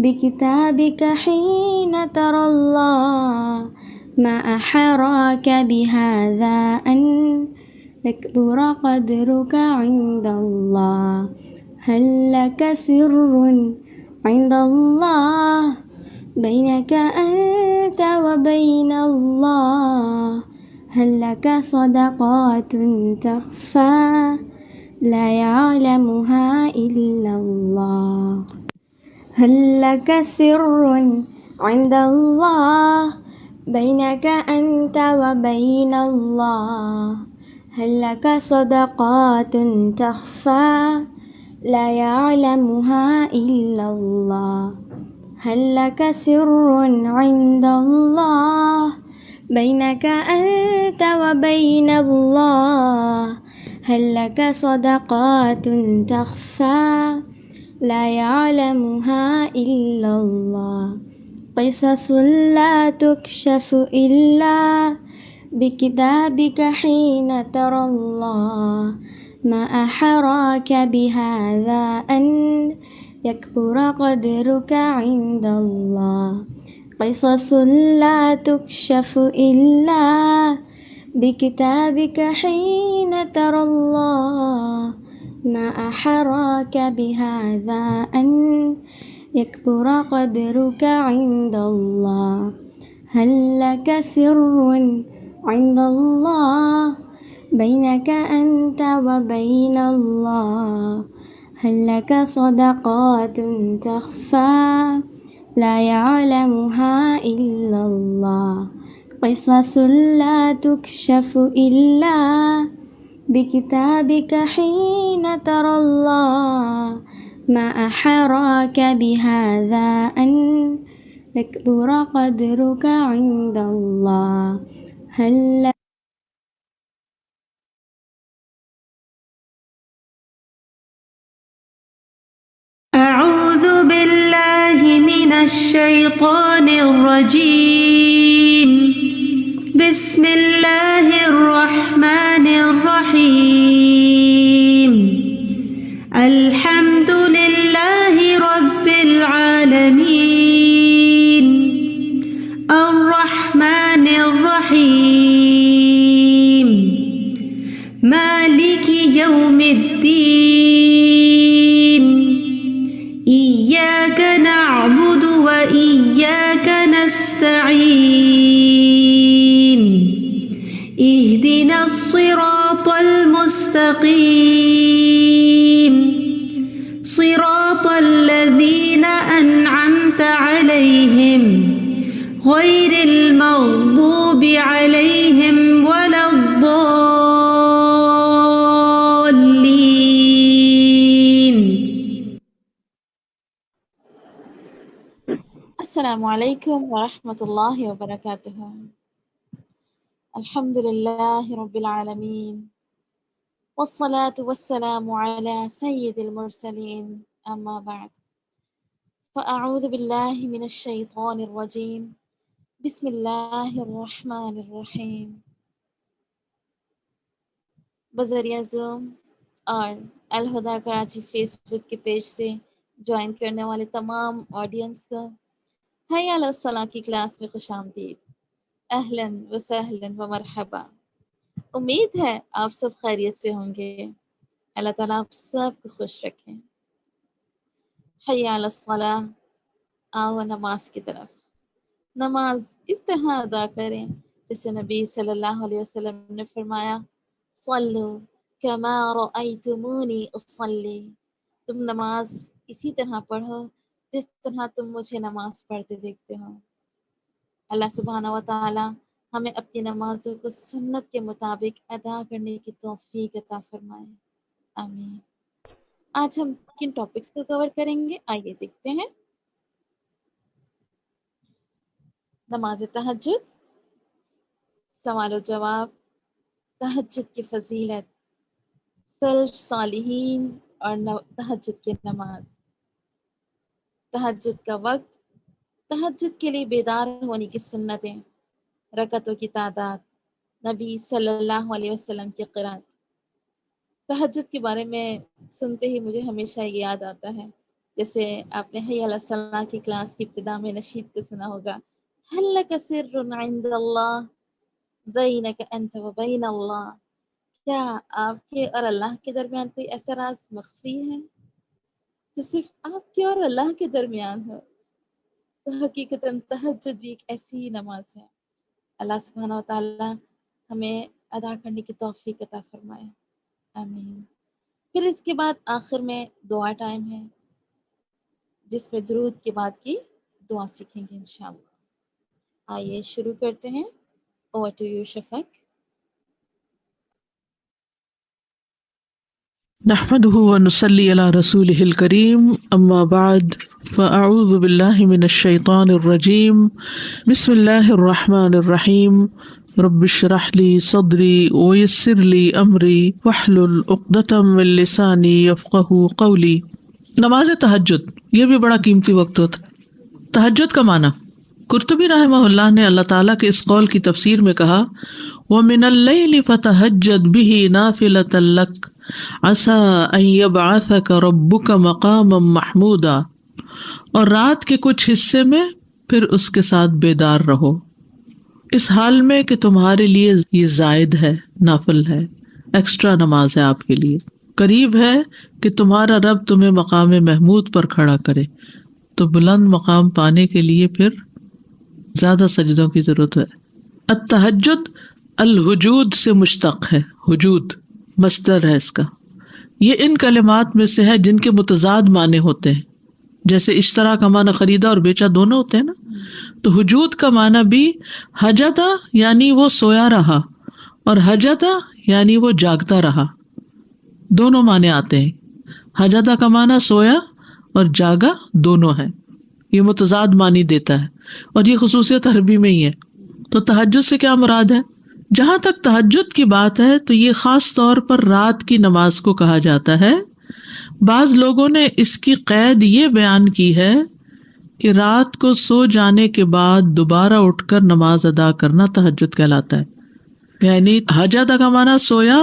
بكتابك حين ترى الله ما أحراك بهذا أن يكبر قدرك عند الله. هل لك سر عند الله بينك أنت وبين الله؟ هل لك صدقات تخفى لا يعلمها إلا الله؟ هل لك سر عند الله بينك أنت وبين الله؟ هل لك صدقات تخفى لا يعلمها إلا الله؟ هل لك سر عند الله بينك أنت وبين الله؟ هل لك صدقات تخفى لا يعلمها إلا الله؟ قصص لا تكشف إلا بكتابك حين ترى الله ما أحراك بهذا أن يكبر قدرك عند الله. قصص لا تكشف إلا بكتابك حين ترى الله ما أحراك بهذا أن يكبر قدرك عند الله. هل لك سر عند الله بينك أنت وبين الله؟ هل لك صدقات تخفى لا يعلمها إلا الله؟ قصص لا تكشف إلا بكتابك حين ترى الله ما أحراك بهذا أن يكبر قدرك عند الله. هل أعوذ بالله من الشيطان الرجيم. بسم الله الرحمن الرحيم. الحمد لله رب العالمين الرحمن الرحيم مالك يوم الدين. إياك نعبد وإياك نستعين. اهدنا الصراط المستقيم صراط الذين أنعمت عليهم غير المغضوب عليهم ولا الضالين. السلام علیکم ورحمۃ اللہ وبرکاتہ. الحمد للہ رب العالمین والصلاة والسلام علی سید المرسلین اما بعد فاعوذ باللہ من الشیطان الرجیم بسم اللہ الرحمن الرحیم. بذریعہ زوم اور الہدیٰ کراچی فیس بک کے پیج سے جوائن کرنے والے تمام آڈینس کو حی علی الصلاح کی کلاس میں خوش آمدید. اہلاً و سہلاً و مرحبا. امید ہے آپ سب خیریت سے ہوں گے. اللہ تعالیٰ آپ سب کو خوش رکھیں. حی علی الصلاح، آؤ نماز کی طرف. نماز اس طرح ادا کریں جیسے نبی صلی اللہ علیہ وسلم نے فرمایا، صلو کما رأیتمونی اصلی. تم نماز اسی طرح پڑھو جس طرح تم مجھے نماز پڑھتے دیکھتے ہو. اللہ سبحانہ و تعالی ہمیں اپنی نمازوں کو سنت کے مطابق ادا کرنے کی توفیق عطا فرمائے. آمین. آج ہم کن ٹاپکس کو کور کریں گے، آئیے دیکھتے ہیں. نماز تہجد، سوال و جواب، تہجد کی فضیلت، سلف صالحین اور تہجد کی نماز، تہجد کا وقت، تہجد کے لیے بیدار ہونے کی سنتیں، رکعتوں کی تعداد، نبی صلی اللہ علیہ وسلم کی قرات. تہجد کے بارے میں سنتے ہی مجھے ہمیشہ یہ یاد آتا ہے جیسے آپ نے حی علی الصلاح کی کلاس کی ابتدا میں نشید کو سنا ہوگا، هل لك سر عند اللہ بینک انت و بین اللہ، کیا آپ کے اور اللہ کے درمیان کوئی ایسا راز مخفی ہے جو صرف آپ کے اور اللہ کے درمیان ہے؟ تو حقیقتاً تہجد بھی ایک ایسی نماز ہے، اللہ سبحانہ و تعالی ہمیں ادا کرنے کی توفیق عطا فرمائے، آمین۔ پھر اس کے بعد آخر میں دعا ٹائم ہے، جس میں درود کے بعد کی دعا سیکھیں گے انشاءاللہ۔ آئیے شروع کرتے ہیں۔ اوور ٹو یو شفق۔ نحمده ونصلي على رسوله الكريم أما بعد فأعوذ بالله من الشيطان الرجيم بسم الله الرحمن الرحيم رب اشرح لي صدري ويسر لي أمري واحلل عقدة من لساني يفقهوا قولي۔ نماز تہجد یہ بھی بڑا قیمتی وقت ہوتا ہے۔ تہجد کا معنی قرطبی رحمہ اللہ نے اللہ تعالیٰ کے اس قول کی تفسیر میں کہا وَمِنَ اللَّيْلِ فَتَهَجَّدْ بِهِ نَافِلَةً لَكَ عَسَىٰ أَن يَبْعَثَكَ رَبُّكَ مَقَامًا مَحْمُودًا، اور رات کے کچھ حصے میں پھر اس کے ساتھ بیدار رہو، اس حال میں کہ تمہارے لیے یہ زائد ہے، نافل ہے، ایکسٹرا نماز ہے آپ کے لیے، قریب ہے کہ تمہارا رب تمہیں مقام محمود پر کھڑا کرے۔ تو بلند مقام پانے کے لیے پھر زیادہ سجدوں کی ضرورت ہے۔ التہجد الوجود سے مشتق ہے، وجود مصدر ہے اس کا۔ یہ ان کلمات میں سے ہے جن کے متضاد معنی ہوتے ہیں، جیسے اشترا کا معنی خریدا اور بیچا دونوں ہوتے ہیں نا، تو وجود کا معنی بھی حجدہ یعنی وہ سویا رہا، اور حجدہ یعنی وہ جاگتا رہا، دونوں معنی آتے ہیں۔ حجدہ کا معنی سویا اور جاگا دونوں ہے، یہ متضاد معنی دیتا ہے، اور یہ خصوصیت عربی میں ہی ہے۔ تو تہجد سے کیا مراد ہے؟ جہاں تک تہجد کی بات ہے تو یہ خاص طور پر رات کی نماز کو کہا جاتا ہے۔ بعض لوگوں نے اس کی قید یہ بیان کی ہے کہ رات کو سو جانے کے بعد دوبارہ اٹھ کر نماز ادا کرنا تہجد کہلاتا ہے، یعنی حجدہ کا معنی سویا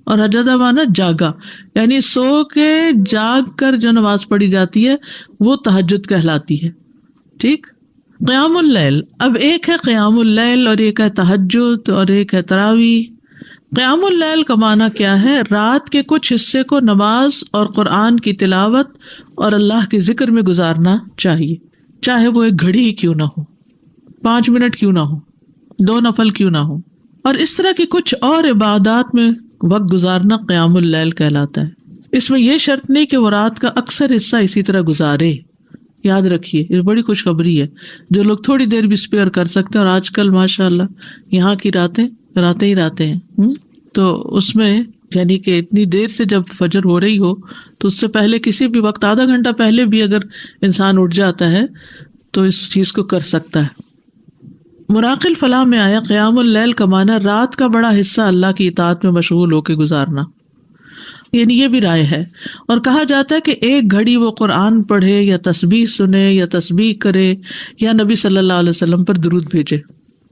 اور حجدہ معنی جاگا، یعنی سو کے جاگ کر جو نماز پڑھی جاتی ہے وہ تہجد کہلاتی ہے۔ ٹھیک۔ قیام اللیل، اب ایک ہے قیام اللیل اور ایک ہے تہجد اور ایک ہے تراویح۔ قیام اللیل کا معنی کیا ہے؟ رات کے کچھ حصے کو نماز اور قرآن کی تلاوت اور اللہ کے ذکر میں گزارنا چاہیے، چاہے وہ ایک گھڑی ہی کیوں نہ ہو، 5 منٹ کیوں نہ ہو، 2 نفل کیوں نہ ہو، اور اس طرح کی کچھ اور عبادات میں وقت گزارنا قیام اللیل کہلاتا ہے۔ اس میں یہ شرط نہیں کہ وہ رات کا اکثر حصہ اسی طرح گزارے۔ یاد رکھیے یہ بڑی خوشخبری ہے، جو لوگ تھوڑی دیر بھی اسپیئر کر سکتے ہیں، اور آج کل ماشاءاللہ یہاں کی راتیں ہی راتیں ہیں، تو اس میں یعنی کہ اتنی دیر سے جب فجر ہو رہی ہو تو اس سے پہلے کسی بھی وقت آدھا گھنٹہ پہلے بھی اگر انسان اٹھ جاتا ہے تو اس چیز کو کر سکتا ہے۔ مراق الفلاح میں آیا قیام اللیل کا معنی رات کا بڑا حصہ اللہ کی اطاعت میں مشغول ہو کے گزارنا، یعنی یہ بھی رائے ہے، اور کہا جاتا ہے کہ ایک گھڑی وہ قرآن پڑھے یا تسبیح سنے یا تسبیح کرے یا نبی صلی اللہ علیہ وسلم پر درود بھیجے۔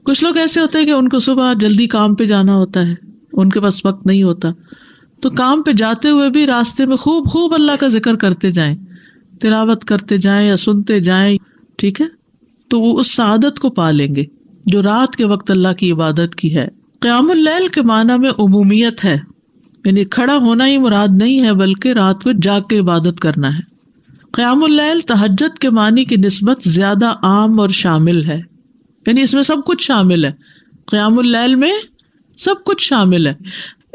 کچھ لوگ ایسے ہوتے ہیں کہ ان کو صبح جلدی کام پہ جانا ہوتا ہے، ان کے پاس وقت نہیں ہوتا، تو کام پہ جاتے ہوئے بھی راستے میں خوب اللہ کا ذکر کرتے جائیں، تلاوت کرتے جائیں یا سنتے جائیں، ٹھیک ہے، تو وہ اس سعادت کو پا لیں گے جو رات کے وقت اللہ کی عبادت کی ہے۔ قیام اللیل کے معنی میں عمومیت ہے، یعنی کھڑا ہونا ہی مراد نہیں ہے بلکہ رات کو جاگ کے عبادت کرنا ہے۔ قیام اللیل تہجد کے معنی کی نسبت زیادہ عام اور شامل ہے، یعنی اس میں سب کچھ شامل ہے، قیام اللیل میں سب کچھ شامل ہے۔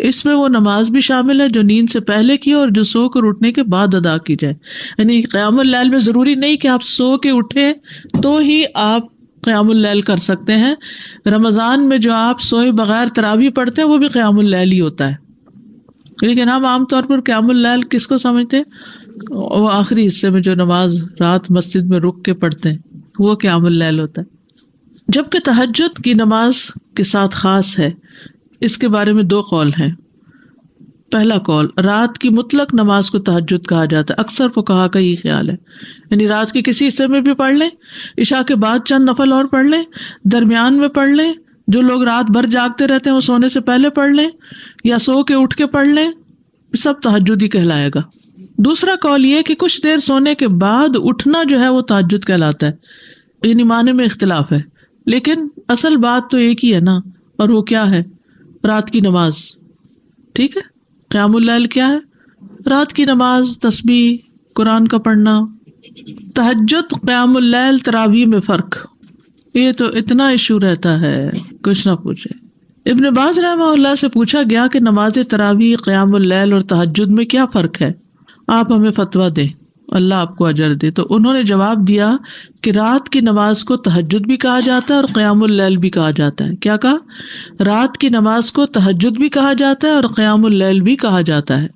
اس میں وہ نماز بھی شامل ہے جو نیند سے پہلے کی اور جو سو کر اٹھنے کے بعد ادا کی جائے، یعنی قیام اللیل میں ضروری نہیں کہ آپ سو کے اٹھے تو ہی آپ قیام اللیل کر سکتے ہیں۔ رمضان میں جو آپ سوئے بغیر تراویح پڑھتے ہیں وہ بھی قیام اللیل ہی ہوتا ہے، لیکن ہم عام طور پر قیام اللیل کس کو سمجھتے ہیں؟ وہ آخری حصے میں جو نماز رات مسجد میں رک کے پڑھتے ہیں وہ قیام اللیل ہوتا ہے۔ جبکہ تہجد کی نماز کے ساتھ خاص ہے، اس کے بارے میں 2 قول ہیں۔ پہلا قول، رات کی مطلق نماز کو تہجد کہا جاتا ہے، اکثر فقہا کا یہ خیال ہے، یعنی رات کے کسی حصے میں بھی پڑھ لیں، عشاء کے بعد چند نفل اور پڑھ لیں، درمیان میں پڑھ لیں، جو لوگ رات بھر جاگتے رہتے ہیں وہ سونے سے پہلے پڑھ لیں یا سو کے اٹھ کے پڑھ لیں، سب تہجد ہی کہلائے گا۔ دوسرا قول یہ کہ کچھ دیر سونے کے بعد اٹھنا جو ہے وہ تہجد کہلاتا ہے، یعنی معنی میں اختلاف ہے، لیکن اصل بات تو ایک ہی ہے نا، اور وہ کیا ہے؟ رات کی نماز. ٹھیک ہے، قیام اللیل کیا ہے؟ رات کی نماز، تسبیح، قرآن کا پڑھنا. تہجد، قیام اللیل، تراویح میں فرق، یہ تو اتنا ایشو رہتا ہے کچھ نہ پوچھے. ابن باز رحمہ اللہ سے پوچھا گیا کہ نماز تراویح، قیام اللیل اور تہجد میں کیا فرق ہے، آپ ہمیں فتویٰ دیں، اللہ آپ کو اجر دے. تو انہوں نے جواب دیا کہ رات کی نماز کو تہجد بھی کہا جاتا ہے اور قیام اللیل بھی کہا جاتا ہے. کیا کہا؟ رات کی نماز کو تہجد بھی کہا جاتا ہے اور قیام اللیل بھی کہا جاتا ہے.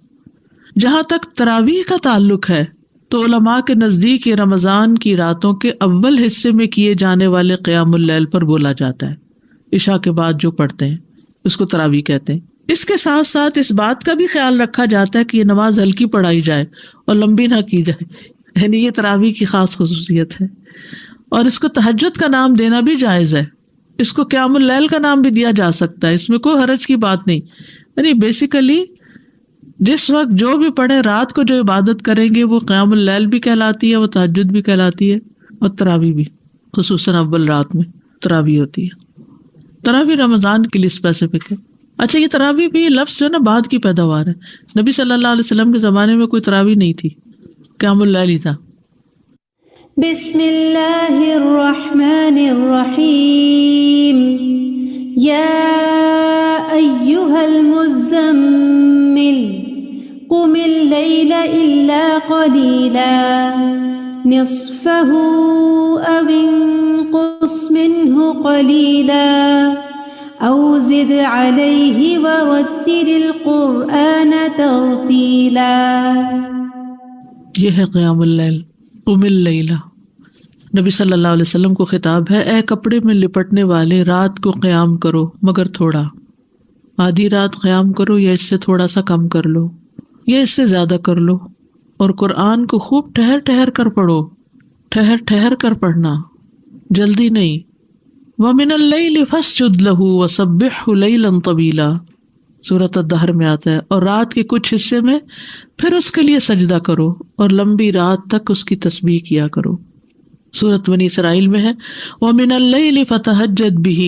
جہاں تک تراویح کا تعلق ہے تو علماء کے نزدیک یہ رمضان کی راتوں کے اول حصے میں کیے جانے والے قیام اللیل پر بولا جاتا ہے. عشاء کے بعد جو پڑھتے ہیں اس کو تراویح کہتے ہیں. اس کے ساتھ ساتھ اس بات کا بھی خیال رکھا جاتا ہے کہ یہ نماز ہلکی پڑھائی جائے اور لمبی نہ کی جائے، یعنی یہ تراویح کی خاص خصوصیت ہے. اور اس کو تہجد کا نام دینا بھی جائز ہے، اس کو قیام اللیل کا نام بھی دیا جا سکتا ہے، اس میں کوئی حرج کی بات نہیں. یعنی بیسیکلی جس وقت جو بھی پڑھے رات کو جو عبادت کریں گے وہ قیام اللیل بھی کہلاتی ہے، وہ تہجد بھی کہلاتی ہے، اور تراویح بھی، خصوصاً اول رات میں تراویح ہوتی ہے. تراویح رمضان کے لیے اسپیسیفک ہے. اچھا، یہ تراویح بھی لفظ جو ہے نا بعد کی پیداوار ہے. نبی صلی اللہ علیہ وسلم کے زمانے میں کوئی تراویح نہیں تھی، قیام اللیل ہی تھا. بسم اللہ الرحمن الرحیم. یا ایہا المزمل قم اللیل الا قلیلا نصفہ او انقص منہ قلیلا او زد علیہ ورتل القرآن ترتیلا. یہ ہے قیام اللیل. قم اللیل، نبی صلی اللہ علیہ وسلم کو خطاب ہے، اے کپڑے میں لپٹنے والے، رات کو قیام کرو مگر تھوڑا. آدھی رات قیام کرو یا اس سے تھوڑا سا کم کر لو یا اس سے زیادہ کر لو. اور قرآن کو خوب ٹھہر ٹھہر کر پڑھو، ٹھہر ٹھہر کر پڑھنا، جلدی نہیں. وَمِنَ اللَّيْلِ فَاسْجُدْ لَهُ وَسَبِّحْهُ لَيْلًا طَوِيلًا، سورۃ الدہر میں آتا ہے. اور رات کے کچھ حصے میں پھر اس کے لیے سجدہ کرو اور لمبی رات تک اس کی تسبیح کیا کرو. سورۃ بنی اسرائیل میں ہے وَمِنَ اللَّيْلِ فَتَهَجَّدْ بِهِ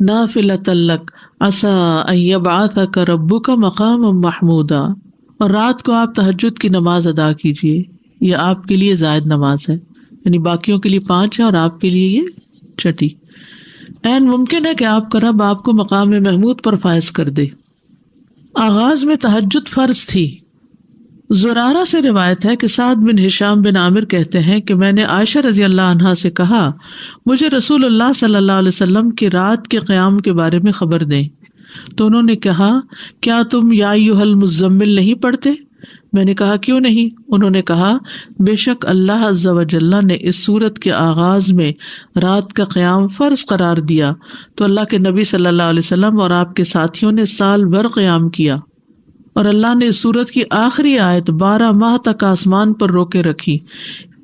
نَافِلَةً لَكَ عَسَىٰ أَن يَبْعَثَكَ رَبُّكَ مَقَامًا مَحْمُودًا. اور رات کو آپ تہجد کی نماز ادا کیجیے، یہ آپ کے لیے زائد نماز ہے، یعنی باقیوں کے لیے 5 ہے اور آپ کے لیے یہ چھٹی. این ممکن ہے کہ آپ کا رب آپ کو مقام محمود پر فائز کر دے. آغاز میں تہجد فرض تھی. زرارہ سے روایت ہے کہ سعد بن ہشام بن عامر کہتے ہیں کہ میں نے عائشہ رضی اللہ عنہا سے کہا مجھے رسول اللہ صلی اللہ علیہ وسلم کی رات کے قیام کے بارے میں خبر دیں. تو انہوں نے کہا کیا تم یا ایھا المزمل نہیں پڑھتے؟ میں نے کہا کیوں نہیں؟ انہوں نے کہا بے شک اللہ عز و جل نے اس سورت کے آغاز میں رات کا قیام فرض قرار دیا تو اللہ کے نبی صلی اللہ علیہ وسلم اور آپ کے ساتھیوں نے سال بھر قیام کیا، اور اللہ نے اس سورت کی آخری آیت 12 ماہ تک آسمان پر روکے رکھی،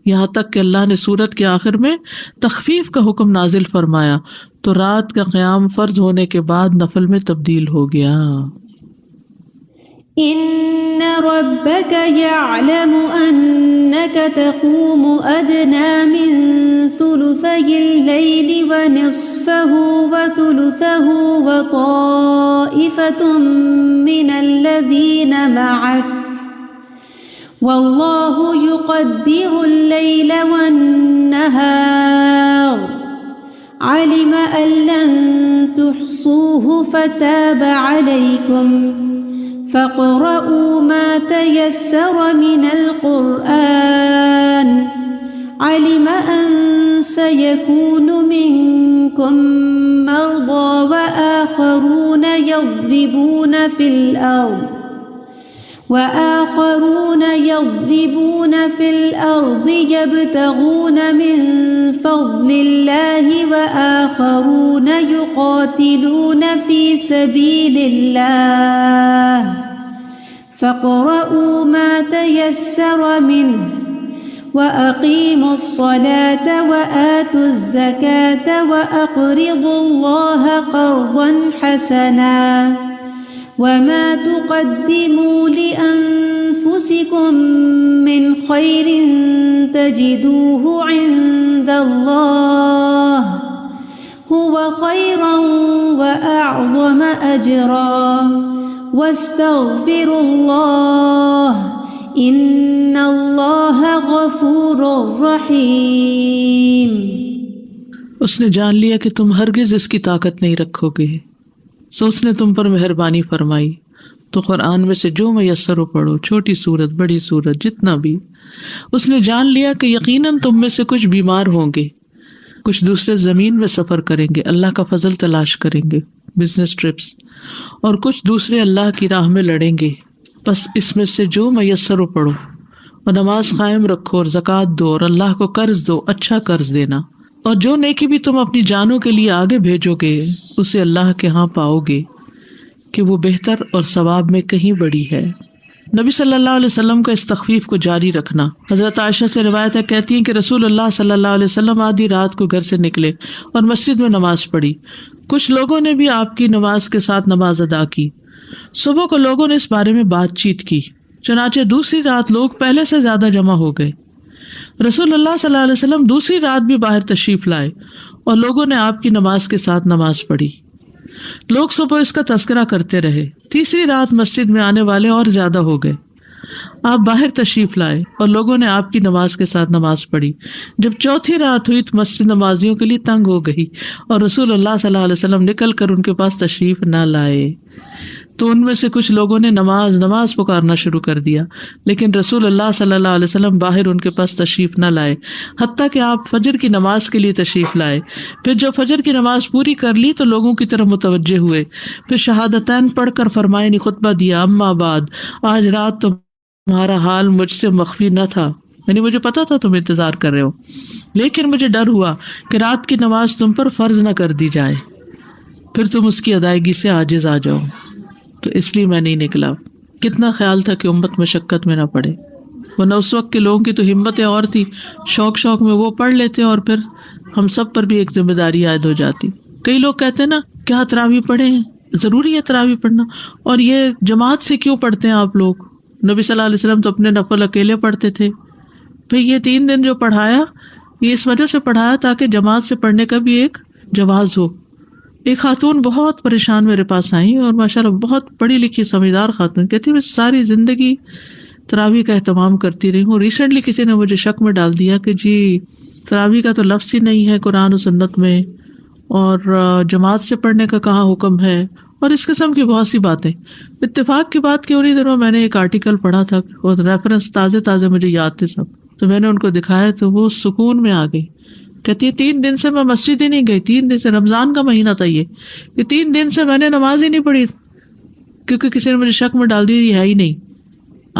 یہاں تک کہ اللہ نے سورت کے آخر میں تخفیف کا حکم نازل فرمایا تو رات کا قیام فرض ہونے کے بعد نفل میں تبدیل ہو گیا. ان ربك يعلم انك تقوم ادنى من ثلثي الليل ونصفه وثلثه وطائفة من الذين معك والله يقدر الليل والنهار علم ان لن تحصوه فتاب عليكم فاقرؤوا ما تيسر من القرآن علم أن سيكون منكم مرضى وآخرون يضربون في الأرض يبتغون من فضل الله وآخرون يقاتلون في سبيل الله فاقرؤوا ما تيسر منه وأقيموا الصلاة وآتوا الزكاة وأقرضوا الله قرضا حسنا وما تقدموا لأنفسكم أنفسكم من خير تجدوه عند الله هو خيرا وأعظم أجرا واستغفروا الله إن الله غفور رحيم۔ اس نے جان لیا کہ تم ہرگز اس کی طاقت نہیں رکھو گے، سو اس نے تم پر مہربانی فرمائی، تو قرآن میں سے جو میسر ہو پڑھو، چھوٹی سورت بڑی سورت جتنا بھی۔ اس نے جان لیا کہ یقیناً تم میں سے کچھ بیمار ہوں گے، کچھ دوسرے زمین میں سفر کریں گے، اللہ کا فضل تلاش کریں گے، بزنس ٹرپس، اور کچھ دوسرے اللہ کی راہ میں لڑیں گے۔ بس اس میں سے جو میسر ہو پڑھو، اور نماز قائم رکھو، اور زکوٰۃ دو، اور اللہ کو قرض دو، اچھا قرض دینا، اور جو نیکی بھی تم اپنی جانوں کے لیے آگے بھیجو گے اسے اللہ کے ہاں پاؤ گے کہ وہ بہتر اور ثواب میں کہیں بڑی ہے۔ نبی صلی اللہ علیہ وسلم کا اس تخفیف کو جاری رکھنا۔ حضرت عائشہ سے روایت ہے، کہتی ہیں کہ رسول اللہ صلی اللہ علیہ وسلم آدھی رات کو گھر سے نکلے اور مسجد میں نماز پڑھی، کچھ لوگوں نے بھی آپ کی نماز کے ساتھ نماز ادا کی۔ صبح کو لوگوں نے اس بارے میں بات چیت کی، چنانچہ دوسری رات لوگ پہلے سے زیادہ جمع ہو گئے۔ رسول اللہ صلی اللہ علیہ وسلم دوسری رات بھی باہر تشریف لائے اور لوگوں نے آپ کی نماز کے ساتھ نماز پڑھی۔ لوگ صبح اس کا تذکرہ کرتے رہے۔ تیسری رات مسجد میں آنے والے اور زیادہ ہو گئے، آپ باہر تشریف لائے اور لوگوں نے آپ کی نماز کے ساتھ نماز پڑھی۔ جب چوتھی رات ہوئی تو مسجد نمازیوں کے لیے تنگ ہو گئی اور رسول اللہ صلی اللہ علیہ وسلم نکل کر ان کے پاس تشریف نہ لائے، تو ان میں سے کچھ لوگوں نے نماز نماز پکارنا شروع کر دیا، لیکن رسول اللہ صلی اللہ علیہ وسلم باہر ان کے پاس تشریف نہ لائے، حتیٰ کہ آپ فجر کی نماز کے لیے تشریف لائے۔ پھر جب فجر کی نماز پوری کر لی تو لوگوں کی طرف متوجہ ہوئے، پھر شہادتین پڑھ کر فرمائے، یعنی خطبہ دیا، اما بعد، آج رات تمہارا حال مجھ سے مخفی نہ تھا، یعنی مجھے پتا تھا تم انتظار کر رہے ہو، لیکن مجھے ڈر ہوا کہ رات کی نماز تم پر فرض نہ کر دی جائے، پھر تم اس کی ادائیگی سے عاجز آ جاؤ، تو اس لیے میں نہیں نکلا۔ کتنا خیال تھا کہ امت مشقت میں نہ پڑے، ورنہ اس وقت کے لوگوں کی تو ہمتیں اور تھی، شوق میں وہ پڑھ لیتے اور پھر ہم سب پر بھی ایک ذمہ داری عائد ہو جاتی۔ کئی لوگ کہتے ہیں نا، کیا تراویح پڑھیں؟ ضروری ہے تراویح پڑھنا، اور یہ جماعت سے کیوں پڑھتے ہیں آپ لوگ؟ نبی صلی اللہ علیہ وسلم تو اپنے نفل اکیلے پڑھتے تھے۔ پھر یہ 3 دن جو پڑھایا، یہ اس وجہ سے پڑھایا تاکہ جماعت سے پڑھنے کا بھی ایک جواز ہو۔ ایک خاتون بہت پریشان میرے پاس آئی اور ماشاءاللہ بہت پڑھی لکھی سمجھدار خاتون، کہتی میں ساری زندگی تراویح کا اہتمام کرتی رہی ہوں، ریسنٹلی کسی نے مجھے شک میں ڈال دیا کہ جی تراویح کا تو لفظ ہی نہیں ہے قرآن و سنت میں، اور جماعت سے پڑھنے کا کہاں حکم ہے، اور اس قسم کی بہت سی باتیں۔ اتفاق کی بات کہ انہیں دنوں میں نے ایک آرٹیکل پڑھا تھا اور ریفرنس تازے مجھے یاد تھے سب، تو میں نے ان کو دکھایا تو وہ سکون میں آ گئی۔ کہتی ہے 3 دن سے میں مسجد ہی نہیں گئی، 3 دن سے، رمضان کا مہینہ تھا یہ 3 دن سے میں نے نماز ہی نہیں پڑھی، کیونکہ کسی نے مجھے شک میں ڈال دی یہ ہے ہی نہیں۔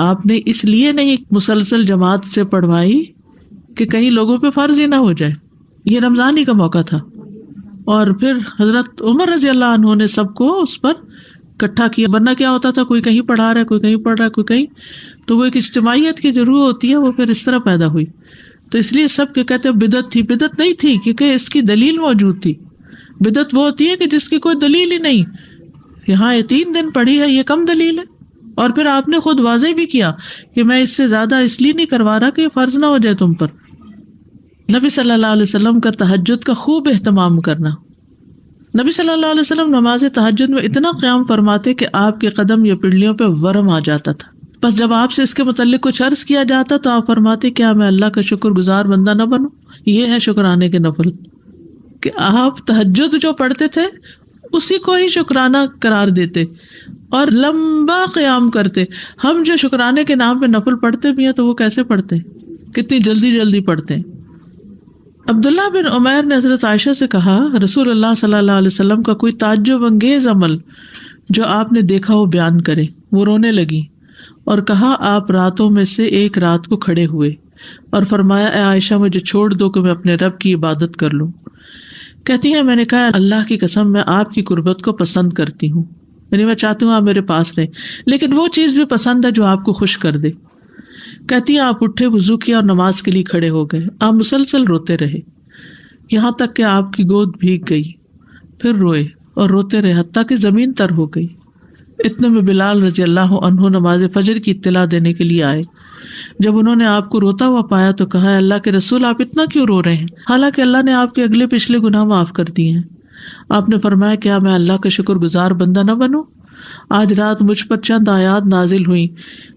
آپ نے اس لیے نہیں مسلسل جماعت سے پڑھوائی کہ کہیں لوگوں پہ فرض ہی نہ ہو جائے، یہ رمضان ہی کا موقع تھا۔ اور پھر حضرت عمر رضی اللہ عنہ نے سب کو اس پر اکٹھا کیا، ورنہ کیا ہوتا تھا، کوئی کہیں پڑھا رہا ہے، کوئی کہیں پڑھ رہا ہے، کوئی کہیں، تو وہ ایک اجتماعیت کی جو روح ہوتی ہے وہ پھر اس طرح پیدا ہوئی۔ تو اس لیے سب کے کہتے ہیں بدعت تھی، بدعت نہیں تھی، کیونکہ اس کی دلیل موجود تھی۔ بدعت وہ ہوتی ہے کہ جس کی کوئی دلیل ہی نہیں، یہاں یہ 3 دن پڑھی ہے، یہ کم دلیل ہے۔ اور پھر آپ نے خود واضح بھی کیا کہ میں اس سے زیادہ اس لیے نہیں کروا رہا کہ فرض نہ ہو جائے تم پر۔ نبی صلی اللہ علیہ وسلم کا تہجد کا خوب اہتمام کرنا۔ نبی صلی اللہ علیہ وسلم نماز تہجد میں اتنا قیام فرماتے کہ آپ کے قدم یا پنڈلیوں پہ ورم آ جاتا تھا۔ بس جب آپ سے اس کے متعلق کچھ عرض کیا جاتا تو آپ فرماتے کیا میں اللہ کا شکر گزار بندہ نہ بنوں؟ یہ ہے شکرانے کے نفل، کہ آپ تہجد جو پڑھتے تھے اسی کو ہی شکرانہ قرار دیتے اور لمبا قیام کرتے۔ ہم جو شکرانے کے نام پہ نفل پڑھتے بھی ہیں تو وہ کیسے پڑھتے ہیں، کتنی جلدی پڑھتے ہیں۔ عبداللہ بن عمیر نے حضرت عائشہ سے کہا رسول اللہ صلی اللہ علیہ وسلم کا کوئی تعجب انگیز عمل جو آپ نے دیکھا ہو بیان کرے۔ وہ رونے لگی اور کہا آپ راتوں میں سے ایک رات کو کھڑے ہوئے اور فرمایا اے عائشہ مجھے چھوڑ دو کہ میں اپنے رب کی عبادت کر لوں۔ کہتی ہیں میں نے کہا اللہ کی قسم میں آپ کی قربت کو پسند کرتی ہوں، یعنی میں چاہتی ہوں آپ میرے پاس رہیں، لیکن وہ چیز بھی پسند ہے جو آپ کو خوش کر دے۔ کہتی ہیں آپ اٹھے، وضو کیا اور نماز کے لیے کھڑے ہو گئے۔ آپ مسلسل روتے رہے یہاں تک کہ آپ کی گود بھیگ گئی، پھر روئے اور روتے رہے حتیٰ کہ زمین تر ہو گئی۔ اتنے میں بلال رضی اللہ عنہ نماز فجر کی اطلاع دینے کے لیے آئے. جب انہوں نے آپ کو روتا ہوا پایا تو کہا اللہ کے رسول آپ اتنا کیوں رو رہے ہیں حالانکہ اللہ نے آپ کے اگلے پچھلے گناہ معاف کر دیے ہیں. آپ نے فرمایا کیا میں اللہ کا شکر گزار بندہ نہ بنوں؟ آج رات مجھ پر چند آیات نازل ہوئی.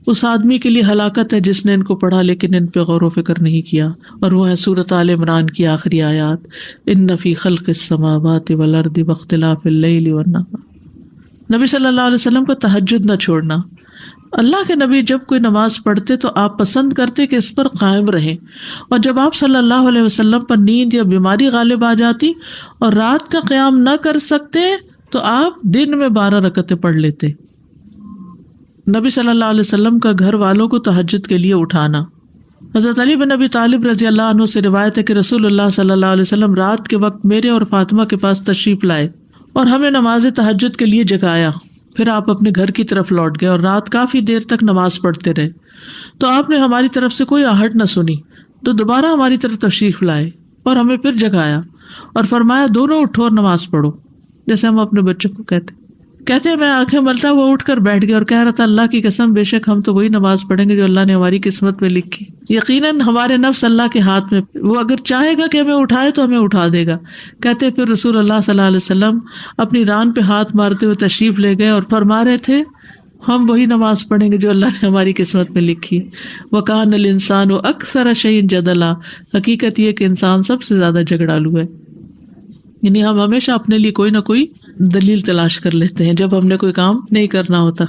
اس آدمی کے لیے ہلاکت ہے جس نے ان کو پڑھا لیکن ان پہ غور و فکر نہیں کیا، اور وہ ہے سورۃ آل عمران کی آخری آیات، ان فی خلق السماوات والارض واختلاف اللیل والنہار. نبی صلی اللہ علیہ وسلم کو تہجد نہ چھوڑنا. اللہ کے نبی جب کوئی نماز پڑھتے تو آپ پسند کرتے کہ اس پر قائم رہیں، اور جب آپ صلی اللہ علیہ وسلم پر نیند یا بیماری غالب آ جاتی اور رات کا قیام نہ کر سکتے تو آپ دن میں 12 رکعتیں پڑھ لیتے. نبی صلی اللہ علیہ وسلم کا گھر والوں کو تہجد کے لیے اٹھانا. حضرت علی بن ابی طالب رضی اللہ عنہ سے روایت ہے کہ رسول اللہ صلی اللہ علیہ وسلم رات کے وقت میرے اور فاطمہ کے پاس تشریف لائے اور ہمیں نماز تہجد کے لیے جگایا. پھر آپ اپنے گھر کی طرف لوٹ گئے اور رات کافی دیر تک نماز پڑھتے رہے. تو آپ نے ہماری طرف سے کوئی آہٹ نہ سنی تو دوبارہ ہماری طرف تشریف لائے اور ہمیں پھر جگایا اور فرمایا دونوں اٹھو اور نماز پڑھو، جیسے ہم اپنے بچوں کو کہتے ہیں. میں آنکھیں ملتا وہ اٹھ کر بیٹھ گیا اور کہہ رہا تھا اللہ کی قسم بے شک ہم تو وہی نماز پڑھیں گے جو اللہ نے ہماری قسمت میں لکھی. یقیناً ہمارے نفس اللہ کے ہاتھ میں، وہ اگر چاہے گا کہ ہمیں اٹھائے تو ہمیں اٹھا دے گا. کہتے پھر رسول اللہ صلی اللہ علیہ وسلم اپنی ران پہ ہاتھ مارتے ہوئے تشریف لے گئے اور فرما رہے تھے ہم وہی نماز پڑھیں گے جو اللہ نے ہماری قسمت میں لکھی. وَكَانَ الْإِنسَانُ أَكْثَرَ شَيْءٍ جَدَلًا. حقیقت یہ کہ انسان سب سے زیادہ جھگڑالو ہے، یعنی ہم ہمیشہ اپنے لیے کوئی نہ کوئی دلیل تلاش کر لیتے ہیں جب ہم نے کوئی کام نہیں کرنا ہوتا.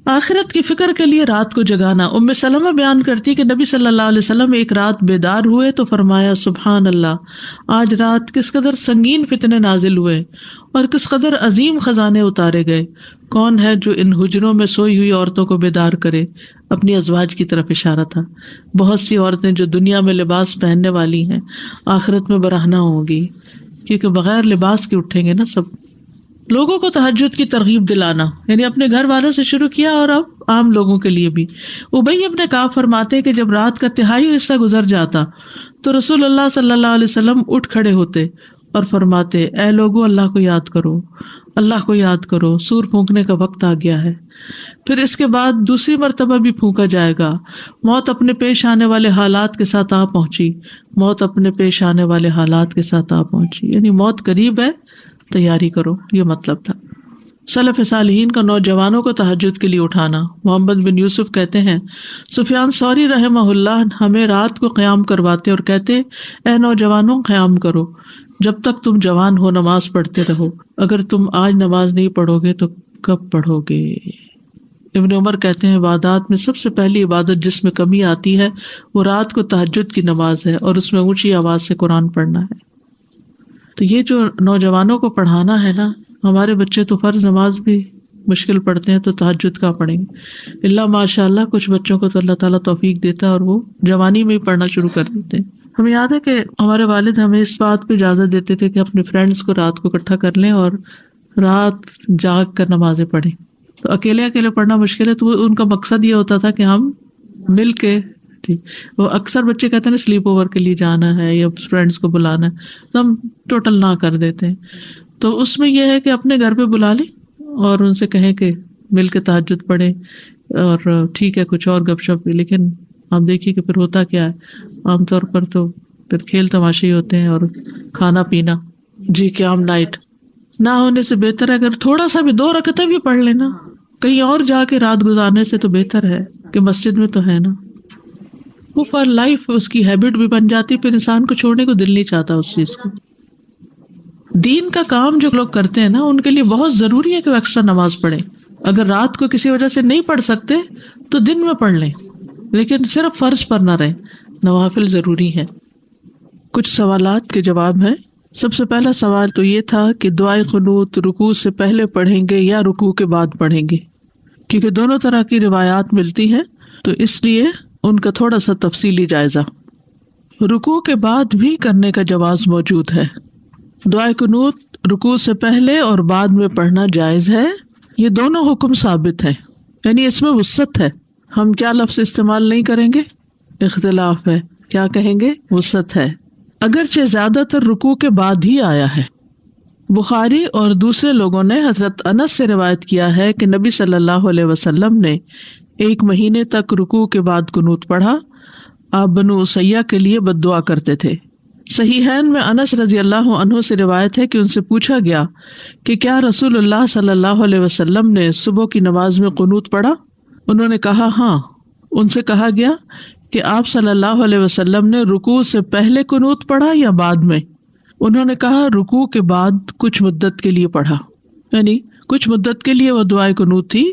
آخرت کی فکر کے لیے رات کو جگانا. ام سلمہ بیان کرتی کہ نبی صلی اللہ علیہ وسلم ایک رات بیدار ہوئے تو فرمایا سبحان اللہ، آج رات کس قدر سنگین فتنے نازل ہوئے اور کس قدر عظیم خزانے اتارے گئے. کون ہے جو ان حجروں میں سوئی ہوئی عورتوں کو بیدار کرے؟ اپنی ازواج کی طرف اشارہ تھا. بہت سی عورتیں جو دنیا میں لباس پہننے والی ہیں آخرت میں برہنہ ہوں گی، کیونکہ بغیر لباس کے اٹھیں گے نا سب. لوگوں کو تہجد کی ترغیب دلانا، یعنی اپنے گھر والوں سے شروع کیا اور اب عام لوگوں کے لیے بھی. ابی ابن کعب فرماتے کہ جب رات کا تہائی حصہ گزر جاتا تو رسول اللہ صلی اللہ علیہ وسلم اٹھ کھڑے ہوتے اور فرماتے اے لوگو اللہ کو یاد کرو، اللہ کو یاد کرو، سور پھونکنے کا وقت آ گیا ہے. پھر اس کے بعد دوسری مرتبہ بھی پھونکا جائے گا. موت اپنے پیش آنے والے حالات کے ساتھ آ پہنچی، موت اپنے پیش آنے والے حالات کے ساتھ آ پہنچی، یعنی موت قریب ہے، تیاری کرو، یہ مطلب تھا. سلف صالحین کا نوجوانوں کو تہجد کے لیے اٹھانا. محمد بن یوسف کہتے ہیں سفیان ثوری رحمہ اللہ ہمیں رات کو قیام کرواتے اور کہتے اے نوجوانوں قیام کرو، جب تک تم جوان ہو نماز پڑھتے رہو، اگر تم آج نماز نہیں پڑھو گے تو کب پڑھو گے. ابن عمر کہتے ہیں عبادات میں سب سے پہلی عبادت جس میں کمی آتی ہے وہ رات کو تہجد کی نماز ہے اور اس میں اونچی آواز سے قرآن پڑھنا ہے. تو یہ جو نوجوانوں کو پڑھانا ہے نا، ہمارے بچے تو فرض نماز بھی مشکل پڑھتے ہیں تو تہجد کا پڑھیں گے. اللہ ماشاء اللہ کچھ بچوں کو تو اللہ تعالیٰ توفیق دیتا ہے اور وہ جوانی میں ہی پڑھنا شروع کر دیتے ہیں. ہمیں یاد ہے کہ ہمارے والد ہمیں اس بات پہ اجازت دیتے تھے کہ اپنے فرینڈس کو رات کو اکٹھا کر لیں اور رات جاگ کر نمازیں پڑھیں. تو اکیلے پڑھنا مشکل ہے، تو ان کا مقصد یہ ہوتا تھا کہ ہم مل کے، وہ اکثر بچے کہتے ہیں سلیپ اوور کے لیے جانا ہے یا فرینڈس کو بلانا ہے، تو ہم ٹوٹل نہ کر دیتے ہیں. تو اس میں یہ ہے کہ اپنے گھر پہ بلا لیں اور ان سے کہیں کہ مل کے تہجد پڑھیں، اور ٹھیک ہے کچھ اور گپ شپ بھی، لیکن آپ دیکھیے کہ پھر ہوتا کیا ہے عام طور پر تو پھر کھیل تماشے ہی ہوتے ہیں اور کھانا پینا. جی قیام نائٹ نہ ہونے سے بہتر ہے اگر تھوڑا سا بھی 2 رکعتیں بھی پڑھ لینا، کہیں اور جا کے رات گزارنے سے تو بہتر ہے کہ مسجد میں تو ہے نا. وہ فار لائف اس کی ہیبٹ بھی بن جاتی، پھر انسان کو چھوڑنے کو دل نہیں چاہتا اس چیز کو. دین کا کام جو لوگ کرتے ہیں نا ان کے لیے بہت ضروری ہے کہ وہ ایکسٹرا نماز پڑھیں. اگر رات کو کسی وجہ سے نہیں پڑھ سکتے تو دن میں پڑھ لیں، لیکن صرف فرض پر نہ رہیں، نوافل ضروری ہے. کچھ سوالات کے جواب ہیں. سب سے پہلا سوال تو یہ تھا کہ دعائے قنوت رکوع سے پہلے پڑھیں گے یا رکوع کے بعد پڑھیں گے، کیونکہ دونوں طرح کی روایات ملتی ہیں تو اس لیے ان کا تھوڑا سا تفصیلی جائزہ. رکوع کے بعد بھی کرنے کا جواز موجود ہے. دعائے قنوت رکوع سے پہلے اور بعد میں پڑھنا جائز ہے. یہ دونوں حکم ثابت ہیں، یعنی اس میں وسعت ہے. ہم کیا لفظ استعمال نہیں کریں گے؟ اختلاف ہے. کیا کہیں گے؟ وسعت ہے. اگرچہ زیادہ تر رکوع کے بعد ہی آیا ہے، بخاری اور دوسرے لوگوں نے حضرت انس سے روایت کیا ہے کہ نبی صلی اللہ علیہ وسلم نے 1 مہینے تک رکوع کے بعد قنوت پڑھا. آپ بنو امیہ کے لیے بد دعا کرتے تھے. صحیحین میں انس رضی اللہ عنہ سے روایت ہے کہ ان سے پوچھا گیا کہ کیا رسول اللہ صلی اللہ علیہ وسلم نے صبح کی نماز میں قنوت پڑھا؟ انہوں نے کہا ہاں. ان سے کہا گیا کہ آپ صلی اللہ علیہ وسلم نے رکوع سے پہلے قنوت پڑھا یا بعد میں؟ انہوں نے کہا رکوع کے بعد کچھ مدت کے لیے پڑھا. یعنی کچھ مدت کے لیے وہ دعائے قنوت تھی،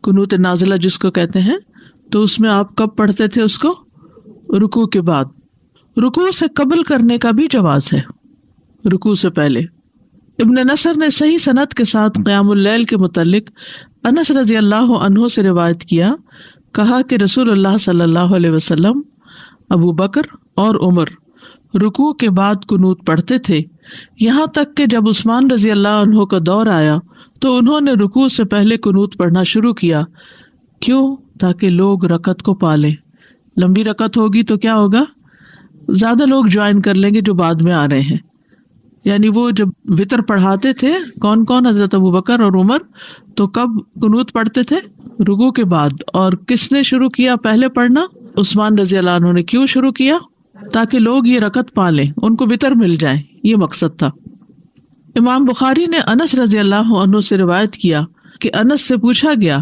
قنوت نازلہ جس کو کہتے ہیں. تو اس میں آپ کب پڑھتے تھے اس کو؟ رکوع کے بعد. رکوع سے قبل کرنے کا بھی جواز ہے، رکوع سے پہلے. ابن نصر نے صحیح سند کے ساتھ قیام اللیل کے متعلق انس رضی اللہ عنہ سے روایت کیا. کہا کہ رسول اللہ صلی اللہ علیہ وسلم، ابو بکر اور عمر رکوع کے بعد قنوت پڑھتے تھے، یہاں تک کہ جب عثمان رضی اللہ عنہ کا دور آیا تو انہوں نے رکوع سے پہلے قنوت پڑھنا شروع کیا. کیوں؟ تاکہ لوگ رکعت کو پالیں. لمبی رکعت ہوگی تو کیا ہوگا؟ زیادہ لوگ جوائن کر لیں گے جو بعد میں آ رہے ہیں. یعنی وہ جب وتر پڑھاتے تھے کون کون؟ حضرت ابو بکر اور عمر. تو کب قنوت پڑھتے تھے؟ رکوع کے بعد. اور کس نے شروع کیا پہلے پڑھنا؟ عثمان رضی اللہ عنہ نے. کیوں شروع کیا؟ تاکہ لوگ یہ رکعت پالیں، ان کو وتر مل جائے، یہ مقصد تھا. امام بخاری نے انس رضی اللہ عنہ سے روایت کیا کہ انس سے پوچھا گیا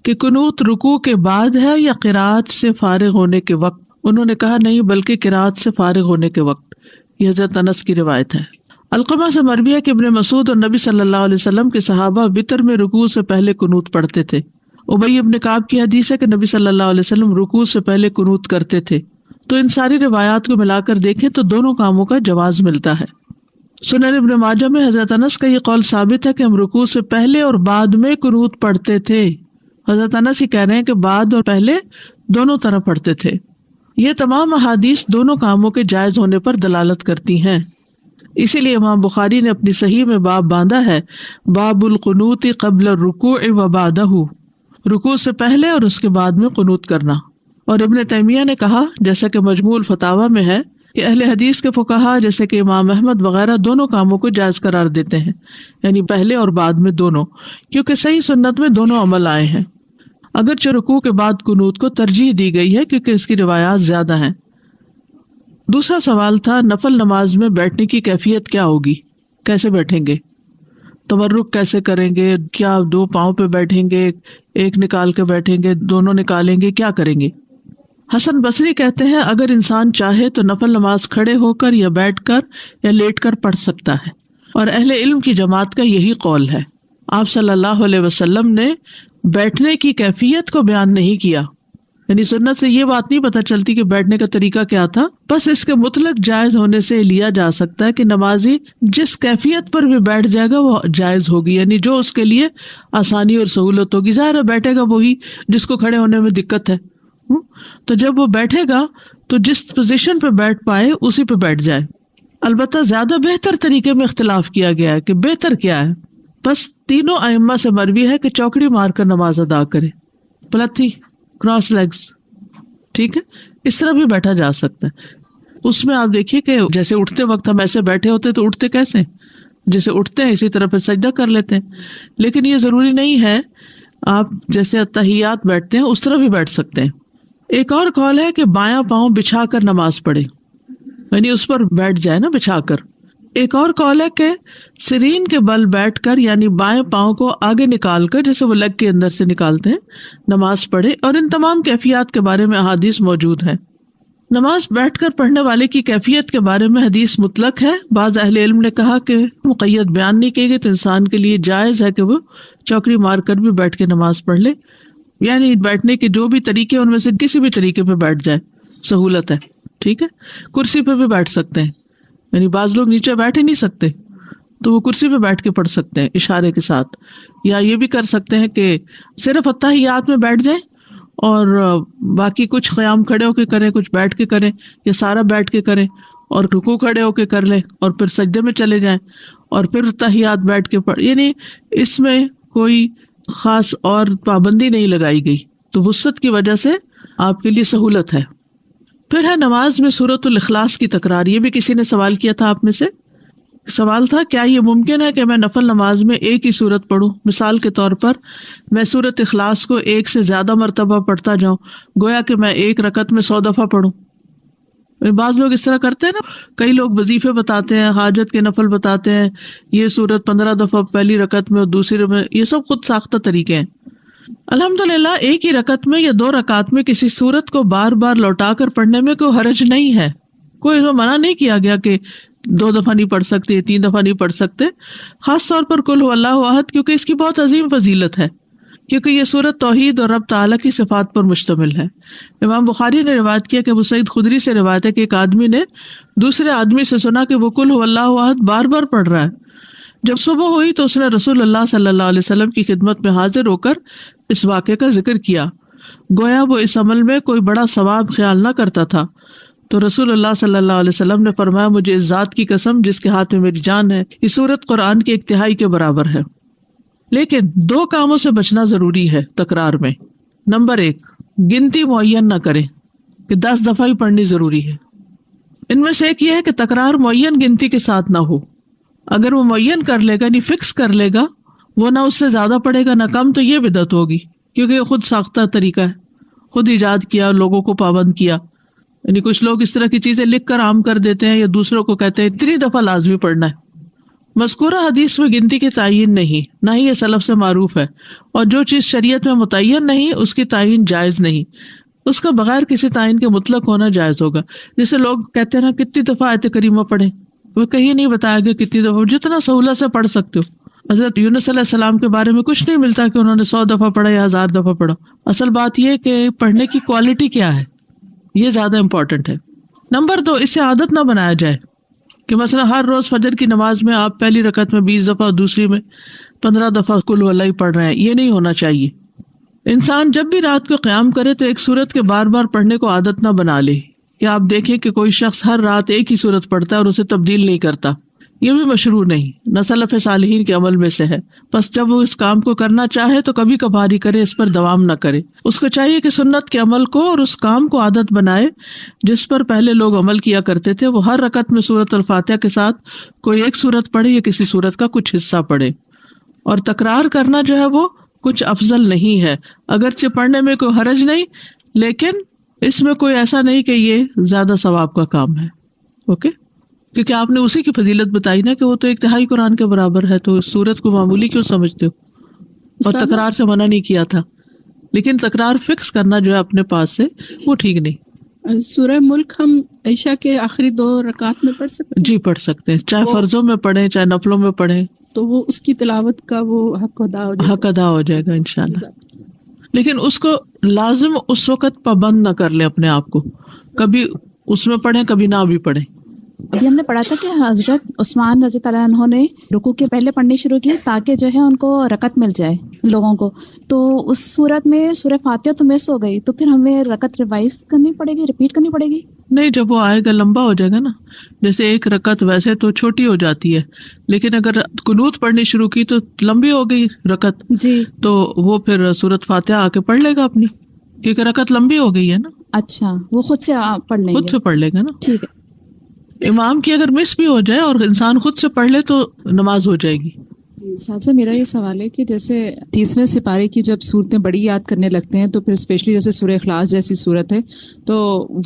کہ قنوت رکوع کے بعد ہے یا قرات سے فارغ ہونے کے وقت؟ انہوں نے کہا نہیں، بلکہ قرات سے فارغ ہونے کے وقت. یہ حضرت انس کی روایت ہے. علقمہ سے مروی ہے کہ ابن مسعود اور نبی صلی اللہ علیہ وسلم کے صحابہ وتر میں رکوع سے پہلے قنوت پڑھتے تھے. ابی ابن کعب کی حدیث ہے کہ نبی صلی اللہ علیہ وسلم رکوع سے پہلے قنوت کرتے تھے. تو ان ساری روایات کو ملا کر دیکھیں تو دونوں کاموں کا جواز ملتا ہے. سنن ابن ماجہ میں حضرت انس کا یہ قول ثابت ہے کہ ہم رکوع سے پہلے اور بعد میں قنوت پڑھتے تھے. حضرت انس ہی کہہ رہے ہیں کہ بعد اور پہلے دونوں طرح پڑھتے تھے. یہ تمام احادیث دونوں کاموں کے جائز ہونے پر دلالت کرتی ہیں. اسی لیے امام بخاری نے اپنی صحیح میں باب باندھا ہے، باب القنوت قبل الرکوع و بعدہ، رکوع سے پہلے اور اس کے بعد میں قنوت کرنا. اور ابن تیمیہ نے کہا، جیسا کہ مجموع الفتاوی میں ہے، کہ اہل حدیث کے فقہا جیسے کہ امام احمد وغیرہ دونوں کاموں کو جائز قرار دیتے ہیں، یعنی پہلے اور بعد میں دونوں، کیونکہ صحیح سنت میں دونوں عمل آئے ہیں. اگرچہ رکوع کے بعد قنوت کو ترجیح دی گئی ہے کیونکہ اس کی روایات زیادہ ہیں. دوسرا سوال تھا نفل نماز میں بیٹھنے کی کیفیت کیا ہوگی، کیسے بیٹھیں گے، تورک کیسے کریں گے، کیا 2 پاؤں پہ بیٹھیں گے، ایک نکال کے بیٹھیں گے، دونوں نکالیں گے، کیا کریں گے؟ حسن بصری کہتے ہیں اگر انسان چاہے تو نفل نماز کھڑے ہو کر یا بیٹھ کر یا لیٹ کر پڑھ سکتا ہے، اور اہل علم کی جماعت کا یہی قول ہے. آپ صلی اللہ علیہ وسلم نے بیٹھنے کی کیفیت کو بیان نہیں کیا، یعنی سنت سے یہ بات نہیں پتہ چلتی کہ بیٹھنے کا طریقہ کیا تھا. بس اس کے مطلق جائز ہونے سے لیا جا سکتا ہے کہ نمازی جس کیفیت پر بھی بیٹھ جائے گا وہ جائز ہوگی، یعنی جو اس کے لیے آسانی اور سہولت ہوگی. ظاہر ہے بیٹھے گا وہی جس کو کھڑے ہونے میں دقت ہے، تو جب وہ بیٹھے گا تو جس پوزیشن پہ بیٹھ پائے اسی پہ بیٹھ جائے. البتہ زیادہ بہتر طریقے میں اختلاف کیا گیا ہے کہ بہتر کیا ہے. بس تینوں ائمہ سے مروی ہے کہ چوکڑی مار کر نماز ادا کرے، پلتھی، کراس لیگز، ٹھیک ہے، اس طرح بھی بیٹھا جا سکتا ہے. اس میں آپ دیکھیے کہ جیسے اٹھتے وقت ہم ایسے بیٹھے ہوتے تو اٹھتے کیسے، جیسے اٹھتے ہیں اسی طرح پھر سجدہ کر لیتے ہیں. لیکن یہ ضروری نہیں ہے، آپ جیسے اتحیات بیٹھتے ہیں اس طرح بھی بیٹھ سکتے ہیں. ایک اور قول ہے کہ بایاں پاؤں بچھا کر نماز پڑھے، یعنی اس پر بیٹھ جائے نا بچھا کر. ایک اور قول ہے کہ سرین کے بل بیٹھ کر یعنی بائیں پاؤں کو آگے نکال کر جیسے وہ لیگ کے اندر سے نکالتے ہیں نماز پڑھے. اور ان تمام کیفیات کے بارے میں احادیث موجود ہیں. نماز بیٹھ کر پڑھنے والے کی کیفیت کے بارے میں حدیث مطلق ہے. بعض اہل علم نے کہا کہ مقید بیان نہیں کی گئی تو انسان کے لیے جائز ہے کہ وہ چوکڑی مار کر بھی بیٹھ کے نماز پڑھ لے، یعنی بیٹھنے کے جو بھی طریقے ان میں سے کسی بھی طریقے پہ بیٹھ جائے، سہولت ہے. ٹھیک ہے، کرسی پہ بھی بیٹھ سکتے ہیں، یعنی بعض لوگ نیچے بیٹھ ہی نہیں سکتے تو وہ کرسی پہ بیٹھ کے پڑھ سکتے ہیں اشارے کے ساتھ. یا یہ بھی کر سکتے ہیں کہ صرف اتحیات میں بیٹھ جائیں اور باقی کچھ قیام کھڑے ہو کے کریں، کچھ بیٹھ کے کریں، یا سارا بیٹھ کے کریں اور رکوع کھڑے ہو کے کر لیں اور پھر سجدے میں چلے جائیں اور پھر تحیات بیٹھ کے پڑھ. یعنی اس میں کوئی خاص اور پابندی نہیں لگائی گئی، تو وسعت کی وجہ سے آپ کے لیے سہولت ہے. پھر ہے نماز میں سورۃ الاخلاص کی تکرار. یہ بھی کسی نے سوال کیا تھا آپ میں سے سوال تھا کیا یہ ممکن ہے کہ میں نفل نماز میں ایک ہی سورت پڑھوں؟ مثال کے طور پر میں سورت اخلاص کو ایک سے زیادہ مرتبہ پڑھتا جاؤں، گویا کہ میں ایک رکعت میں 100 دفعہ پڑھوں۔ بعض لوگ اس طرح کرتے ہیں نا، کئی لوگ وظیفے بتاتے ہیں، حاجت کے نفل بتاتے ہیں، یہ سورت 15 دفعہ پہلی رکعت میں اور دوسری میں، یہ سب خود ساختہ طریقے ہیں۔ الحمدللہ ایک ہی رکعت میں یا 2 رکعت میں کسی سورت کو بار بار لوٹا کر پڑھنے میں کوئی حرج نہیں ہے، کوئی منع نہیں کیا گیا کہ 2 دفعہ نہیں پڑھ سکتے، 3 دفعہ نہیں پڑھ سکتے، خاص طور پر قل هو اللہ احد، کیونکہ اس کی بہت عظیم فضیلت ہے، کیونکہ یہ سورت توحید اور رب تعالیٰ کی صفات پر مشتمل ہے۔ امام بخاری نے روایت کیا کہ ابو سعید خدری سے روایت ہے کہ ایک آدمی نے دوسرے آدمی سے سنا کہ وہ قل هو اللہ احد بار بار پڑھ رہا ہے۔ جب صبح ہوئی تو اس نے رسول اللہ صلی اللہ علیہ وسلم کی خدمت میں حاضر ہو کر اس واقعے کا ذکر کیا، گویا وہ اس عمل میں کوئی بڑا ثواب خیال نہ کرتا تھا۔ تو رسول اللہ صلی اللہ علیہ وسلم نے فرمایا مجھے اس ذات کی قسم جس کے ہاتھ میں میری جان ہے، یہ سورت قرآن کی 1/3 کے برابر ہے۔ لیکن 2 کاموں سے بچنا ضروری ہے تکرار میں۔ نمبر 1، گنتی معین نہ کریں کہ 10 دفعہ ہی پڑھنی ضروری ہے۔ ان میں سے ایک یہ ہے کہ تکرار معین گنتی کے ساتھ نہ ہو۔ اگر وہ معین کر لے گا، یعنی فکس کر لے گا، وہ نہ اس سے زیادہ پڑھے گا نہ کم، تو یہ بدعت ہوگی، کیونکہ یہ خود ساختہ طریقہ ہے، خود ایجاد کیا، لوگوں کو پابند کیا۔ یعنی کچھ لوگ اس طرح کی چیزیں لکھ کر عام کر دیتے ہیں یا دوسروں کو کہتے ہیں 3 دفعہ لازمی پڑھنا ہے۔ مذکورہ حدیث میں گنتی کی تعین نہیں، نہ ہی یہ سلف سے معروف ہے، اور جو چیز شریعت میں متعین نہیں اس کی تعین جائز نہیں، اس کا بغیر کسی تعین کے مطلق ہونا جائز ہوگا۔ جیسے لوگ کہتے ہیں نا کتنی دفعہ آیت کریمہ پڑھیں، وہ کہیں نہیں بتایا گیا کتنی دفعہ، جتنا سہولت سے پڑھ سکتے ہو۔ حضرت یونس علیہ السلام کے بارے میں کچھ نہیں ملتا کہ انہوں نے 100 دفعہ پڑھا یا 1000 دفعہ پڑھا۔ اصل بات یہ کہ پڑھنے کی کوالٹی کیا ہے، یہ زیادہ امپورٹنٹ ہے۔ نمبر 2، اسے عادت نہ بنایا جائے کہ مثلا ہر روز فجر کی نماز میں آپ پہلی رکعت میں 20 دفعہ اور دوسری میں 15 دفعہ قل هو اللہ پڑھ رہے ہیں، یہ نہیں ہونا چاہیے۔ انسان جب بھی رات کو قیام کرے تو ایک سورت کے بار بار پڑھنے کو عادت نہ بنا لے، کہ آپ دیکھیں کہ کوئی شخص ہر رات ایک ہی سورت پڑھتا ہے اور اسے تبدیل نہیں کرتا، یہ بھی مشروع نہیں، نہ سلف صالحین کے عمل میں سے ہے۔ بس جب وہ اس کام کو کرنا چاہے تو کبھی کبھار ہی کرے، اس پر دوام نہ کرے۔ اس کو چاہیے کہ سنت کے عمل کو اور اس کام کو عادت بنائے جس پر پہلے لوگ عمل کیا کرتے تھے۔ وہ ہر رکعت میں سورۃ الفاتحہ کے ساتھ کوئی ایک سورت پڑھے یا کسی سورت کا کچھ حصہ پڑھے، اور تکرار کرنا جو ہے وہ کچھ افضل نہیں ہے، اگرچہ پڑھنے میں کوئی حرج نہیں، لیکن اس میں کوئی ایسا نہیں کہ یہ زیادہ ثواب کا کام ہے۔ اوکے، کیونکہ آپ نے اسی کی فضیلت بتائی نا کہ وہ تو 1/3 قرآن کے برابر ہے، تو اس سورت کو معمولی کیوں سمجھتے ہو؟ اور تکرار سے منع نہیں کیا تھا، لیکن تکرار فکس کرنا جو ہے اپنے پاس سے وہ ٹھیک نہیں۔ سورہ ملک ہم عشاء کے آخری 2 رکعت میں پڑھ سکتے ہیں؟ جی پڑھ سکتے ہیں، چاہے فرضوں میں پڑھیں چاہے نفلوں میں پڑھیں، تو وہ اس کی تلاوت کا وہ حق ادا ہو جائے گا؟ حق ادا ہو جائے گا انشاءاللہ، لیکن اس کو لازم اس وقت پابند نہ کر لیں اپنے آپ کو، کبھی اس میں پڑھیں کبھی نہ بھی پڑھیں۔ ابھی ہم نے پڑھا تھا کہ حضرت عثمان رضی اللہ عنہ نے رکوع کے پہلے پڑھنی شروع کی تاکہ جو ہے ان کو رکعت مل جائے لوگوں کو، تو اس صورت میں سورہ فاتحہ تو مس ہو گئی، تو پھر ہمیں رکعت ریوائز کرنی پڑے گی، ریپیٹ کرنی پڑے گی؟ نہیں، جب وہ آئے گا لمبا ہو جائے گا نا، جیسے ایک رکعت ویسے تو چھوٹی ہو جاتی ہے، لیکن اگر قنوت پڑھنی شروع کی تو لمبی ہو گئی رکعت، جی، تو وہ پھر سورۃ فاتحہ آ کے پڑھ لے گا اپنی، کیونکہ رکعت لمبی ہو گئی ہے نا، اچھا وہ خود سے پڑھ لیں گے، خود سے پڑھ لے گا نا۔ ٹھیک ہے۔ امام کی اگر مس بھی ہو جائے اور انسان خود سے پڑھ لے تو نماز ہو جائے گی۔ ساتھ میرا یہ سوال ہے کہ جیسے 30ویں سپارے کی جب صورتیں بڑی یاد کرنے لگتے ہیں تو پھر اسپیشلی جیسے سورہ اخلاص جیسی صورت ہے تو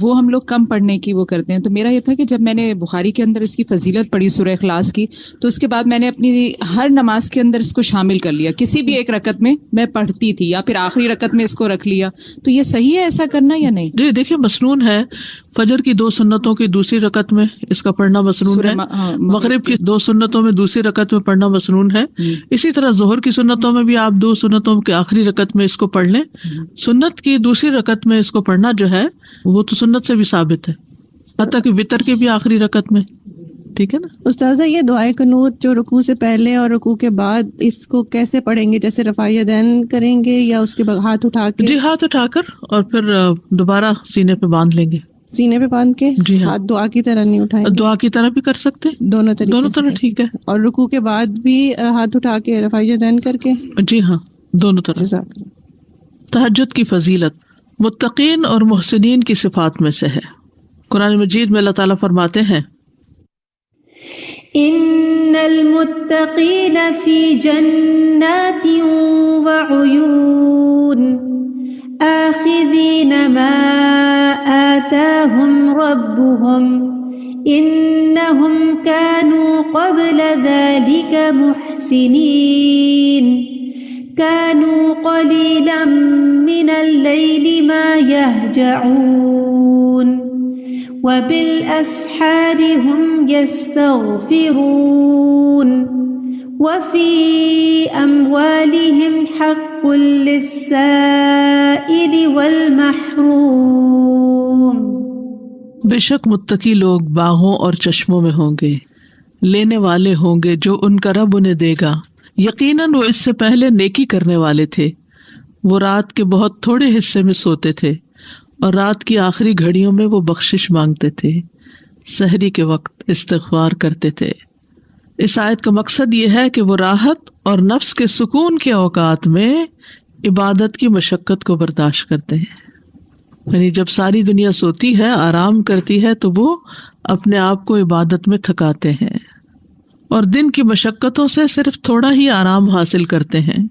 وہ ہم لوگ کم پڑھنے کی وہ کرتے ہیں، تو میرا یہ تھا کہ جب میں نے بخاری کے اندر اس کی فضیلت پڑھی سورہ اخلاص کی، تو اس کے بعد میں نے اپنی ہر نماز کے اندر اس کو شامل کر لیا، کسی بھی ایک رکعت میں پڑھتی تھی یا پھر آخری رکعت میں اس کو رکھ لیا، تو یہ صحیح ہے ایسا کرنا یا نہیں؟ جی دیکھیے، مسنون ہے، فجر کی 2 سنتوں کی دوسری رکعت میں اس کا پڑھنا مسنون ہے، مغرب کی 2 سنتوں میں دوسری رکعت میں پڑھنا مسنون ہے، اسی طرح ظہر کی سنتوں میں بھی آپ 2 سنتوں کے آخری رکعت میں اس کو پڑھ لیں، سنت کی دوسری رکعت میں اس کو پڑھنا جو ہے وہ تو سنت سے بھی ثابت ہے، حتیٰ کہ وتر کی بھی آخری رکعت میں، ٹھیک ہے نا۔ استاذہ یہ دعائے قنوت جو رکوع سے پہلے اور رکوع کے بعد اس کو کیسے پڑھیں گے؟ جیسے رفع یدین کریں گے یا اس کے بعد ہاتھ اٹھا کے؟ جی ہاتھ اٹھا کر اور پھر دوبارہ سینے پہ باندھ لیں گے، سینے پہ باندھ کے، جی ہاں، ہاتھ دعا کی طرح نہیں اٹھائیں گے؟ دعا کی طرح بھی کر سکتے، دونوں طریقے، دونوں طرح ٹھیک ہے۔ اور رکوع کے بعد بھی ہاتھ اٹھا کے رفع یدین کر کے؟ جی ہاں، دونوں طرح۔ جزاک اللہ۔ تہجد کی فضیلت متقین اور محسنین کی صفات میں سے ہے۔ قرآن مجید میں اللہ تعالیٰ فرماتے ہیں ان إن المتقين في جنات وعيون آخذين ما آتاهم ربهم إنهم كانوا قبل ذلك محسنين كانوا قليلا من الليل ما يهجعون وبالأسحار هم يستغفرون وفي أموالهم حق للسائل والمحروم. بے شک متقی لوگ باغوں اور چشموں میں ہوں گے، لینے والے ہوں گے جو ان کا رب انہیں دے گا. یقیناً وہ اس سے پہلے نیکی کرنے والے تھے. وہ رات کے بہت تھوڑے حصے میں سوتے تھے اور رات کی آخری گھڑیوں میں وہ بخشش مانگتے تھے، سحری کے وقت استغفار کرتے تھے. اس آیت کا مقصد یہ ہے کہ وہ راحت اور نفس کے سکون کے اوقات میں عبادت کی مشقت کو برداشت کرتے ہیں. یعنی جب ساری دنیا سوتی ہے، آرام کرتی ہے، تو وہ اپنے آپ کو عبادت میں تھکاتے ہیں اور دن کی مشقتوں سے صرف تھوڑا ہی آرام حاصل کرتے ہیں.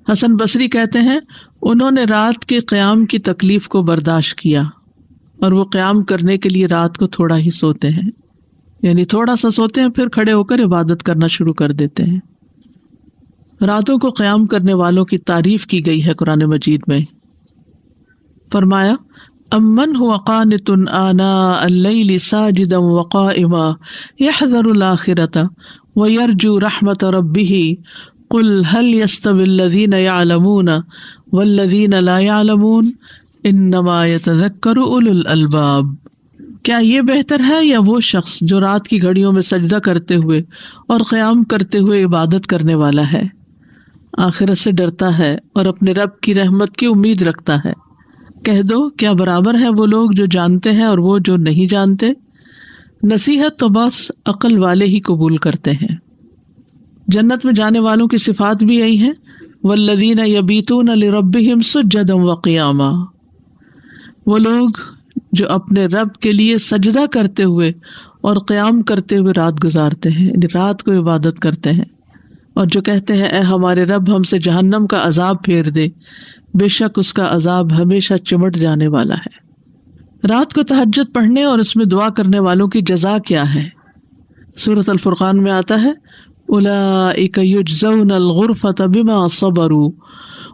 حسن بصری کہتے ہیں انہوں نے رات کے قیام کی تکلیف کو برداشت کیا اور وہ قیام کرنے کے لیے رات کو تھوڑا ہی سوتے ہیں، یعنی تھوڑا سا سوتے ہیں پھر کھڑے ہو کر عبادت کرنا شروع کر دیتے ہیں. راتوں کو قیام کرنے والوں کی تعریف کی گئی ہے قرآن مجید میں. فرمایا امن هو قانت آناء اللیل ساجدا وقائما یحذر الآخرۃ ویرجو رحمت ربہ قل هل يستوي الذین یعلمون والذین لا یعلمون انما یتذکر اولو الالباب. کیا یہ بہتر ہے یا وہ شخص جو رات کی گھڑیوں میں سجدہ کرتے ہوئے اور قیام کرتے ہوئے عبادت کرنے والا ہے، آخرت سے ڈرتا ہے اور اپنے رب کی رحمت کی امید رکھتا ہے؟ کہہ دو کیا برابر ہے وہ لوگ جو جانتے ہیں اور وہ جو نہیں جانتے؟ نصیحت تو بس عقل والے ہی قبول کرتے ہیں. جنت میں جانے والوں کی صفات بھی یہی ہیں، والذین یبیتون لربہم سجدا وقیاما. وہ لوگ جو اپنے رب کے لیے سجدہ کرتے ہوئے اور قیام کرتے ہوئے رات گزارتے ہیں، رات کو عبادت کرتے ہیں، اور جو کہتے ہیں اے ہمارے رب ہم سے جہنم کا عذاب پھیر دے، بے شک اس کا عذاب ہمیشہ چمٹ جانے والا ہے. رات کو تہجد پڑھنے اور اس میں دعا کرنے والوں کی جزا کیا ہے؟ سورۃ الفرقان میں آتا ہے اولئک یجزون الغرفۃ بما صبروا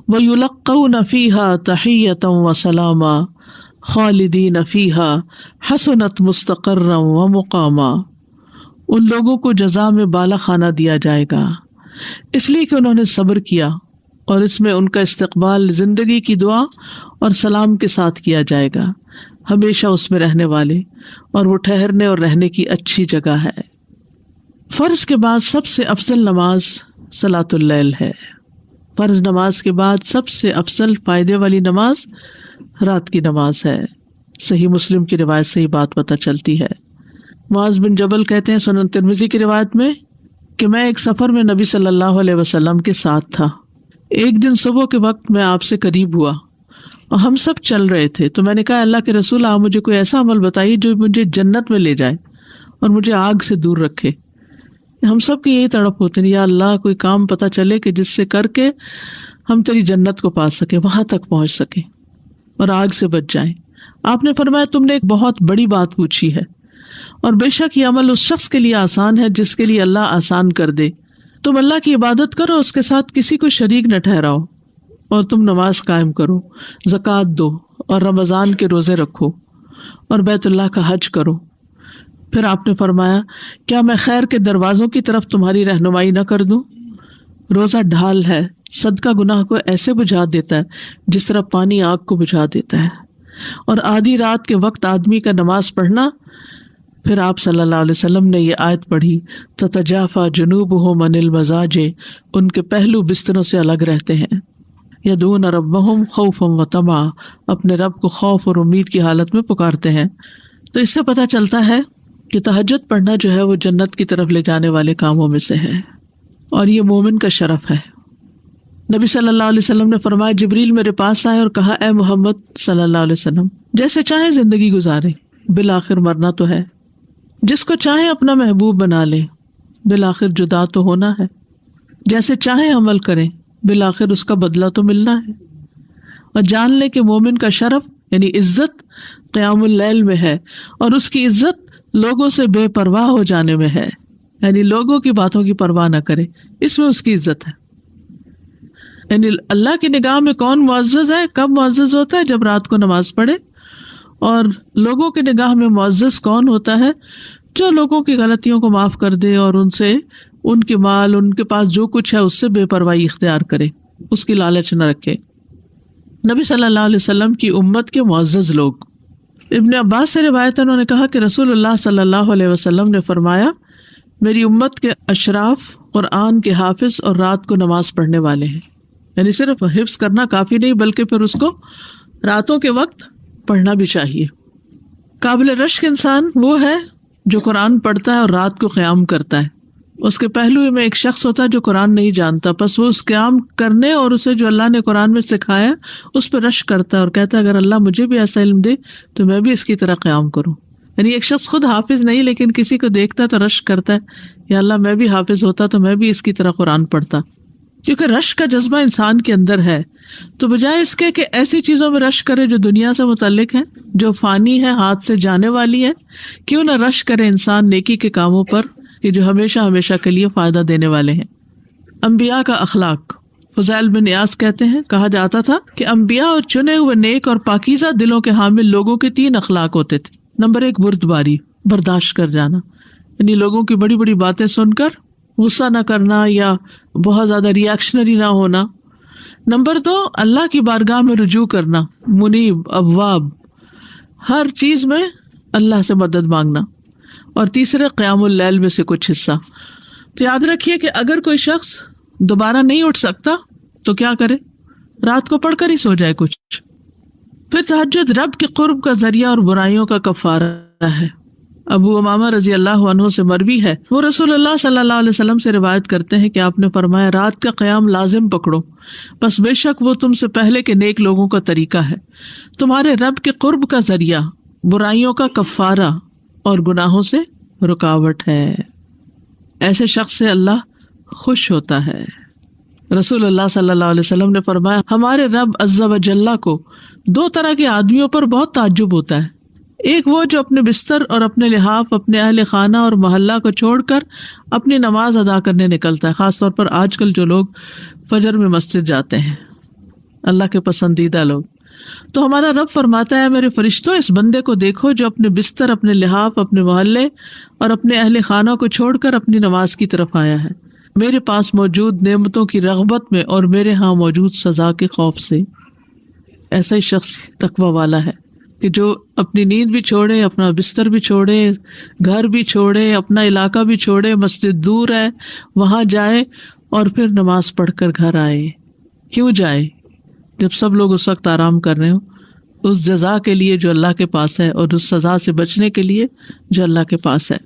ویلقون فیہا تحیۃ وسلاما خالدین فیہا حسنت مستقرا ومقاما. ان لوگوں کو جزا میں بالا خانہ دیا جائے گا اس لیے کہ انہوں نے صبر کیا، اور اس میں ان کا استقبال زندگی کی دعا اور سلام کے ساتھ کیا جائے گا، ہمیشہ اس میں رہنے والے، اور وہ ٹھہرنے اور رہنے کی اچھی جگہ ہے. فرض کے بعد سب سے افضل نماز صلاۃ اللیل ہے. فرض نماز کے بعد سب سے افضل فائدے والی نماز رات کی نماز ہے. صحیح مسلم کی روایت سے یہ بات پتہ چلتی ہے. معاذ بن جبل کہتے ہیں سنن ترمذی کی روایت میں کہ میں ایک سفر میں نبی صلی اللہ علیہ وسلم کے ساتھ تھا. ایک دن صبح کے وقت میں آپ سے قریب ہوا اور ہم سب چل رہے تھے، تو میں نے کہا اللہ کے رسول آپ مجھے کوئی ایسا عمل بتائیے جو مجھے جنت میں لے جائے اور مجھے آگ سے دور رکھے. ہم سب کی یہی تڑپ ہوتے ہیں، یا اللہ کوئی کام پتہ چلے کہ جس سے کر کے ہم تیری جنت کو پا سکیں، وہاں تک پہنچ سکیں اور آگ سے بچ جائیں. آپ نے فرمایا تم نے ایک بہت بڑی بات پوچھی ہے، اور بے شک یہ عمل اس شخص کے لیے آسان ہے جس کے لیے اللہ آسان کر دے. تم اللہ کی عبادت کرو، اس کے ساتھ کسی کو شریک نہ ٹھہراؤ، اور تم نماز قائم کرو، زکوٰۃ دو، اور رمضان کے روزے رکھو، اور بیت اللہ کا حج کرو. پھر آپ نے فرمایا کیا میں خیر کے دروازوں کی طرف تمہاری رہنمائی نہ کر دوں؟ روزہ ڈھال ہے، صدقہ گناہ کو ایسے بجھا دیتا ہے جس طرح پانی آگ کو بجھا دیتا ہے، اور آدھی رات کے وقت آدمی کا نماز پڑھنا. پھر آپ صلی اللہ علیہ وسلم نے یہ آیت پڑھی تتجافی جنوبہم عن المضاجع، ان کے پہلو بستروں سے الگ رہتے ہیں. یدعون ربہم خوفا وطمعا، اپنے رب کو خوف اور امید کی حالت میں پکارتے ہیں. تو اس سے پتہ چلتا ہے کہ تہجد پڑھنا جو ہے وہ جنت کی طرف لے جانے والے کاموں میں سے ہے، اور یہ مومن کا شرف ہے. نبی صلی اللہ علیہ وسلم نے فرمایا جبریل میرے پاس آئے اور کہا اے محمد صلی اللہ علیہ وسلم جیسے چاہیں زندگی گزارے، بالآخر مرنا تو ہے. جس کو چاہیں اپنا محبوب بنا لے، بالآخر جدا تو ہونا ہے، جیسے چاہیں عمل کریں بالآخر اس کا بدلہ تو ملنا ہے۔ اور جان لے کہ مومن کا شرف یعنی عزت قیام اللیل میں ہے، اور اس کی عزت لوگوں سے بے پرواہ ہو جانے میں ہے، یعنی لوگوں کی باتوں کی پرواہ نہ کرے، اس میں اس کی عزت ہے۔ یعنی اللہ کی نگاہ میں کون معزز ہے، کب معزز ہوتا ہے؟ جب رات کو نماز پڑھے۔ اور لوگوں کی نگاہ میں معزز کون ہوتا ہے؟ جو لوگوں کی غلطیوں کو معاف کر دے اور ان سے ان کے مال، ان کے پاس جو کچھ ہے اس سے بے پرواہی اختیار کرے، اس کی لالچ نہ رکھے۔ نبی صلی اللہ علیہ وسلم کی امت کے معزز لوگ، ابن عباس سے روایت ہے، انہوں نے کہا کہ رسول اللہ صلی اللہ علیہ وسلم نے فرمایا، میری امت کے اشراف قرآن کے حافظ اور رات کو نماز پڑھنے والے ہیں۔ یعنی صرف حفظ کرنا کافی نہیں بلکہ پھر اس کو راتوں کے وقت پڑھنا بھی چاہیے۔ قابل رشک انسان وہ ہے جو قرآن پڑھتا ہے اور رات کو قیام کرتا ہے۔ اس کے پہلو میں ایک شخص ہوتا ہے جو قرآن نہیں جانتا، پس وہ اس قیام کرنے اور اسے جو اللہ نے قرآن میں سکھایا اس پہ رشک کرتا ہے اور کہتا ہے اگر اللہ مجھے بھی ایسا علم دے تو میں بھی اس کی طرح قیام کروں۔ یعنی ایک شخص خود حافظ نہیں لیکن کسی کو دیکھتا ہے تو رشک کرتا ہے یا اللہ میں بھی حافظ ہوتا تو میں بھی اس کی طرح قرآن پڑھتا۔ کیونکہ رشک کا جذبہ انسان کے اندر ہے، تو بجائے اس کے کہ ایسی چیزوں میں رشک کرے جو دنیا سے متعلق ہیں، جو فانی ہے، ہاتھ سے جانے والی ہے، کیوں نہ رشک کرے انسان نیکی کے کاموں پر کہ جو ہمیشہ ہمیشہ کے لیے فائدہ دینے والے ہیں۔ انبیاء کا اخلاق، فضیل بن عیاض کہتے ہیں کہا جاتا تھا کہ انبیاء اور چنے ہوئے نیک اور پاکیزہ دلوں کے حامل لوگوں کے 3 اخلاق ہوتے تھے۔ نمبر 1 بردباری، برداشت کر جانا، یعنی لوگوں کی بڑی بڑی باتیں سن کر غصہ نہ کرنا یا بہت زیادہ ریئیکشنری نہ ہونا۔ نمبر 2 اللہ کی بارگاہ میں رجوع کرنا، منیب، اواب، ہر چیز میں اللہ سے مدد مانگنا۔ اور تیسرے قیام اللیل میں سے کچھ حصہ۔ تو یاد رکھیے کہ اگر کوئی شخص دوبارہ نہیں اٹھ سکتا تو کیا کرے؟ رات کو پڑھ کر ہی سو جائے کچھ۔ پھر تہجد رب کے قرب کا ذریعہ اور برائیوں کا کفارہ ہے۔ ابو امامہ رضی اللہ عنہ سے مروی ہے، وہ رسول اللہ صلی اللہ علیہ وسلم سے روایت کرتے ہیں کہ آپ نے فرمایا رات کا قیام لازم پکڑو، بس بے شک وہ تم سے پہلے کے نیک لوگوں کا طریقہ ہے، تمہارے رب کے قرب کا ذریعہ، برائیوں کا کفارہ اور گناہوں سے رکاوٹ ہے۔ ایسے شخص سے اللہ خوش ہوتا ہے۔ رسول اللہ صلی اللہ علیہ وسلم نے فرمایا ہمارے رب عز و جل کو 2 طرح کے آدمیوں پر بہت تعجب ہوتا ہے، ایک وہ جو اپنے بستر اور اپنے لحاف، اپنے اہل خانہ اور محلہ کو چھوڑ کر اپنی نماز ادا کرنے نکلتا ہے، خاص طور پر آج کل جو لوگ فجر میں مسجد جاتے ہیں، اللہ کے پسندیدہ لوگ۔ تو ہمارا رب فرماتا ہے میرے فرشتوں اس بندے کو دیکھو جو اپنے بستر، اپنے لحاف، اپنے محلے اور اپنے اہل خانہ کو چھوڑ کر اپنی نماز کی طرف آیا ہے، میرے پاس موجود نعمتوں کی رغبت میں اور میرے ہاں موجود سزا کے خوف سے۔ ایسا ہی شخص تقوی والا ہے کہ جو اپنی نیند بھی چھوڑے، اپنا بستر بھی چھوڑے، گھر بھی چھوڑے، اپنا علاقہ بھی چھوڑے، مسجد دور ہے وہاں جائے اور پھر نماز پڑھ کر گھر آئے۔ کیوں جائے؟ جب سب لوگ اس وقت آرام کر رہے ہوں، اس جزا کے لیے جو اللہ کے پاس ہے اور اس سزا سے بچنے کے لیے جو اللہ کے پاس ہے۔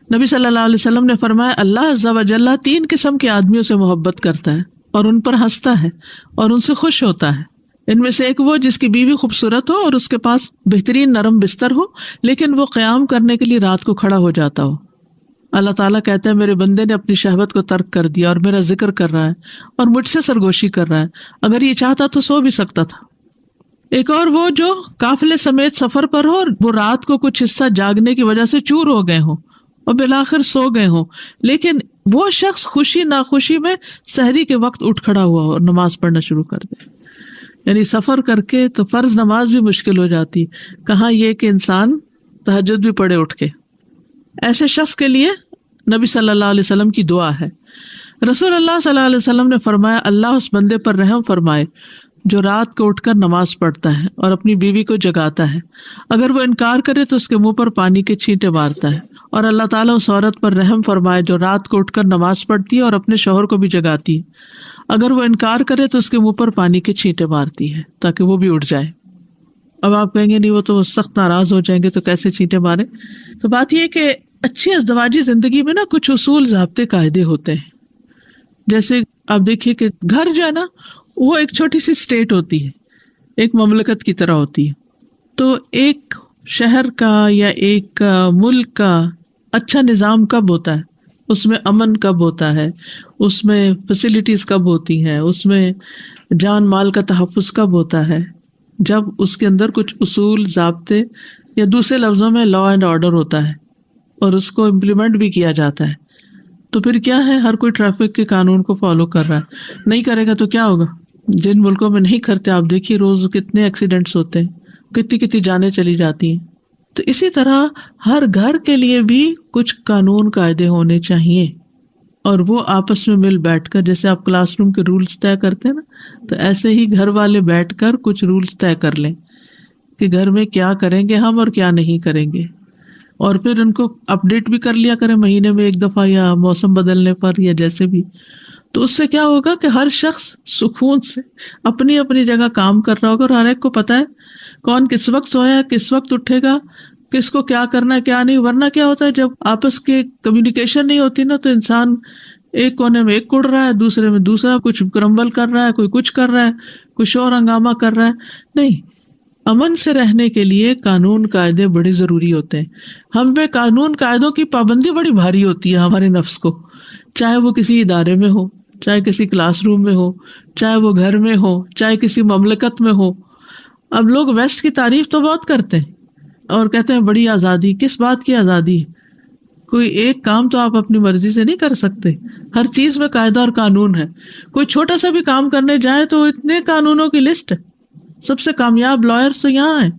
نبی صلی اللہ علیہ وسلم نے فرمایا اللہ عز و جل 3 قسم کے آدمیوں سے محبت کرتا ہے اور ان پر ہنستا ہے اور ان سے خوش ہوتا ہے۔ ان میں سے ایک وہ جس کی بیوی خوبصورت ہو اور اس کے پاس بہترین نرم بستر ہو، لیکن وہ قیام کرنے کے لیے رات کو کھڑا ہو جاتا ہو۔ اللہ تعالیٰ کہتا ہے میرے بندے نے اپنی شہوت کو ترک کر دیا اور میرا ذکر کر رہا ہے اور مجھ سے سرگوشی کر رہا ہے، اگر یہ چاہتا تو سو بھی سکتا تھا۔ ایک اور وہ جو قافلے سمیت سفر پر ہو اور وہ رات کو کچھ حصہ جاگنے کی وجہ سے چور ہو گئے ہوں اور بالآخر سو گئے ہوں، لیکن وہ شخص خوشی ناخوشی میں سحری کے وقت اٹھ کھڑا ہوا ہو اور نماز پڑھنا شروع کر دے۔ یعنی سفر کر کے تو فرض نماز بھی مشکل ہو جاتی، کہاں یہ کہ انسان تہجد بھی پڑھے اٹھ کے۔ ایسے شخص کے لیے نبی صلی اللہ علیہ وسلم کی دعا ہے۔ رسول اللہ صلی اللہ علیہ وسلم نے فرمایا اللہ اس بندے پر رحم فرمائے جو رات کو اٹھ کر نماز پڑھتا ہے اور اپنی بیوی کو جگاتا ہے، اگر وہ انکار کرے تو اس کے منہ پر پانی کے چھینٹے مارتا ہے، اور اللہ تعالیٰ اس عورت پر رحم فرمائے جو رات کو اٹھ کر نماز پڑھتی ہے اور اپنے شوہر کو بھی جگاتی ہے، اگر وہ انکار کرے تو اس کے منہ پر پانی کے چھینٹے مارتی ہے تاکہ وہ بھی اٹھ جائے۔ اب آپ کہیں گے نہیں وہ تو سخت ناراض ہو جائیں گے تو کیسے چھینٹے مارے؟ تو بات یہ کہ اچھی ازدواجی زندگی میں نا کچھ اصول ضابطے قاعدے ہوتے ہیں۔ جیسے آپ دیکھیے کہ گھر جو ہے نا وہ ایک چھوٹی سی اسٹیٹ ہوتی ہے، ایک مملکت کی طرح ہوتی ہے۔ تو ایک شہر کا یا ایک ملک کا اچھا نظام کب ہوتا ہے؟ اس میں امن کب ہوتا ہے، اس میں فیسلٹیز کب ہوتی ہیں، اس میں جان مال کا تحفظ کب ہوتا ہے، جب اس کے اندر کچھ اصول، ضابطے یا دوسرے لفظوں میں لا اینڈ آرڈر ہوتا ہے اور اس کو امپلیمنٹ بھی کیا جاتا ہے. تو پھر کیا ہے، ہر کوئی ٹریفک کے قانون کو فالو کر رہا ہے. نہیں کرے گا تو کیا ہوگا؟ جن ملکوں میں نہیں کرتے آپ دیکھیے روز کتنے ایکسیڈنٹس ہوتے ہیں، کتنی جانیں چلی جاتی ہیں. تو اسی طرح ہر گھر کے لیے بھی کچھ قانون قاعدے ہونے چاہیے، اور وہ آپس میں مل بیٹھ کر، جیسے آپ کلاس روم کے رولز طے کرتے ہیں نا، تو ایسے ہی گھر والے بیٹھ کر کچھ رولز طے کر لیں کہ گھر میں کیا کریں گے ہم اور کیا نہیں کریں گے، اور پھر ان کو اپڈیٹ بھی کر لیا کریں مہینے میں ایک دفعہ یا موسم بدلنے پر یا جیسے بھی. تو اس سے کیا ہوگا کہ ہر شخص سکون سے اپنی اپنی جگہ کام کر رہا ہوگا، اور ہر ایک کو پتا ہے کون کس وقت سویا، کس وقت اٹھے گا، کس کو کیا کرنا ہے کیا نہیں. ورنہ کیا ہوتا ہے، جب آپس کی کمیونیکیشن نہیں ہوتی نا، تو انسان ایک کونے میں ایک کڑ رہا ہے، دوسرے میں دوسرا کچھ کرمبل کر رہا ہے، کوئی کچھ کر رہا ہے، کوئی شور ہنگامہ کر رہا ہے. نہیں، امن سے رہنے کے لیے قانون قاعدے بڑے ضروری ہوتے ہیں. ہم پہ قانون قاعدوں کی پابندی بڑی بھاری ہوتی ہے ہمارے نفس کو، چاہے وہ کسی ادارے میں ہو، چاہے کسی کلاس روم میں ہو، چاہے وہ گھر میں ہو، چاہے کسی مملکت میں ہو. اب لوگ ویسٹ کی تعریف تو بہت کرتے ہیں اور کہتے ہیں بڑی آزادی. کس بات کی آزادی؟ کوئی ایک کام تو آپ اپنی مرضی سے نہیں کر سکتے، ہر چیز میں قاعدہ اور قانون ہے. کوئی چھوٹا سا بھی کام کرنے جائے تو اتنے قانونوں کی لسٹ ہے. سب سے کامیاب لائرز تو یہاں ہیں،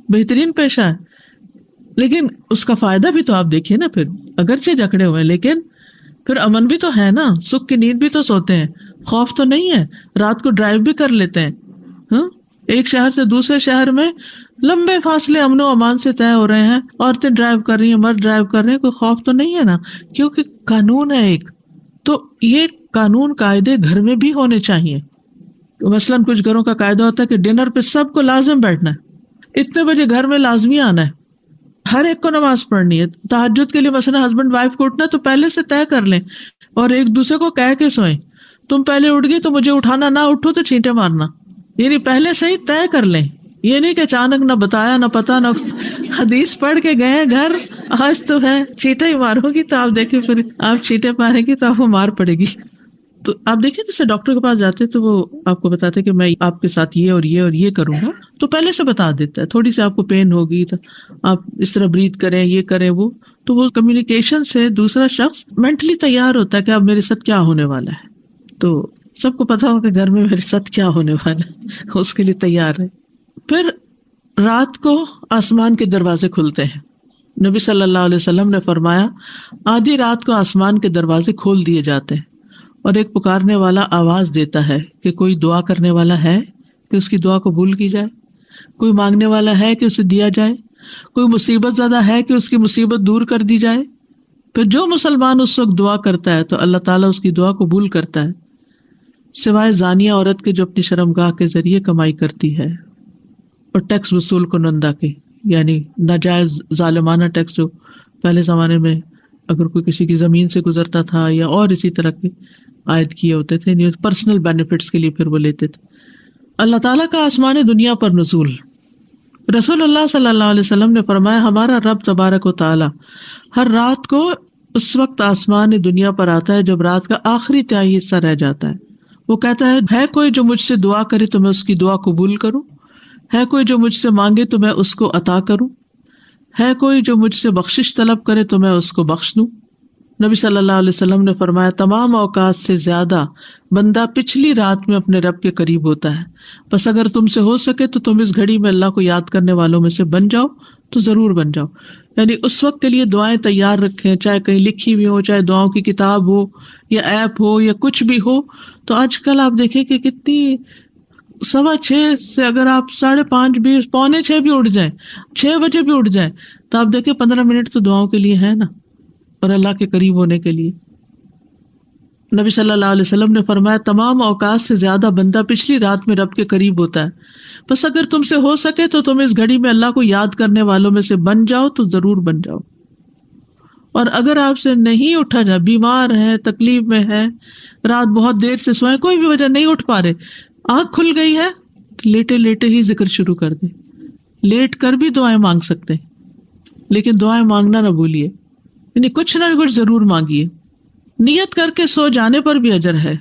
بہترین پیشہ ہے، لیکن اس کا فائدہ بھی تو آپ دیکھیے نا. پھر اگرچہ جکڑے ہوئے لیکن پھر امن بھی تو ہے نا، سکھ کی نیند بھی تو سوتے ہیں، خوف تو نہیں ہے، رات کو ڈرائیو بھی کر لیتے ہیں. ہاں، ایک شہر سے دوسرے شہر میں لمبے فاصلے امن و امان سے طے ہو رہے ہیں، عورتیں ڈرائیو کر رہی ہیں، مرد ڈرائیو کر رہے ہیں، کوئی خوف تو نہیں ہے نا، کیونکہ قانون ہے ایک. تو یہ قانون قاعدے گھر میں بھی ہونے چاہیے. مثلاً کچھ گھروں کا قاعدہ ہوتا ہے کہ ڈنر پہ سب کو لازم بیٹھنا ہے، اتنے بجے گھر میں لازمی آنا ہے، ہر ایک کو نماز پڑھنی ہے. تہجد کے لیے مثلاً ہسبینڈ وائف کو اٹھنا ہے تو پہلے سے طے کر لیں اور ایک دوسرے کو کہہ کے سوئیں، تم پہلے اٹھ گئی تو مجھے اٹھانا، نہ اٹھو تو چینٹے مارنا. یعنی پہلے سے ہی طے کر لیں، یہ نہیں کہ اچانک نہ بتایا نہ پتا نہ حدیث پڑھ کے گئے گھر، آج تو ہے چیٹا ہی مارو گی، تو آپ دیکھیں پھر آپ چیٹے ماریں گی تو آپ کو مار پڑے گی. تو آپ دیکھیں جیسے ڈاکٹر کے پاس جاتے تو وہ آپ کو بتاتے کہ میں آپ کے ساتھ یہ اور یہ اور یہ کروں گا، تو پہلے سے بتا دیتا ہے. تھوڑی سی آپ کو پین ہوگی تو آپ اس طرح بریتھ کریں، یہ کریں وہ، تو وہ کمیونیکیشن سے دوسرا شخص مینٹلی تیار ہوتا ہے کہ اب میرے ساتھ کیا ہونے والا ہے. تو سب کو پتا ہو کہ گھر میں میرے ساتھ کیا ہونے والا ہے، اس کے لیے تیار ہے. پھر رات کو آسمان کے دروازے کھلتے ہیں. نبی صلی اللہ علیہ وسلم نے فرمایا آدھی رات کو آسمان کے دروازے کھول دیے جاتے ہیں اور ایک پکارنے والا آواز دیتا ہے کہ کوئی دعا کرنے والا ہے کہ اس کی دعا قبول کی جائے، کوئی مانگنے والا ہے کہ اسے دیا جائے، کوئی مصیبت زدہ ہے کہ اس کی مصیبت دور کر دی جائے. پھر جو مسلمان اس وقت دعا کرتا ہے تو اللہ تعالیٰ اس کی دعا قبول کرتا ہے، سوائے زانیہ عورت کے جو اپنی شرمگاہ کے ذریعے کمائی کرتی ہے اور ٹیکس وصول کنندہ کے، یعنی ناجائز ظالمانہ ٹیکس جو پہلے زمانے میں اگر کوئی کسی کی زمین سے گزرتا تھا یا اور اسی طرح کے عائد کیے ہوتے تھے، پرسنل بینیفٹس کے لیے پھر وہ لیتے تھے. اللہ تعالیٰ کا آسمان دنیا پر نزول. رسول اللہ صلی اللہ علیہ وسلم نے فرمایا ہمارا رب تبارک و تعالیٰ ہر رات کو اس وقت آسمان دنیا پر آتا ہے جب رات کا آخری تہائی حصہ رہ جاتا ہے. وہ کہتا ہے کوئی جو مجھ سے دعا کرے تو میں اس کی دعا قبول کروں، ہے کوئی جو مجھ سے مانگے تو میں اس کو عطا کروں، ہے کوئی جو مجھ سے بخشش طلب کرے تو میں اس کو بخش دوں. نبی صلی اللہ علیہ وسلم نے فرمایا تمام اوقات سے زیادہ بندہ پچھلی رات میں اپنے رب کے قریب ہوتا ہے، بس اگر تم سے ہو سکے تو تم اس گھڑی میں اللہ کو یاد کرنے والوں میں سے بن جاؤ تو ضرور بن جاؤ. یعنی اس وقت کے لیے دعائیں تیار رکھیں، چاہے کہیں لکھی ہوئی ہو، چاہے دعاؤں کی کتاب ہو یا ایپ ہو یا کچھ بھی ہو. تو آج کل آپ دیکھیں کہ کتنی 6:15 سے اگر آپ 5:30 بھی 6:45 بھی اٹھ جائیں، 6 بجے بھی اٹھ جائیں تو آپ دیکھیں 15 منٹ تو دعاؤں کے لیے ہے نا، اور اللہ کے قریب ہونے کے لیے. نبی صلی اللہ علیہ وسلم نے فرمایا تمام اوقات سے زیادہ بندہ پچھلی رات میں رب کے قریب ہوتا ہے، بس اگر تم سے ہو سکے تو تم اس گھڑی میں اللہ کو یاد کرنے والوں میں سے بن جاؤ تو ضرور بن جاؤ. اور اگر آپ سے نہیں اٹھا جائے، بیمار ہے، تکلیف میں ہے، رات بہت دیر سے سوئے، کوئی بھی وجہ نہیں اٹھ پا رہے، آنکھ کھل گئی ہے تو لیٹے لیٹے ہی ذکر شروع کر دیں. لیٹ کر بھی دعائیں مانگ سکتے ہیں، لیکن دعائیں مانگنا نہ بھولیے، یعنی کچھ نہ کچھ ضرور مانگیے. نیت کر کے سو جانے پر بھی اجر ہے.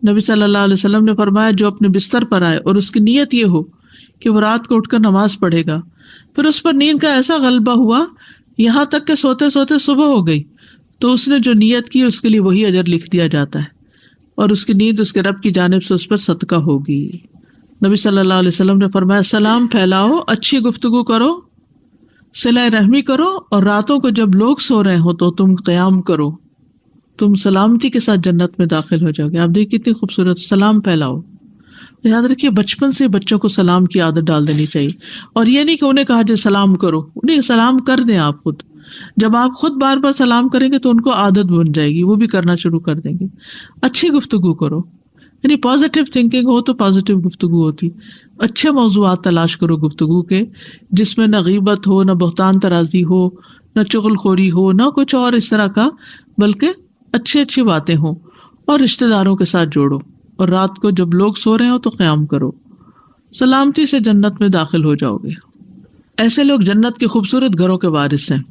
نبی صلی اللہ علیہ وسلم نے فرمایا جو اپنے بستر پر آئے اور اس کی نیت یہ ہو کہ وہ رات کو اٹھ کر نماز پڑھے گا، پھر اس پر نیند کا ایسا غلبہ ہوا یہاں تک کہ سوتے سوتے صبح ہو گئی، تو اس نے جو نیت کی اس کے لیے وہی اجر لکھ دیا جاتا ہے، اور اس کی نیند اس کے رب کی جانب سے اس پر صدقہ ہوگی. نبی صلی اللہ علیہ وسلم نے فرمایا سلام پھیلاؤ، اچھی گفتگو کرو، صلہ رحمی کرو، اور راتوں کو جب لوگ سو رہے ہو تو تم قیام کرو، تم سلامتی کے ساتھ جنت میں داخل ہو جاؤ گے. آپ دیکھ کتنی خوبصورت، سلام پھیلاؤ. یاد رکھیے بچپن سے بچوں کو سلام کی عادت ڈال دینی چاہیے، اور یہ نہیں کہ انہیں کہا جائے سلام کرو، انہیں سلام کر دیں آپ خود. جب آپ خود بار بار سلام کریں گے تو ان کو عادت بن جائے گی، وہ بھی کرنا شروع کر دیں گے. اچھی گفتگو کرو، یعنی پازیٹیو تھنکنگ ہو تو پازیٹیو گفتگو ہوتی. اچھے موضوعات تلاش کرو گفتگو کے، جس میں نہ غیبت ہو، نہ بہتان ترازی ہو، نہ چغل خوری ہو، نہ کچھ اور اس طرح کا، بلکہ اچھی اچھی باتیں ہوں. اور رشتہ داروں کے ساتھ جوڑو، اور رات کو جب لوگ سو رہے ہو تو قیام کرو. سلامتی سے جنت میں داخل ہو جاؤ گے. ایسے لوگ جنت کے خوبصورت گھروں کے وارث ہیں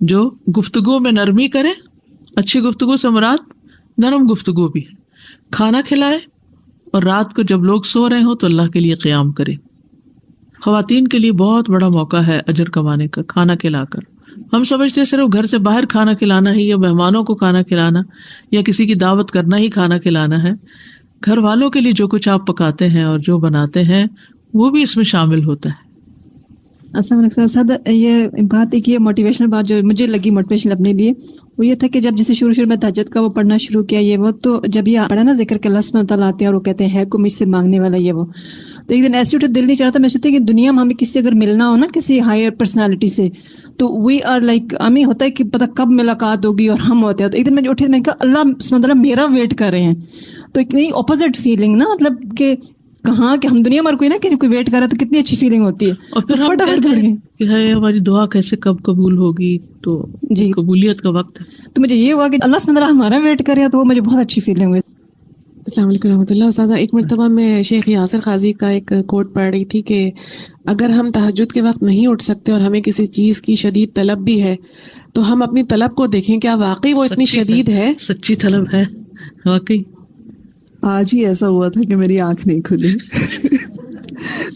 جو گفتگو میں نرمی کرے. اچھی گفتگو سے مراد نرم گفتگو بھی ہے. کھانا کھلائے، اور رات کو جب لوگ سو رہے ہوں تو اللہ کے لیے قیام کرے. خواتین کے لیے بہت بڑا موقع ہے اجر کمانے کا، کھانا کھلا کر. ہم سمجھتے ہیں صرف گھر سے باہر کھانا کھلانا ہی، یا مہمانوں کو کھانا کھلانا، یا کسی کی دعوت کرنا ہی کھانا کھلانا ہے. گھر والوں کے لیے جو کچھ آپ پکاتے ہیں اور جو بناتے ہیں وہ بھی اس میں شامل ہوتا ہے. السلام علیکم سر. یہ بات ایک یہ موٹیویشنل بات جو مجھے لگی موٹیویشنل اپنے لیے، وہ یہ تھا کہ جب جیسے شروع میں تہجد کا وہ پڑھنا شروع کیا، یہ وہ تو جب یہ پڑھا نا ذکر کہ اللہ سبحانہ وتعالیٰ آتے ہیں اور وہ کہتے ہیں کو مجھ سے مانگنے والا یہ وہ، تو ایک دن ایسے اٹھے دل نہیں چاہتا. میں سوچتی کہ دنیا میں ہمیں کسی سے اگر ملنا ہو نا کسی ہائر پرسنالٹی سے، تو وی آر لائک ہمیں ہوتا ہے کہ پتہ کب ملاقات ہوگی اور ہم ہوتے ہیں. تو ایک دن میں اٹھی میں نے کہا اللہ سبحانہ وتعالیٰ میرا ویٹ کر رہے ہیں. تو ایک نئی اپوزٹ فیلنگ نا، مطلب کہ کہاں کہ ہم دنیا میں کوئی نا کسی کوئی ویٹ کر رہا ہے تو کتنی اچھی فیلنگ ہوتی ہے. اور پھر ہم کہتے ہیں کہ ہماری دعا کیسے کب قبول ہوگی، تو جی قبولیت کا وقت ہے. تو مجھے یہ ہوا کہ اللہ سبحانہ وتعالیٰ ہمارا ویٹ کر رہا ہے، تو وہ مجھے بہت اچھی فیلنگ ہوئی. السلام علیکم رحمۃ اللہ. استاذہ ایک مرتبہ میں شیخ یاسر قاضی کا ایک کوٹ پڑھ رہی تھی کہ اگر ہم تہجد کے وقت نہیں اٹھ سکتے اور ہمیں کسی چیز کی شدید طلب بھی ہے تو ہم اپنی طلب کو دیکھیں کیا واقعی وہ اتنی شدید ہے. سچی طلب ہے واقعی. آج ہی ایسا ہوا تھا کہ میری آنکھ نہیں کھلی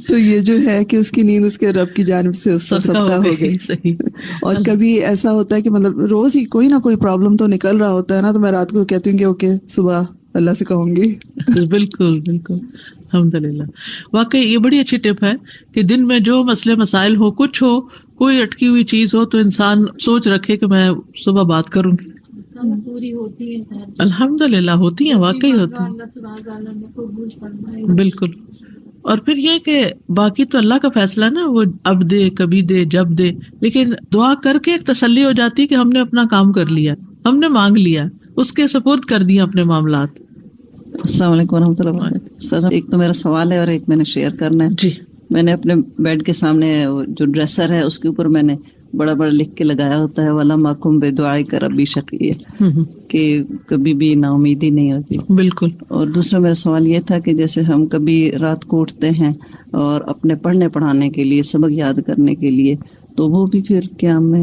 تو یہ جو ہے کہ اس کی نیند اس کے رب کی جانب سے اس پر صدقہ ہو گئی. اور کبھی ایسا ہوتا ہے کہ مطلب روز ہی کوئی نہ کوئی پرابلم تو نکل رہا ہوتا ہے نا، تو میں رات کو کہتی ہوں کہ اوکے صبح اللہ سے کہوں گی. بالکل بالکل الحمدللہ. واقعی یہ بڑی اچھی ٹپ ہے کہ دن میں جو مسئلے مسائل ہو، کچھ ہو، کوئی اٹکی ہوئی چیز ہو، تو انسان سوچ رکھے کہ میں صبح بات کروں گی. پوری ہوتی ہے الحمدللہ ہوتی ہیں، واقعی ہوتی ہیں. بالکل. اور پھر یہ کہ باقی تو اللہ کا فیصلہ نا، وہ اب دے، کبھی دے، جب دے، لیکن دعا کر کے ایک تسلی ہو جاتی کہ ہم نے اپنا کام کر لیا، ہم نے مانگ لیا، اس کے سپورٹ کر دیا اپنے معاملات. السلام علیکم ورحمۃ اللہ وبرکاتہ. ایک تو میرا سوال ہے اور ایک میں نے شیئر کرنا ہے. جی. میں نے اپنے بیڈ کے سامنے جو ڈریسر ہے اس کے اوپر میں نے بڑا بڑا لکھ کے لگایا ہوتا ہے وَلَمْ أَكُنْ بِدُعَائِكَ رَبِّ شَقِيًّا، کہ کبھی بھی نا امیدی نہیں ہوتی. بالکل. اور دوسرا میرا سوال یہ تھا کہ جیسے ہم کبھی رات کو اٹھتے ہیں اور اپنے پڑھنے پڑھانے کے لیے، سبق یاد کرنے کے لیے، تو وہ بھی پھر قیام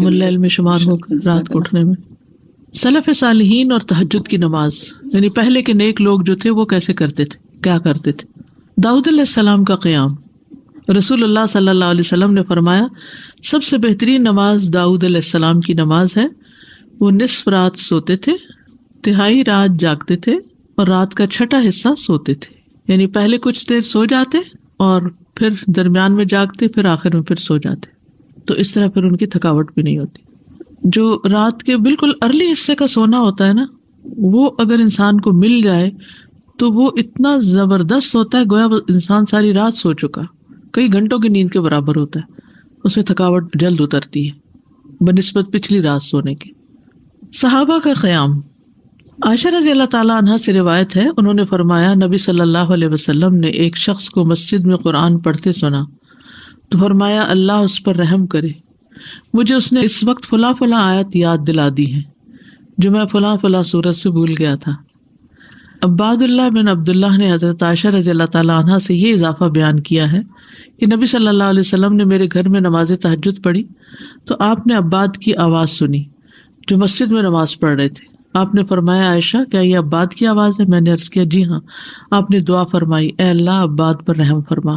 اللیل میں شمار ہو رات کو اٹھنے میں. سلف صالحین اور تہجد کی نماز، یعنی پہلے کے نیک لوگ جو تھے وہ کیسے کرتے تھے، کیا کرتے تھے. داؤد علیہ السلام کا قیام، رسول اللہ صلی اللہ علیہ وسلم نے فرمایا سب سے بہترین نماز داؤد علیہ السلام کی نماز ہے. وہ نصف رات سوتے تھے، تہائی رات جاگتے تھے، اور رات کا چھٹا حصہ سوتے تھے. یعنی پہلے کچھ دیر سو جاتے اور پھر درمیان میں جاگتے، پھر آخر میں پھر سو جاتے. تو اس طرح پھر ان کی تھکاوٹ بھی نہیں ہوتی. جو رات کے بالکل ارلی حصے کا سونا ہوتا ہے نا، وہ اگر انسان کو مل جائے تو وہ اتنا زبردست ہوتا ہے، گویا انسان ساری رات سو چکا، کئی گھنٹوں کی نیند کے برابر ہوتا ہے. اس میں تھکاوٹ جلد اترتی ہے بنسبت پچھلی رات سونے کے. صحابہ کا قیام، عائشہ رضی اللہ تعالیٰ عنہ سے روایت ہے، انہوں نے فرمایا نبی صلی اللہ علیہ وسلم نے ایک شخص کو مسجد میں قرآن پڑھتے سنا تو فرمایا اللہ اس پر رحم کرے، مجھے اس نے اس وقت فلاں فلاں آیت یاد دلا دی ہے جو میں فلاں فلاں سورت سے بھول گیا تھا. عباد اللہ بن عبداللہ نے حضرت عائشہ رضی اللہ تعالیٰ عنہ سے یہ اضافہ بیان کیا ہے کہ نبی صلی اللہ علیہ وسلم نے میرے گھر میں نماز تہجد پڑھی تو آپ نے عباد کی آواز سنی جو مسجد میں نماز پڑھ رہے تھے. آپ نے فرمایا عائشہ کیا یہ عباد کی آواز ہے؟ میں نے عرض کیا جی ہاں۔ آپ نے دعا فرمائی اے اللہ عباد پر رحم فرما۔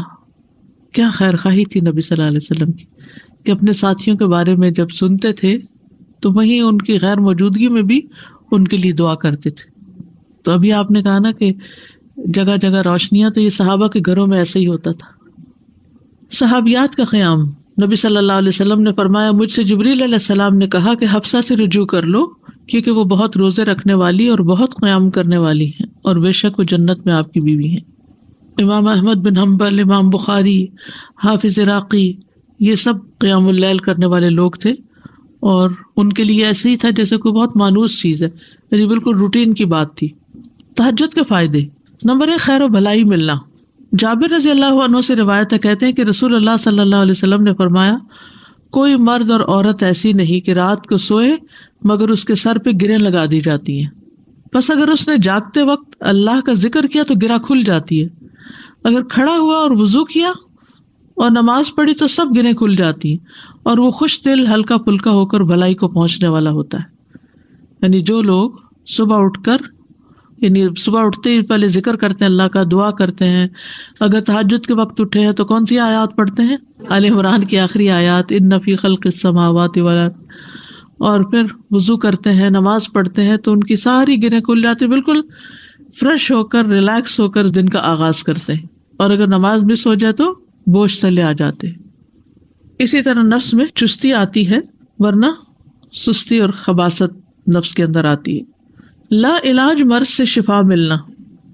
کیا خیر خواہی تھی نبی صلی اللہ علیہ وسلم کی کہ اپنے ساتھیوں کے بارے میں جب سنتے تھے تو وہیں ان کی غیر موجودگی میں بھی ان کے لیے دعا کرتے تھے۔ تو ابھی آپ نے کہا نا کہ جگہ جگہ روشنیاں، تو یہ صحابہ کے گھروں میں ایسے ہی ہوتا تھا۔ صحابیات کا قیام، نبی صلی اللہ علیہ وسلم نے فرمایا مجھ سے جبریل علیہ السلام نے کہا کہ حفصہ سے رجوع کر لو کیونکہ وہ بہت روزے رکھنے والی اور بہت قیام کرنے والی ہیں اور بے شک وہ جنت میں آپ کی بیوی ہیں۔ امام احمد بن حنبل، امام بخاری، حافظ عراقی، یہ سب قیام اللیل کرنے والے لوگ تھے، اور ان کے لیے ایسے ہی تھا جیسے کوئی بہت مانوس چیز ہے، یعنی بالکل روٹین کی بات تھی۔ تہجد کے فائدے، نمبر 1 خیر و بھلائی ملنا۔ جابر رضی اللہ عنہ سے روایت ہے، کہتے ہیں کہ رسول اللہ صلی اللہ علیہ وسلم نے فرمایا کوئی مرد اور عورت ایسی نہیں کہ رات کو سوئے مگر اس کے سر پہ گریں لگا دی جاتی ہیں، بس اگر اس نے جاگتے وقت اللہ کا ذکر کیا تو گرہ کھل جاتی ہے، اگر کھڑا ہوا اور وضو کیا اور نماز پڑھی تو سب گریں کھل جاتی ہیں، اور وہ خوش دل ہلکا پھلکا ہو کر بھلائی کو پہنچنے والا ہوتا ہے۔ یعنی جو لوگ صبح اٹھ کر، یعنی صبح اٹھتے ہی پہلے ذکر کرتے ہیں اللہ کا، دعا کرتے ہیں، اگر تہجد کے وقت اٹھے ہیں تو کون سی آیات پڑھتے ہیں؟ آل عمران کی آخری آیات، ان فی خلق السماوات والارض، اور پھر وضو کرتے ہیں، نماز پڑھتے ہیں تو ان کی ساری گرہیں کھل جاتی، بالکل فریش ہو کر، ریلیکس ہو کر دن کا آغاز کرتے ہیں، اور اگر نماز مس ہو جائے تو بوجھ تلے آ جاتے ہیں۔ اسی طرح نفس میں چستی آتی ہے، ورنہ سستی اور خباثت نفس کے اندر آتی ہے۔ لا علاج مرض سے شفا ملنا،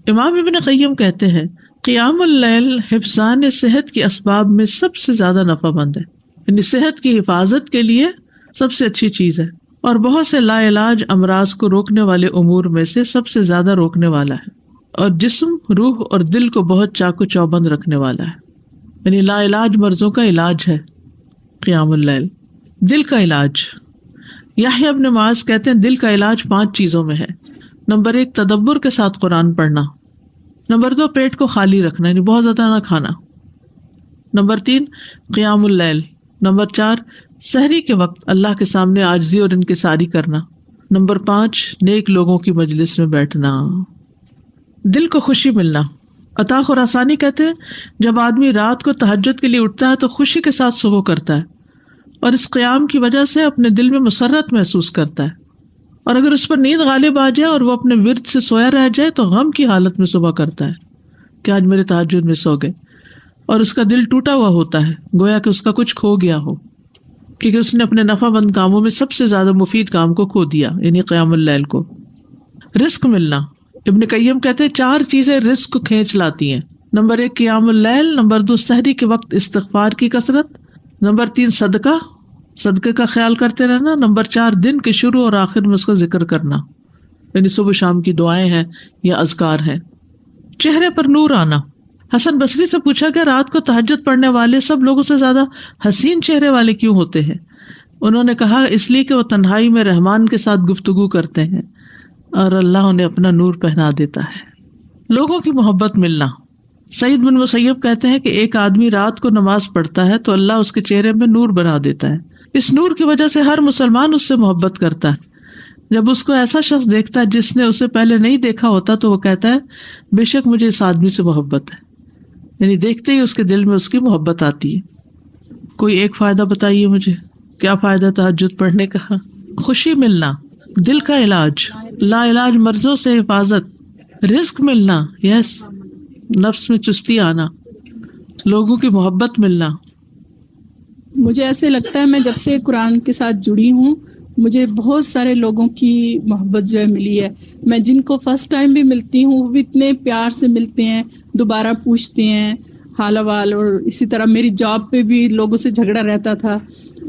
امام ابن قیم کہتے ہیں قیام اللیل حفظان صحت کے اسباب میں سب سے زیادہ نفع مند ہے، یعنی صحت کی حفاظت کے لیے سب سے اچھی چیز ہے، اور بہت سے لا علاج امراض کو روکنے والے امور میں سے سب سے زیادہ روکنے والا ہے، اور جسم، روح اور دل کو بہت چاق و چوبند رکھنے والا ہے، یعنی لا علاج مرضوں کا علاج ہے قیام اللیل۔ دل کا علاج، یحییٰ ابن معاذ کہتے ہیں دل کا علاج 5 چیزوں میں ہے۔ نمبر 1 تدبر کے ساتھ قرآن پڑھنا، نمبر 2 پیٹ کو خالی رکھنا، یعنی بہت زیادہ نہ کھانا، نمبر 3 قیام اللیل، نمبر 4 سحری کے وقت اللہ کے سامنے عاجزی اور انکساری کرنا، نمبر 5 نیک لوگوں کی مجلس میں بیٹھنا۔ دل کو خوشی ملنا، عطا خراسانی کہتے ہیں جب آدمی رات کو تہجد کے لیے اٹھتا ہے تو خوشی کے ساتھ صبح کرتا ہے، اور اس قیام کی وجہ سے اپنے دل میں مسرت محسوس کرتا ہے، اور اگر اس پر نیند غالب آ جائے اور وہ اپنے ورد سے سویا رہ جائے تو غم کی حالت میں صبح کرتا ہے کہ آج میرے تہجد میں سو گئے، اور اس کا دل ٹوٹا ہوا ہوتا ہے، گویا کہ اس کا کچھ کھو گیا ہو، کیونکہ اس نے اپنے نفع مند کاموں میں سب سے زیادہ مفید کام کو کھو دیا، یعنی قیام اللیل کو۔ رزق ملنا، ابن قیم کہتے ہیں 4 چیزیں رزق کو کھینچ لاتی ہیں۔ نمبر 1 قیام اللیل، نمبر 2 سحری کے وقت استغفار کی کثرت، نمبر 3 صدقے کا خیال کرتے رہنا، نمبر 4 دن کے شروع اور آخر میں اس کا ذکر کرنا، یعنی صبح شام کی دعائیں ہیں یا اذکار ہیں۔ چہرے پر نور آنا، حسن بصری سے پوچھا کہ رات کو تہجد پڑھنے والے سب لوگوں سے زیادہ حسین چہرے والے کیوں ہوتے ہیں؟ انہوں نے کہا اس لیے کہ وہ تنہائی میں رحمان کے ساتھ گفتگو کرتے ہیں اور اللہ انہیں اپنا نور پہنا دیتا ہے۔ لوگوں کی محبت ملنا، سعید بن مسیب کہتے ہیں کہ ایک آدمی رات کو نماز پڑھتا ہے تو اللہ اس کے چہرے میں نور بنا دیتا ہے، اس نور کی وجہ سے ہر مسلمان اس سے محبت کرتا ہے۔ جب اس کو ایسا شخص دیکھتا ہے جس نے اسے پہلے نہیں دیکھا ہوتا تو وہ کہتا ہے بے شک مجھے اس آدمی سے محبت ہے، یعنی دیکھتے ہی اس کے دل میں اس کی محبت آتی ہے۔ کوئی ایک فائدہ بتائیے مجھے، کیا فائدہ تہجد پڑھنے کا؟ خوشی ملنا، دل کا علاج، لا علاج مرضوں سے حفاظت، رزق ملنا، یس، نفس میں چستی آنا، لوگوں کی محبت ملنا۔ مجھے ایسے لگتا ہے میں جب سے قرآن کے ساتھ جڑی ہوں مجھے بہت سارے لوگوں کی محبت جو ہے ملی ہے، میں جن کو فرسٹ ٹائم بھی ملتی ہوں وہ بھی اتنے پیار سے ملتے ہیں، دوبارہ پوچھتے ہیں حال احوال، اور اسی طرح میری جاب پہ بھی لوگوں سے جھگڑا رہتا تھا،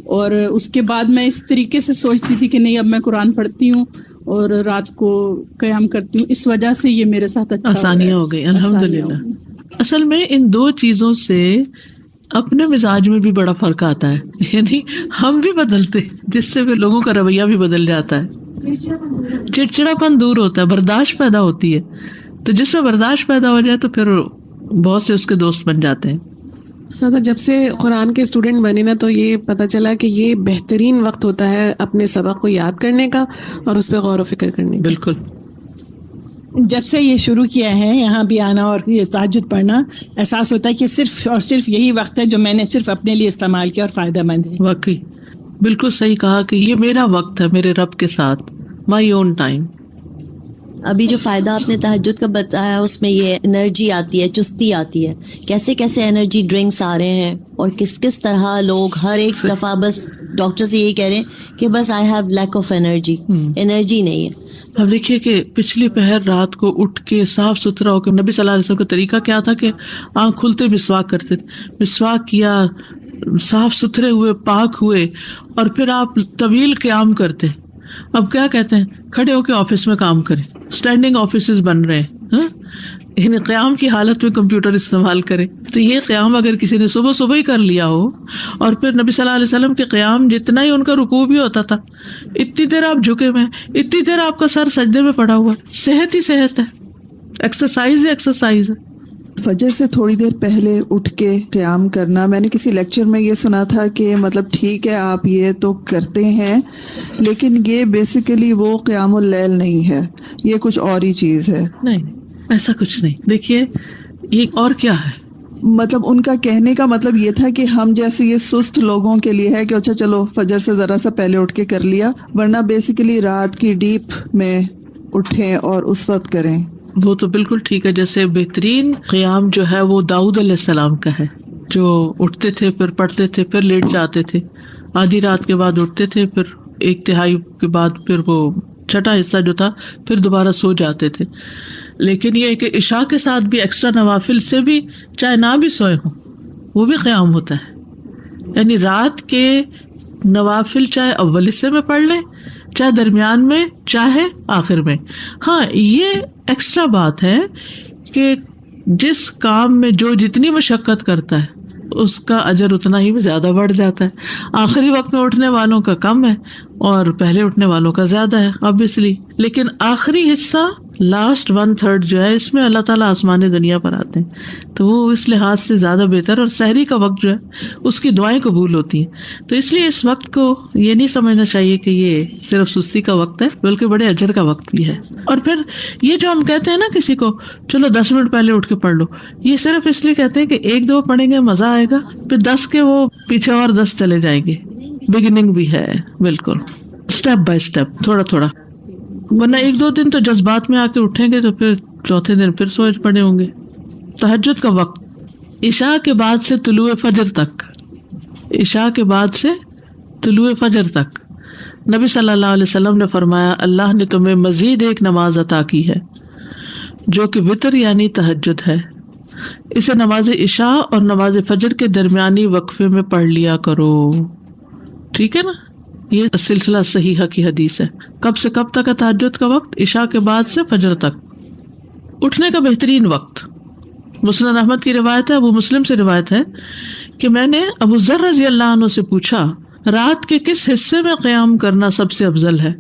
اور اس کے بعد میں اس طریقے سے سوچتی تھی کہ نہیں اب میں قرآن پڑھتی ہوں اور رات کو قیام کرتی ہوں، اس وجہ سے یہ میرے ساتھ اچھا آسانیاں ہو گئی الحمدللہ۔ اصل میں ان 2 چیزوں سے اپنے مزاج میں بھی بڑا فرق آتا ہے، یعنی ہم بھی بدلتے، جس سے لوگوں کا رویہ بھی بدل جاتا ہے، چڑچڑاپن دور ہوتا ہے، برداشت پیدا ہوتی ہے، تو جس میں برداشت پیدا ہو جائے تو پھر بہت سے اس کے دوست بن جاتے ہیں۔ سادہ جب سے قرآن کے اسٹوڈنٹ بنے نا تو یہ پتہ چلا کہ یہ بہترین وقت ہوتا ہے اپنے سبق کو یاد کرنے کا اور اس پہ غور و فکر کرنے کا. بالکل. جب سے یہ شروع کیا ہے یہاں بھی آنا اور یہ تہجد پڑھنا، احساس ہوتا ہے کہ صرف اور صرف یہی وقت ہے جو میں نے صرف اپنے لیے استعمال کیا اور فائدہ مند ہے. واقعی بالکل صحیح کہا کہ یہ میرا وقت ہے میرے رب کے ساتھ، مائی اون ٹائم. ابھی جو فائدہ آپ نے تہجد کا بتایا اس میں یہ انرجی آتی ہے، چستی آتی ہے. کیسے کیسے انرجی ڈرنکس آ رہے ہیں اور کس کس طرح لوگ ہر ایک دفعہ بس ڈاکٹر سے یہی کہہ رہے ہیں کہ بس I have lack of energy نہیں ہے. اب دیکھیے کہ پچھلی پہر رات کو اٹھ کے صاف ستھرا ہو کے نبی صلی اللہ علیہ وسلم کا طریقہ کیا تھا کہ آنکھ کھلتے مسواک کرتے تھے. مسواک کیا، صاف ستھرے ہوئے، پاک ہوئے، اور پھر آپ طویل قیام کرتے. اب کیا کہتے ہیں، کھڑے ہو کے آفس میں کام کریں، اسٹینڈنگ آفیسز بن رہے ہیں، یعنی قیام کی حالت میں کمپیوٹر استعمال کریں. تو یہ قیام اگر کسی نے صبح صبح ہی کر لیا ہو، اور پھر نبی صلی اللہ علیہ وسلم کے قیام جتنا ہی ان کا رکوع بھی ہوتا تھا، اتنی دیر آپ جھکے ہوئے ہیں، اتنی دیر آپ کا سر سجدے میں پڑا ہوا، صحت ہی صحت ہے، ایکسرسائز ہی ایکسرسائز ہے. فجر سے تھوڑی دیر پہلے اٹھ کے قیام کرنا، میں نے کسی لیکچر میں یہ سنا تھا کہ مطلب ٹھیک ہے آپ یہ تو کرتے ہیں لیکن یہ بیسیکلی وہ قیام اللیل نہیں ہے، یہ کچھ اور ہی چیز ہے. نہیں ایسا کچھ نہیں. دیکھیے یہ اور کیا ہے، مطلب ان کا کہنے کا مطلب یہ تھا کہ ہم جیسے یہ سست لوگوں کے لیے ہے کہ اچھا چلو فجر سے ذرا سا پہلے اٹھ کے کر لیا، ورنہ بیسیکلی رات کی ڈیپ میں اٹھیں اور اس وقت کریں. وہ تو بالکل ٹھیک ہے. جیسے بہترین قیام جو ہے وہ داؤد علیہ السلام کا ہے، جو اٹھتے تھے پھر پڑھتے تھے پھر لیٹ جاتے تھے، آدھی رات کے بعد اٹھتے تھے پھر ایک تہائی کے بعد پھر وہ چھٹا حصہ جو تھا پھر دوبارہ سو جاتے تھے. لیکن یہ کہ عشاء کے ساتھ بھی ایکسٹرا نوافل سے بھی چاہے نہ بھی سوئے ہوں وہ بھی قیام ہوتا ہے. یعنی رات کے نوافل چاہے اول حصے میں پڑھ لیں، چاہے درمیان میں، چاہے آخر میں. ہاں یہ ایکسٹرا بات ہے کہ جس کام میں جو جتنی مشقت کرتا ہے اس کا اجر اتنا ہی زیادہ بڑھ جاتا ہے. آخری وقت میں اٹھنے والوں کا کم ہے اور پہلے اٹھنے والوں کا زیادہ ہے obviously. لیکن آخری حصہ لاسٹ 1/3 جو ہے اس میں اللہ تعالیٰ آسمان دنیا پر آتے ہیں، تو وہ اس لحاظ سے زیادہ بہتر. اور سحری کا وقت جو ہے اس کی دعائیں قبول ہوتی ہیں. تو اس لیے اس وقت کو یہ نہیں سمجھنا چاہیے کہ یہ صرف سستی کا وقت ہے، بلکہ بڑے اجر کا وقت بھی ہے. اور پھر یہ جو ہم کہتے ہیں نا کسی کو چلو 10 منٹ پہلے اٹھ کے پڑھ لو، یہ صرف اس لیے کہتے ہیں کہ ایک دو پڑھیں گے مزہ آئے گا، پھر 10 کے وہ پیچھے اور 10 چلے جائیں گے. بگننگ بھی ہے بالکل، اسٹیپ بائی اسٹیپ، تھوڑا تھوڑا. ورنہ ایک دو دن تو جذبات میں آ کے اٹھیں گے تو پھر چوتھے دن پھر سوچ پڑے ہوں گے. تہجد کا وقت عشاء کے بعد سے طلوع فجر تک، عشاء کے بعد سے طلوع فجر تک نبی صلی اللہ علیہ وسلم نے فرمایا اللہ نے تمہیں مزید ایک نماز عطا کی ہے جو کہ وتر یعنی تہجد ہے. اسے نماز عشاء اور نماز فجر کے درمیانی وقفے میں پڑھ لیا کرو. ٹھیک ہے نا، یہ سلسلہ صحیحہ کی حدیث ہے. کب سے کب تک ہے تہجد کا وقت؟ عشاء کے بعد سے فجر تک. اٹھنے کا بہترین وقت مسند احمد کی روایت ہے، ابو مسلم سے روایت ہے کہ میں نے ابو ذر رضی اللہ عنہ سے پوچھا رات کے کس حصے میں قیام کرنا سب سے افضل ہے؟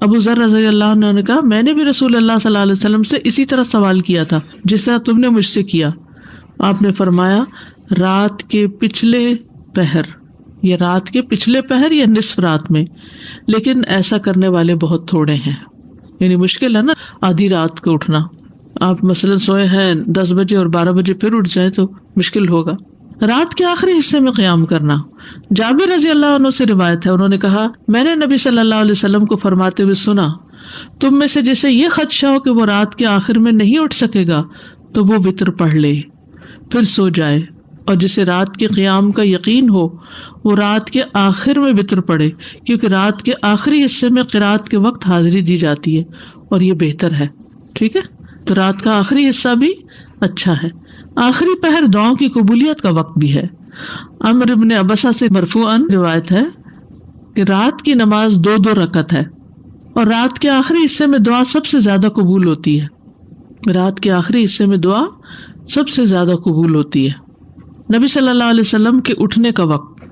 ابو ذر رضی اللہ عنہ نے کہا میں نے بھی رسول اللہ صلی اللہ علیہ وسلم سے اسی طرح سوال کیا تھا جس طرح تم نے مجھ سے کیا. آپ نے فرمایا رات کے پچھلے پہر، یہ رات کے پچھلے پہر یا نصف رات میں، لیکن ایسا کرنے والے بہت تھوڑے ہیں. یعنی مشکل ہے نا آدھی رات کو اٹھنا. آپ مثلاً سوئے ہیں 10 بجے اور 12 بجے پھر اٹھ جائیں تو مشکل ہوگا. رات کے آخری حصے میں قیام کرنا. جابر رضی اللہ عنہ سے روایت ہے، انہوں نے کہا میں نے نبی صلی اللہ علیہ وسلم کو فرماتے ہوئے سنا تم میں سے جسے یہ خدشہ ہو کہ وہ رات کے آخر میں نہیں اٹھ سکے گا تو وہ وتر پڑھ لے پھر سو جائے، اور جسے رات کے قیام کا یقین ہو وہ رات کے آخر میں وتر پڑھے، کیونکہ رات کے آخری حصے میں قرات کے وقت حاضری دی جاتی ہے اور یہ بہتر ہے. ٹھیک ہے، تو رات کا آخری حصہ بھی اچھا ہے. آخری پہر دعاؤں کی قبولیت کا وقت بھی ہے. عمرو بن عبسہ سے مرفوعاً روایت ہے کہ رات کی نماز 2 رکعت ہے اور رات کے آخری حصے میں دعا سب سے زیادہ قبول ہوتی ہے. رات کے آخری حصے میں دعا سب سے زیادہ قبول ہوتی ہے. نبی صلی اللہ علیہ وسلم کے اٹھنے کا وقت.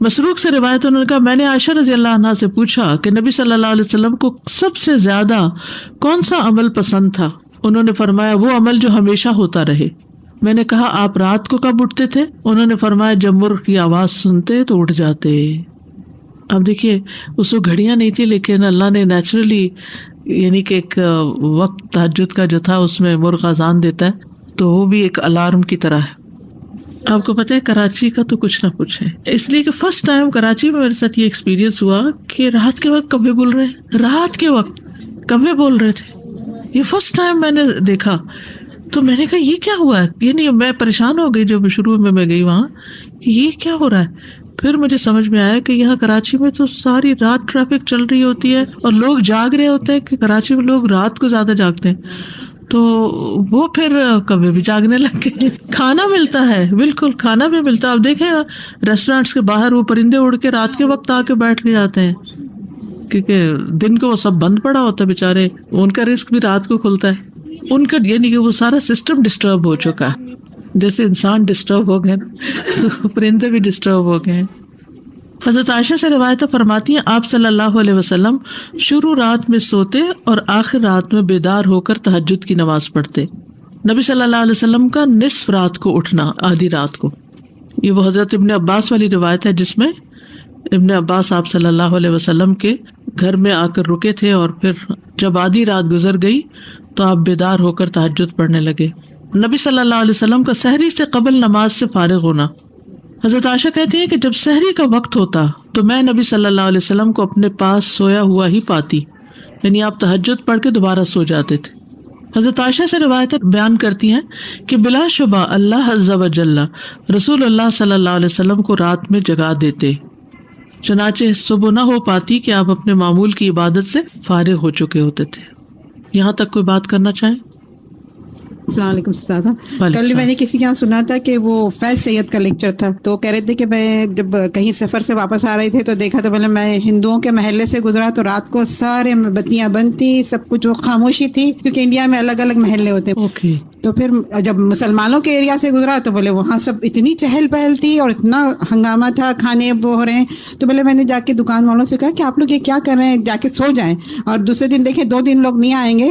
مسروق سے روایت انہوں نے کہا میں نے عائشہ رضی اللہ عنہا سے پوچھا کہ نبی صلی اللہ علیہ وسلم کو سب سے زیادہ کون سا عمل پسند تھا؟ انہوں نے فرمایا وہ عمل جو ہمیشہ ہوتا رہے. میں نے کہا آپ رات کو کب اٹھتے تھے؟ انہوں نے فرمایا جب مرغ کی آواز سنتے تو اٹھ جاتے. اب دیکھیے اس کو گھڑیاں نہیں تھی لیکن اللہ نے نیچرلی یعنی کہ ایک وقت تہجد کا جو تھا اس میں مرغ اذان دیتا ہے تو وہ بھی ایک الارم کی طرح ہے. آپ کو پتہ ہے کراچی کا تو کچھ نہ کچھ ہے، اس لیے کہ فرسٹ ٹائم کراچی میں میرے ساتھ یہ ایکسپیرینس ہوا کہ رات کے وقت کبے بول رہے ہیں، رات کے وقت کبے بول رہے تھے. یہ فرسٹ ٹائم میں نے دیکھا تو میں نے کہا یہ کیا ہوا ہے، یعنی میں پریشان ہو گئی جب شروع میں گئی وہاں، یہ کیا ہو رہا ہے. پھر مجھے سمجھ میں آیا کہ یہاں کراچی میں تو ساری رات ٹریفک چل رہی ہوتی ہے اور لوگ جاگ رہے ہوتے ہیں کہ کراچی میں لوگ رات کو زیادہ جاگتے ہیں، تو وہ پھر کبھی بھی جاگنے لگ گئے. کھانا ملتا ہے، بالکل کھانا بھی ملتا ہے. آپ دیکھیں ریسٹورینٹس کے باہر وہ پرندے اڑ کے رات کے وقت آ کے بیٹھ کے جاتے ہیں کیونکہ دن کو وہ سب بند پڑا ہوتا ہے بیچارے، ان کا رزق بھی رات کو کھلتا ہے. ان کا یعنی کہ وہ سارا سسٹم ڈسٹرب ہو چکا ہے، جیسے انسان ڈسٹرب ہو گئے تو پرندے بھی ڈسٹرب ہو گئے. حضرت عائشہ سے روایت فرماتی ہیں آپ صلی اللہ علیہ وسلم شروع رات میں سوتے اور آخر رات میں بیدار ہو کر تہجد کی نماز پڑھتے. نبی صلی اللہ علیہ وسلم کا نصف رات کو اٹھنا، آدھی رات کو، یہ وہ حضرت ابن عباس والی روایت ہے جس میں ابن عباس آپ صلی اللہ علیہ وسلم کے گھر میں آ کر رکے تھے اور پھر جب آدھی رات گزر گئی تو آپ بیدار ہو کر تہجد پڑھنے لگے. نبی صلی اللہ علیہ وسلم کا سحری سے قبل نماز سے فارغ ہونا. حضرت عائشہ کہتی ہیں کہ جب سحری کا وقت ہوتا تو میں نبی صلی اللہ علیہ وسلم کو اپنے پاس سویا ہوا ہی پاتی، یعنی آپ تہجد پڑھ کے دوبارہ سو جاتے تھے. حضرت عائشہ سے روایتیں بیان کرتی ہیں کہ بلا شبہ اللہ عز و جل رسول اللہ صلی اللہ علیہ وسلم کو رات میں جگا دیتے، چنانچہ صبح نہ ہو پاتی کہ آپ اپنے معمول کی عبادت سے فارغ ہو چکے ہوتے تھے. یہاں تک کوئی بات کرنا چاہیں؟ السلام علیکم استاذہ. کل میں نے کسی کے یہاں سنا تھا کہ وہ فیض سید کا لیکچر تھا، تو کہہ رہے تھے کہ میں جب کہیں سفر سے واپس آ رہے تھے تو دیکھا تو پہلے میں ہندوؤں کے محلے سے گزرا تو رات کو سارے بتیاں بند تھی، سب کچھ وہ خاموشی تھی کیونکہ انڈیا میں الگ الگ محلے ہوتے ہیں. تو پھر جب مسلمانوں کے ایریا سے گزرا تو بولے وہاں سب اتنی چہل پہل تھی اور اتنا ہنگامہ تھا، کھانے وہ ہو رہے ہیں. تو بولے میں نے جا کے دکان والوں سے کہا کہ آپ لوگ یہ کیا کر رہے ہیں، جا کے سو جائیں اور دوسرے دن دیکھیں 2 دن لوگ نہیں آئیں گے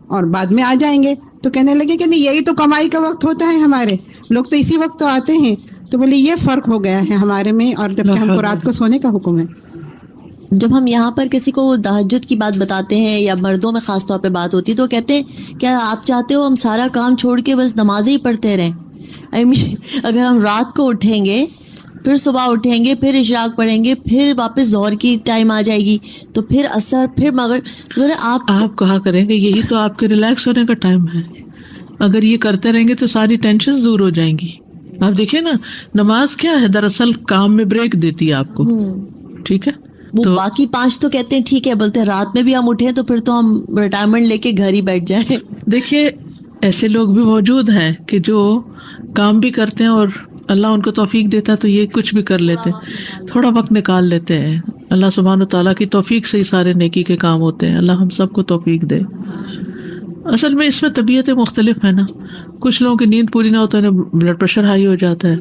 اور بعد میں آ جائیں گے. تو کہنے لگے کہ نہیں یہی تو کمائی کا وقت ہوتا ہے، ہمارے لوگ تو اسی وقت تو آتے ہیں. تو بولے یہ فرق ہو گیا ہے ہمارے میں، اور جبکہ ہم کو رات کو سونے کا حکم ہے. جب ہم یہاں پر کسی کو تہجد کی بات بتاتے ہیں یا مردوں میں خاص طور پہ بات ہوتی ہے تو کہتے ہیں کیا آپ چاہتے ہو ہم سارا کام چھوڑ کے بس نمازیں ہی پڑھتے رہیں؟ اگر ہم رات کو اٹھیں گے، پھر صبح اٹھیں گے، پھر اشراق پڑھیں گے، پھر واپس ظہر کی ٹائم آ جائے گی، تو پھر عصر، پھر مغرب، آپ کہا کریں گے یہی تو آپ کے ریلیکس ہونے کا ٹائم ہے. اگر یہ کرتے رہیں گے تو ساری ٹینشن دور ہو جائیں گی. آپ دیکھیں نا نماز کیا ہے، دراصل کام میں بریک دیتی ہے آپ کو. ٹھیک ہے، وہ باقی 5 تو کہتے ہیں ٹھیک ہے، بولتے ہیں رات میں بھی ہم اٹھیں تو پھر تو ہم ریٹائرمنٹ لے کے گھر ہی بیٹھ جائیں. دیکھیے ایسے لوگ بھی موجود ہیں کہ جو کام بھی کرتے ہیں اور اللہ ان کو توفیق دیتا ہے تو یہ کچھ بھی کر لیتے ہیں، تھوڑا وقت نکال لیتے ہیں. اللہ سبحانہ تعالیٰ کی توفیق سے ہی سارے نیکی کے کام ہوتے ہیں. اللہ ہم سب کو توفیق دے. اصل میں اس میں طبیعتیں مختلف ہیں نا. کچھ لوگوں کی نیند پوری نہ ہوتا ہے، بلڈ پریشر ہائی ہو جاتا ہے.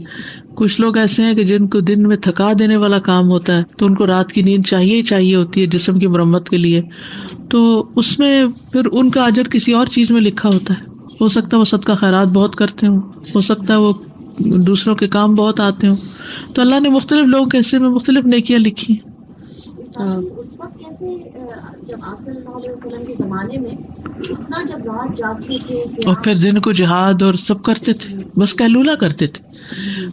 کچھ لوگ ایسے ہیں کہ جن کو دن میں تھکا دینے والا کام ہوتا ہے تو ان کو رات کی نیند چاہیے ہی چاہیے ہوتی ہے جسم کی مرمت کے لیے. تو اس میں پھر ان کا اجر کسی اور چیز میں لکھا ہوتا ہے. ہو سکتا ہے وہ صدقہ خیرات بہت کرتے ہوں، ہو سکتا ہے وہ دوسروں کے کام بہت آتے ہوں. تو اللہ نے مختلف لوگوں کے حصے میں مختلف نیکیاں لکھی ہیں. اس وقت کیسے جب آپ صلی اللہ علیہ وسلم کے زمانے میں اتنا جب رات جاگتے تھے اور پھر دن کو جہاد اور سب کرتے تھے، بس قیلولہ کرتے تھے.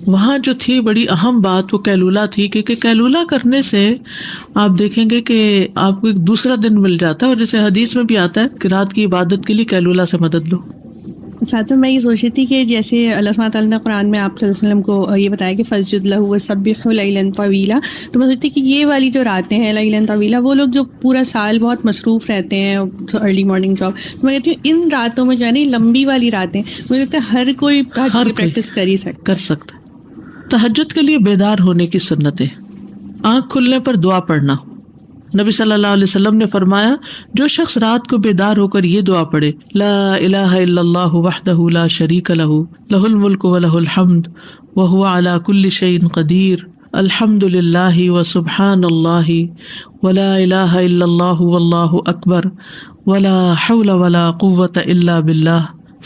وہاں جو تھی بڑی اہم بات وہ قیلولہ تھی، کیونکہ قیلولہ کرنے سے آپ دیکھیں گے کہ آپ کو ایک دوسرا دن مل جاتا ہے. اور جیسے حدیث میں بھی آتا ہے کہ رات کی عبادت کے لیے قیلولہ سے مدد لو. ساتھ میں یہ سوچ رہی تھی کہ جیسے اللہ سبحانہ تعالیٰ نے قرآن میں آپ صلی اللہ علیہ وسلم کو یہ بتایا کہ فسجد لہ وسبح لیلا طویلا، تو میں سوچتی کہ یہ والی جو راتیں ہیں لیلا طویلا، وہ لوگ جو پورا سال بہت مصروف رہتے ہیں ارلی مارننگ جاب، تو میں کہتی ہوں ان راتوں میں جو ہے نا لمبی والی راتیں مجھے لگتا ہے ہر کوئی تہجد کی پریکٹس کر سکتا ہے. تہجد کے لیے بیدار ہونے کی سنتیں: آنکھ کھلنے پر دعا پڑھنا. نبی صلی اللہ علیہ وسلم نے فرمایا جو شخص رات کو بیدار ہو کر یہ دعا پڑھے لا الہ الا اللہ وحدہ لا شریک لہ لہ الملک ولہ الحمد وہو علی کل شیء قدیر الحمد للہ وسبحان اللہ ولا الہ الا اللہ واللہ اکبر ولا حول ولا قوة الا باللہ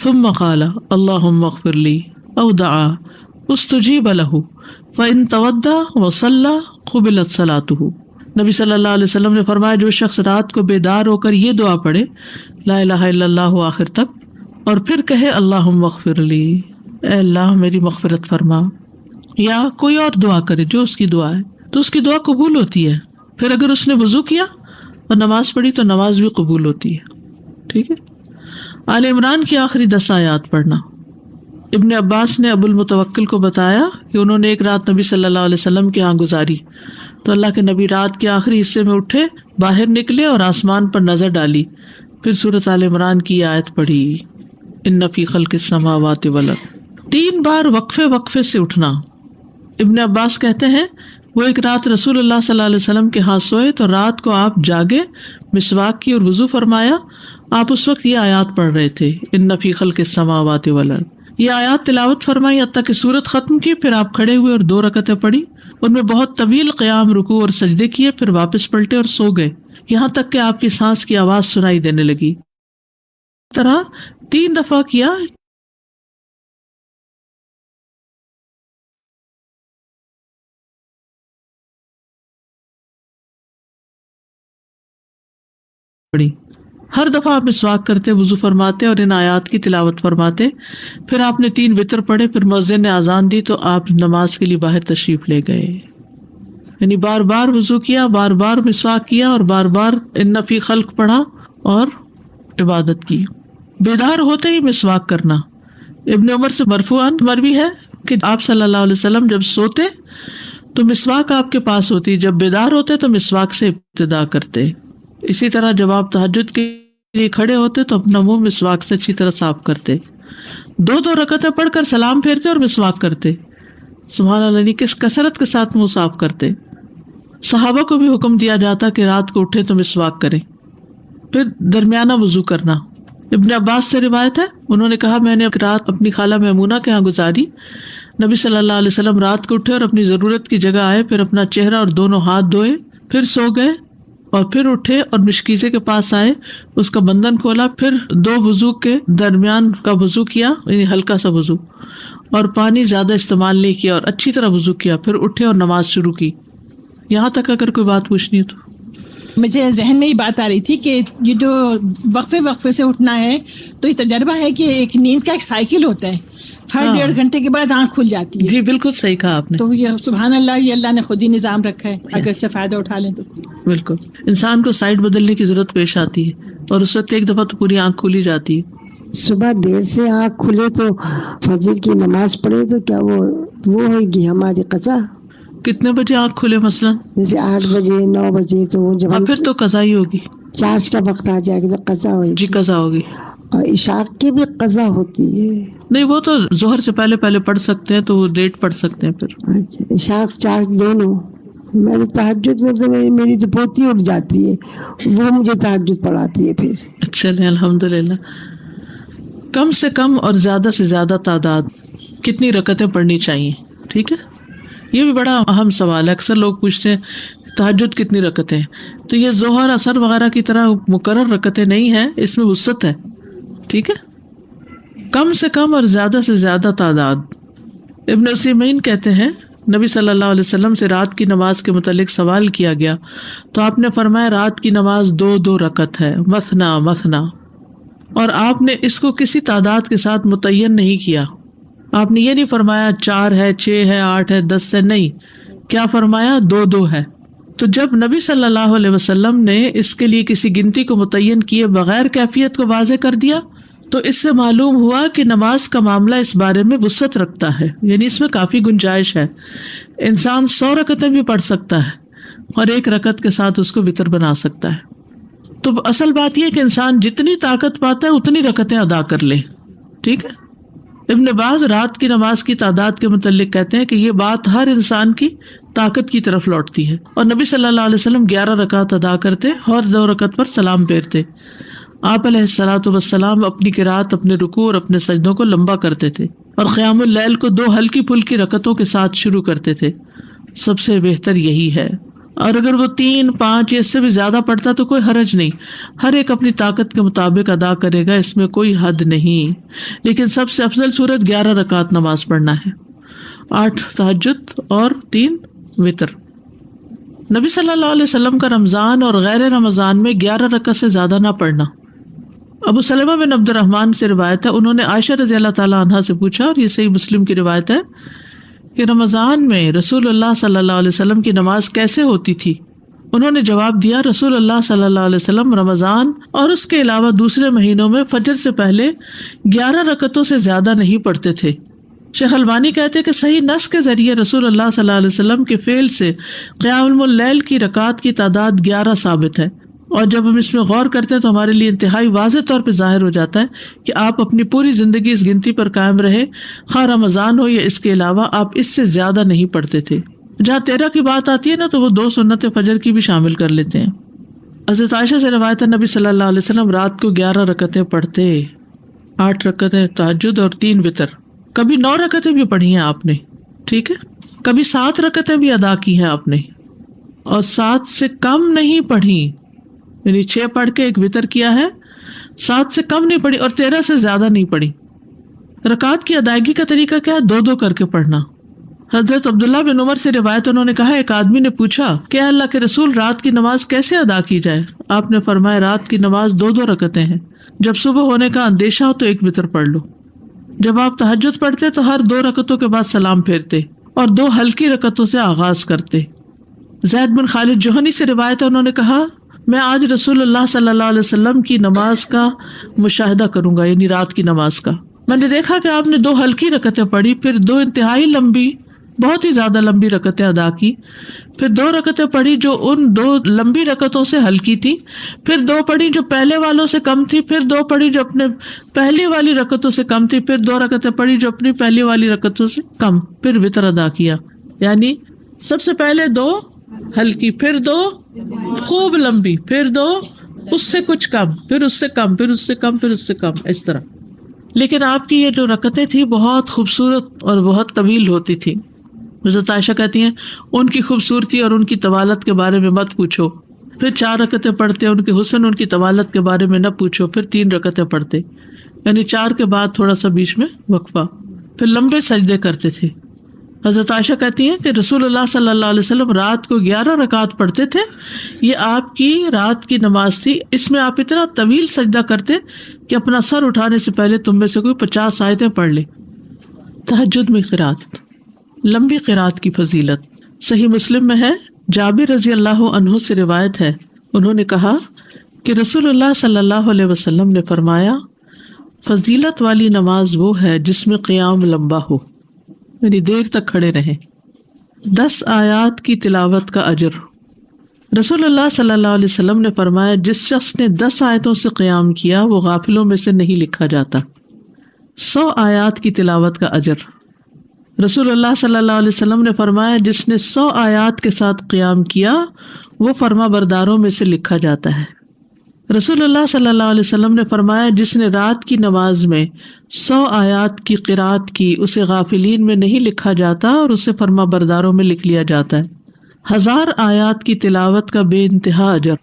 ثم قال اللہم اغفر لی أو دعا استجيب له فإن تودع وصلى قبلت صلاته. نبی صلی اللہ علیہ وسلم نے فرمایا جو شخص رات کو بیدار ہو کر یہ دعا پڑھے لا الہ الا اللہ آخر تک اور پھر کہے اللہم اغفر لی، اے اللہ میری مغفرت فرما، یا کوئی اور دعا کرے جو اس کی دعا ہے تو اس کی دعا قبول ہوتی ہے. پھر اگر اس نے وضو کیا اور نماز پڑھی تو نماز بھی قبول ہوتی ہے. ٹھیک ہے. آل عمران کی آخری 10 آیات پڑھنا. ابن عباس نے ابو المتوکل کو بتایا کہ انہوں نے ایک رات نبی صلی اللہ علیہ وسلم کے ہاں گزاری تو اللہ کے نبی رات کے آخری حصے میں اٹھے، باہر نکلے اور آسمان پر نظر ڈالی، پھر سورۃ آل عمران کی آیت پڑھی ان فی خلق السماوات والارض. 3 بار وقفے سے اٹھنا. ابن عباس کہتے ہیں وہ ایک رات رسول اللہ صلی اللہ علیہ وسلم کے ہاں سوئے تو رات کو آپ جاگے، مسواک کی اور وضو فرمایا. آپ اس وقت یہ آیات پڑھ رہے تھے ان فی خلق السماوات والارض. یہ آیات تلاوت فرمائی حتیٰ کہ سورت ختم کی. پھر آپ کھڑے ہوئے اور 2 رکعتیں پڑھی، ان میں بہت طویل قیام، رکوع اور سجدے کیے، پھر واپس پلٹے اور سو گئے یہاں تک کہ آپ کی سانس کی آواز سنائی دینے لگی. اس طرح 3 دفعہ کیا. ہر دفعہ آپ مسواک کرتے، وضو فرماتے اور ان آیات کی تلاوت فرماتے. پھر آپ نے 3 وتر پڑھے، پھر مؤذن نے اذان دی تو آپ نماز کے لیے باہر تشریف لے گئے. یعنی بار بار وضو کیا، بار بار مسواک کیا اور بار بار ان فی خلق پڑھا اور عبادت کی. بیدار ہوتے ہی مسواک کرنا. ابن عمر سے مرفوعاً مروی ہے کہ آپ صلی اللہ علیہ وسلم جب سوتے تو مسواک آپ کے پاس ہوتی، جب بیدار ہوتے تو مسواک سے ابتدا کرتے. اسی طرح جب آپ تہجد کے لیے کھڑے ہوتے تو اپنا منہ مسواک سے اچھی طرح صاف کرتے. 2 رکعتیں پڑھ کر سلام پھیرتے اور مسواک کرتے. سبحان اللہ، کس کثرت کے ساتھ منہ صاف کرتے. صحابہ کو بھی حکم دیا جاتا کہ رات کو اٹھے تو مسواک کریں. پھر درمیانہ وضو کرنا. ابن عباس سے روایت ہے، انہوں نے کہا میں نے ایک رات اپنی خالہ میمونہ کے ہاں گزاری. نبی صلی اللہ علیہ وسلم رات کو اٹھے اور اپنی ضرورت کی جگہ آئے، پھر اپنا چہرہ اور دونوں ہاتھ دھوئے، پھر سو گئے اور پھر اٹھے اور مشکیزے کے پاس آئے، اس کا بندھن کھولا، پھر 2 وضو کے درمیان کا وضو کیا، یعنی ہلکا سا وضو، اور پانی زیادہ استعمال نہیں کیا اور اچھی طرح وضو کیا، پھر اٹھے اور نماز شروع کی. یہاں تک اگر کوئی بات پوچھنی ہے تو. مجھے ذہن میں یہ بات آ رہی تھی کہ یہ جو وقفے سے اٹھنا ہے تو یہ تجربہ ہے کہ ایک نیند کا ایک سائیکل ہوتا ہے، ہر 1.5 گھنٹے کے بعد آنکھ کھل جاتی ہے. جی بالکل صحیح کہا آپ نے. تو یہ سبحان اللہ، یہ اللہ نے خود ہی نظام رکھا ہے، اگر اس سے فائدہ اٹھا لیں تو. بالکل انسان کو سائڈ بدلنے کی ضرورت پیش آتی ہے اور اس وقت ایک دفعہ تو پوری آنکھ کھلی جاتی ہے. صبح دیر سے آنکھ کھلے تو فجر کی نماز پڑھے تو کیا وہ ہوئے گی ہماری قضا؟ کتنے بجے آنکھ کھلے مثلا؟ جیسے 8 بجے 9 بجے تو جب پھر تو قضا ہی ہوگی. چاش کا وقت آ جائے گا تو قضا ہوگی. جی قضا ہوگی. اور عشاء کی بھی قضا ہوتی ہے؟ نہیں، وہ تو ظہر سے پہلے پڑھ سکتے ہیں تو وہ لیٹ پڑھ سکتے ہیں. پھر اچھا عشاء چاش دونوں. میں تو تہجد میں تو میری تو پوتی اٹھ جاتی ہے، وہ مجھے تہجد پڑھاتی ہے. پھر چلیں الحمدللہ. کم سے کم اور زیادہ سے زیادہ تعداد کتنی رکعتیں پڑھنی چاہیے؟ ٹھیک ہے، یہ بھی بڑا اہم سوال ہے. اکثر لوگ پوچھتے ہیں تہجد کتنی رکعتیں، تو یہ ظہر اثر وغیرہ کی طرح مقرر رکعتیں نہیں ہیں، اس میں وسعت ہے. ٹھیک ہے، کم سے کم اور زیادہ سے زیادہ تعداد. ابن عثیمین کہتے ہیں نبی صلی اللہ علیہ وسلم سے رات کی نماز کے متعلق سوال کیا گیا تو آپ نے فرمایا رات کی نماز 2 رکعت ہے، مثنا مثنا، اور آپ نے اس کو کسی تعداد کے ساتھ متعین نہیں کیا. آپ نے یہ نہیں فرمایا 4 ہے، 6 ہے، 8 ہے، 10 ہے، نہیں. کیا فرمایا؟ 2 ہے. تو جب نبی صلی اللہ علیہ وسلم نے اس کے لیے کسی گنتی کو متعین کیے بغیر کیفیت کو واضح کر دیا تو اس سے معلوم ہوا کہ نماز کا معاملہ اس بارے میں وسعت رکھتا ہے، یعنی اس میں کافی گنجائش ہے. انسان 100 رکعتیں بھی پڑھ سکتا ہے اور 1 رکعت کے ساتھ اس کو وتر بنا سکتا ہے. تو اصل بات یہ کہ انسان جتنی طاقت پاتا ہے اتنی رکعتیں ادا کر لے. ٹھیک ہے. ابن باز رات کی نماز کی تعداد کے متعلق کہتے ہیں کہ یہ بات ہر انسان کی طاقت کی طرف لوٹتی ہے، اور نبی صلی اللہ علیہ وسلم 11 رکعت ادا کرتے اور 2 رکعت پر سلام پھیرتے. آپ علیہ الصلوۃ والسلام اپنی قرات، اپنے رکوع اور اپنے سجدوں کو لمبا کرتے تھے اور قیام اللیل کو 2 ہلکی پھلکی رکعتوں کے ساتھ شروع کرتے تھے. سب سے بہتر یہی ہے. اور اگر وہ 3 5 یا اس سے بھی زیادہ پڑھتا تو کوئی حرج نہیں، ہر ایک اپنی طاقت کے مطابق ادا کرے گا، اس میں کوئی حد نہیں. لیکن سب سے افضل صورت 11 رکعت نماز پڑھنا ہے، 8 تہجد اور 3 وتر. نبی صلی اللہ علیہ وسلم کا رمضان اور غیر رمضان میں 11 رکعت سے زیادہ نہ پڑھنا. ابو سلمہ بن عبد الرحمن سے روایت ہے، انہوں نے عائشہ رضی اللہ تعالیٰ عنہا سے پوچھا، اور یہ صحیح مسلم کی روایت ہے، کہ رمضان میں رسول اللہ صلی اللہ علیہ وسلم کی نماز کیسے ہوتی تھی؟ انہوں نے جواب دیا، رسول اللہ صلی اللہ علیہ وسلم رمضان اور اس کے علاوہ دوسرے مہینوں میں فجر سے پہلے 11 رکعتوں سے زیادہ نہیں پڑھتے تھے. شیخ البانی کہتے کہ صحیح نص کے ذریعے رسول اللہ صلی اللہ علیہ وسلم کے فعل سے قیام اللیل کی رکعات کی تعداد 11 ثابت ہے، اور جب ہم اس میں غور کرتے ہیں تو ہمارے لیے انتہائی واضح طور پہ ظاہر ہو جاتا ہے کہ آپ اپنی پوری زندگی اس گنتی پر قائم رہے، خواہ رمضان ہو یا اس کے علاوہ، آپ اس سے زیادہ نہیں پڑھتے تھے. جہاں 13 کی بات آتی ہے نا تو وہ 2 سنت فجر کی بھی شامل کر لیتے ہیں. حضرت عائشہ سے روایت ہے، نبی صلی اللہ علیہ وسلم رات کو 11 رکعتیں پڑھتے، 8 رکعتیں تہجد اور 3 وتر. کبھی 9 رکعتیں بھی پڑھی ہیں آپ نے، ٹھیک ہے، کبھی 7 رکعتیں بھی ادا کی ہیں آپ نے، اور 7 سے کم نہیں پڑھی، یعنی 6 پڑھ کے 1 وتر کیا ہے، 7 سے کم نہیں پڑھی اور 13 سے زیادہ نہیں پڑھی. رکعات کی ادائیگی کا طریقہ کیا ہے؟ 2 کر کے پڑھنا. حضرت عبداللہ بن عمر سے روایت، انہوں نے کہا، ایک آدمی نے پوچھا کہ اللہ کے رسول رات کی نماز کیسے ادا کی جائے؟ آپ نے فرمایا، رات کی نماز 2 رکعتیں ہیں، جب صبح ہونے کا اندیشہ ہو تو 1 وتر پڑھ لو. جب آپ تہجد پڑھتے تو ہر 2 رکعتوں کے بعد سلام پھیرتے اور 2 ہلکی رکعتوں سے آغاز کرتے. زید بن خالد جوہنی سے روایت ہے، انہوں نے کہا، میں آج رسول اللہ صلی اللہ علیہ وسلم کی نماز کا مشاہدہ کروں گا، یعنی رات کی نماز کا. میں نے دیکھا کہ آپ نے 2 ہلکی رکعتیں پڑھی، پھر 2 انتہائی لمبی، بہت ہی زیادہ لمبی رکعتیں ادا کی، پھر 2 رکعتیں پڑھی جو ان 2 لمبی رکعتوں سے ہلکی تھی، پھر 2 پڑھی جو پہلے والوں سے کم تھی، پھر 2 پڑھی جو اپنے پہلی والی رکعتوں سے کم تھی، پھر 2 رکعتیں پڑھی جو اپنی پہلی والی رکعتوں سے کم، پھر وتر ادا کیا. یعنی سب سے پہلے 2 ہلکی، پھر 2 خوب لمبی، پھر 2 اس سے کچھ کم، پھر اس سے کم، پھر اس سے کم، پھر اس سے کم، اس طرح. لیکن آپ کی یہ جو رکعتیں تھی بہت خوبصورت اور بہت طویل ہوتی تھی. حضرت عائشہ کہتی ہیں، ان کی خوبصورتی اور ان کی طوالت کے بارے میں مت پوچھو. پھر 4 رکعتیں پڑھتے، ان کے حسن، ان کی طوالت کے بارے میں نہ پوچھو. پھر 3 رکعتیں پڑھتے، یعنی 4 کے بعد تھوڑا سا بیچ میں وقفہ. پھر لمبے سجدے کرتے تھے. حضرت عائشہ کہتی ہیں کہ رسول اللہ صلی اللہ علیہ وسلم رات کو 11 رکعت پڑھتے تھے، یہ آپ کی رات کی نماز تھی. اس میں آپ اتنا طویل سجدہ کرتے کہ اپنا سر اٹھانے سے پہلے تم میں سے کوئی 50 آیتیں پڑھ لے. تہجد میں قرات، لمبی قرات کی فضیلت صحیح مسلم میں ہے. جابر رضی اللہ عنہ سے روایت ہے، انہوں نے کہا کہ رسول اللہ صلی اللہ علیہ وسلم نے فرمایا، فضیلت والی نماز وہ ہے جس میں قیام لمبا ہو، یعنی دیر تک کھڑے رہیں. 10 آیات کی تلاوت کا اجر. رسول اللہ صلی اللہ علیہ وسلم نے فرمایا، جس شخص نے 10 آیتوں سے قیام کیا وہ غافلوں میں سے نہیں لکھا جاتا. 100 آیات کی تلاوت کا اجر. رسول اللہ صلی اللہ علیہ وسلم نے فرمایا، جس نے 100 آیات کے ساتھ قیام کیا وہ فرما برداروں میں سے لکھا جاتا ہے. رسول اللہ صلی اللہ علیہ وسلم نے فرمایا، جس نے رات کی نماز میں 100 آیات کی قرات کی اسے غافلین میں نہیں لکھا جاتا اور اسے فرما برداروں میں لکھ لیا جاتا ہے. 1000 آیات کی تلاوت کا بے انتہا اجر.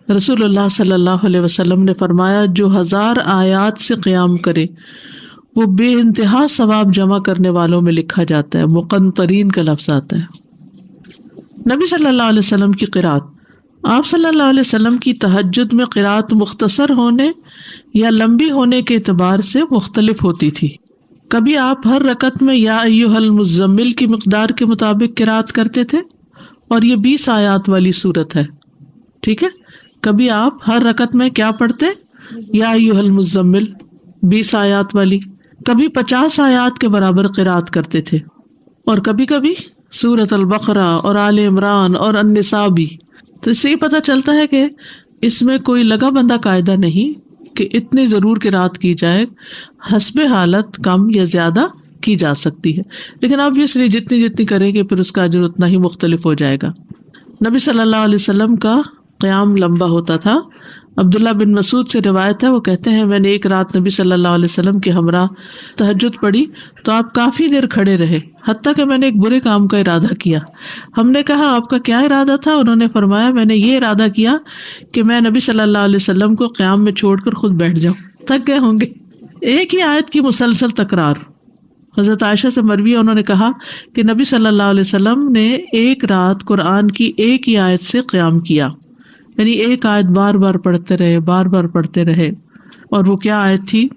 رسول اللہ صلی اللہ علیہ وسلم نے فرمایا، جو 1000 آیات سے قیام کرے وہ بے انتہا ثواب جمع کرنے والوں میں لکھا جاتا ہے. مقنطرین کا لفظ آتا ہے. نبی صلی اللہ علیہ وسلم کی قرات. آپ صلی اللہ علیہ وسلم کی تہجد میں قرات مختصر ہونے یا لمبی ہونے کے اعتبار سے مختلف ہوتی تھی. کبھی آپ ہر رکعت میں یا ایھا المزمل کی مقدار کے مطابق قرات کرتے تھے، اور یہ 20 آیات والی صورت ہے، ٹھیک ہے. کبھی آپ ہر رکعت میں کیا پڑھتے؟ یا ایھا المزمل 20 آیات والی. کبھی 50 آیات کے برابر قرات کرتے تھے، اور کبھی کبھی سورۃ البقرہ اور آل عمران اور النساء بھی. تو اس سے یہ پتہ چلتا ہے کہ اس میں کوئی لگا بندہ قاعدہ نہیں کہ اتنی ضرور قرات کی جائے، حسب حالت کم یا زیادہ کی جا سکتی ہے، لیکن obviously جتنی کریں گے پھر اس کا اجر اتنا ہی مختلف ہو جائے گا. نبی صلی اللہ علیہ وسلم کا قیام لمبا ہوتا تھا. عبداللہ بن مسعود سے روایت ہے، وہ کہتے ہیں میں نے ایک رات نبی صلی اللہ علیہ وسلم کے ہمراہ تہجد پڑھی تو آپ کافی دیر کھڑے رہے، حتیٰ کہ میں نے ایک برے کام کا ارادہ کیا۔ ہم نے کہا آپ کا کیا ارادہ تھا؟ انہوں نے فرمایا میں نے یہ ارادہ کیا کہ میں نبی صلی اللہ علیہ وسلم کو قیام میں چھوڑ کر خود بیٹھ جاؤں۔ تھک گئے ہوں گے۔ ایک ہی آیت کی مسلسل تکرار۔ حضرت عائشہ سے مروی ہے، انہوں نے کہا کہ نبی صلی اللہ علیہ وسلم نے ایک رات قرآن کی ایک ہی آیت سے قیام کیا، یعنی ایک آیت بار بار پڑھتے رہے۔ اور وہ کیا آیت تھی؟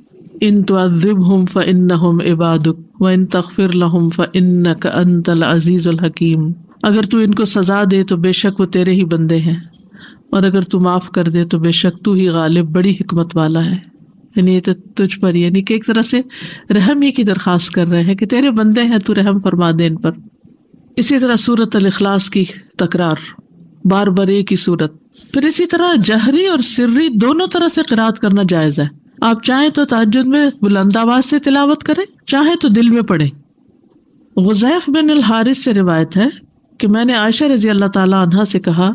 ان تعذبہم فانہم عبادک وان تغفر لہم فانک انت العزیز الحکیم۔ اگر تو ان کو سزا دے تو بے شک وہ تیرے ہی بندے ہیں، اور اگر تو معاف کر دے تو بے شک تو ہی غالب بڑی حکمت والا ہے۔ یعنی یہ تو تجھ پر، یعنی کہ ایک طرح سے رحم ہی کی درخواست کر رہے ہیں کہ تیرے بندے ہیں، تو رحم فرما دے ان پر۔ اسی طرح سورۃ الاخلاص کی تکرار، بار بار ایک ہی سورت۔ پھر اسی طرح جہری اور سری دونوں طرح سے قرات کرنا جائز ہے۔ آپ چاہیں تو تہجد میں بلند آواز سے تلاوت کریں، چاہیں تو دل میں پڑھیں۔ غزیف بن الحارث سے روایت ہے کہ میں نے عائشہ رضی اللہ تعالی عنہا سے کہا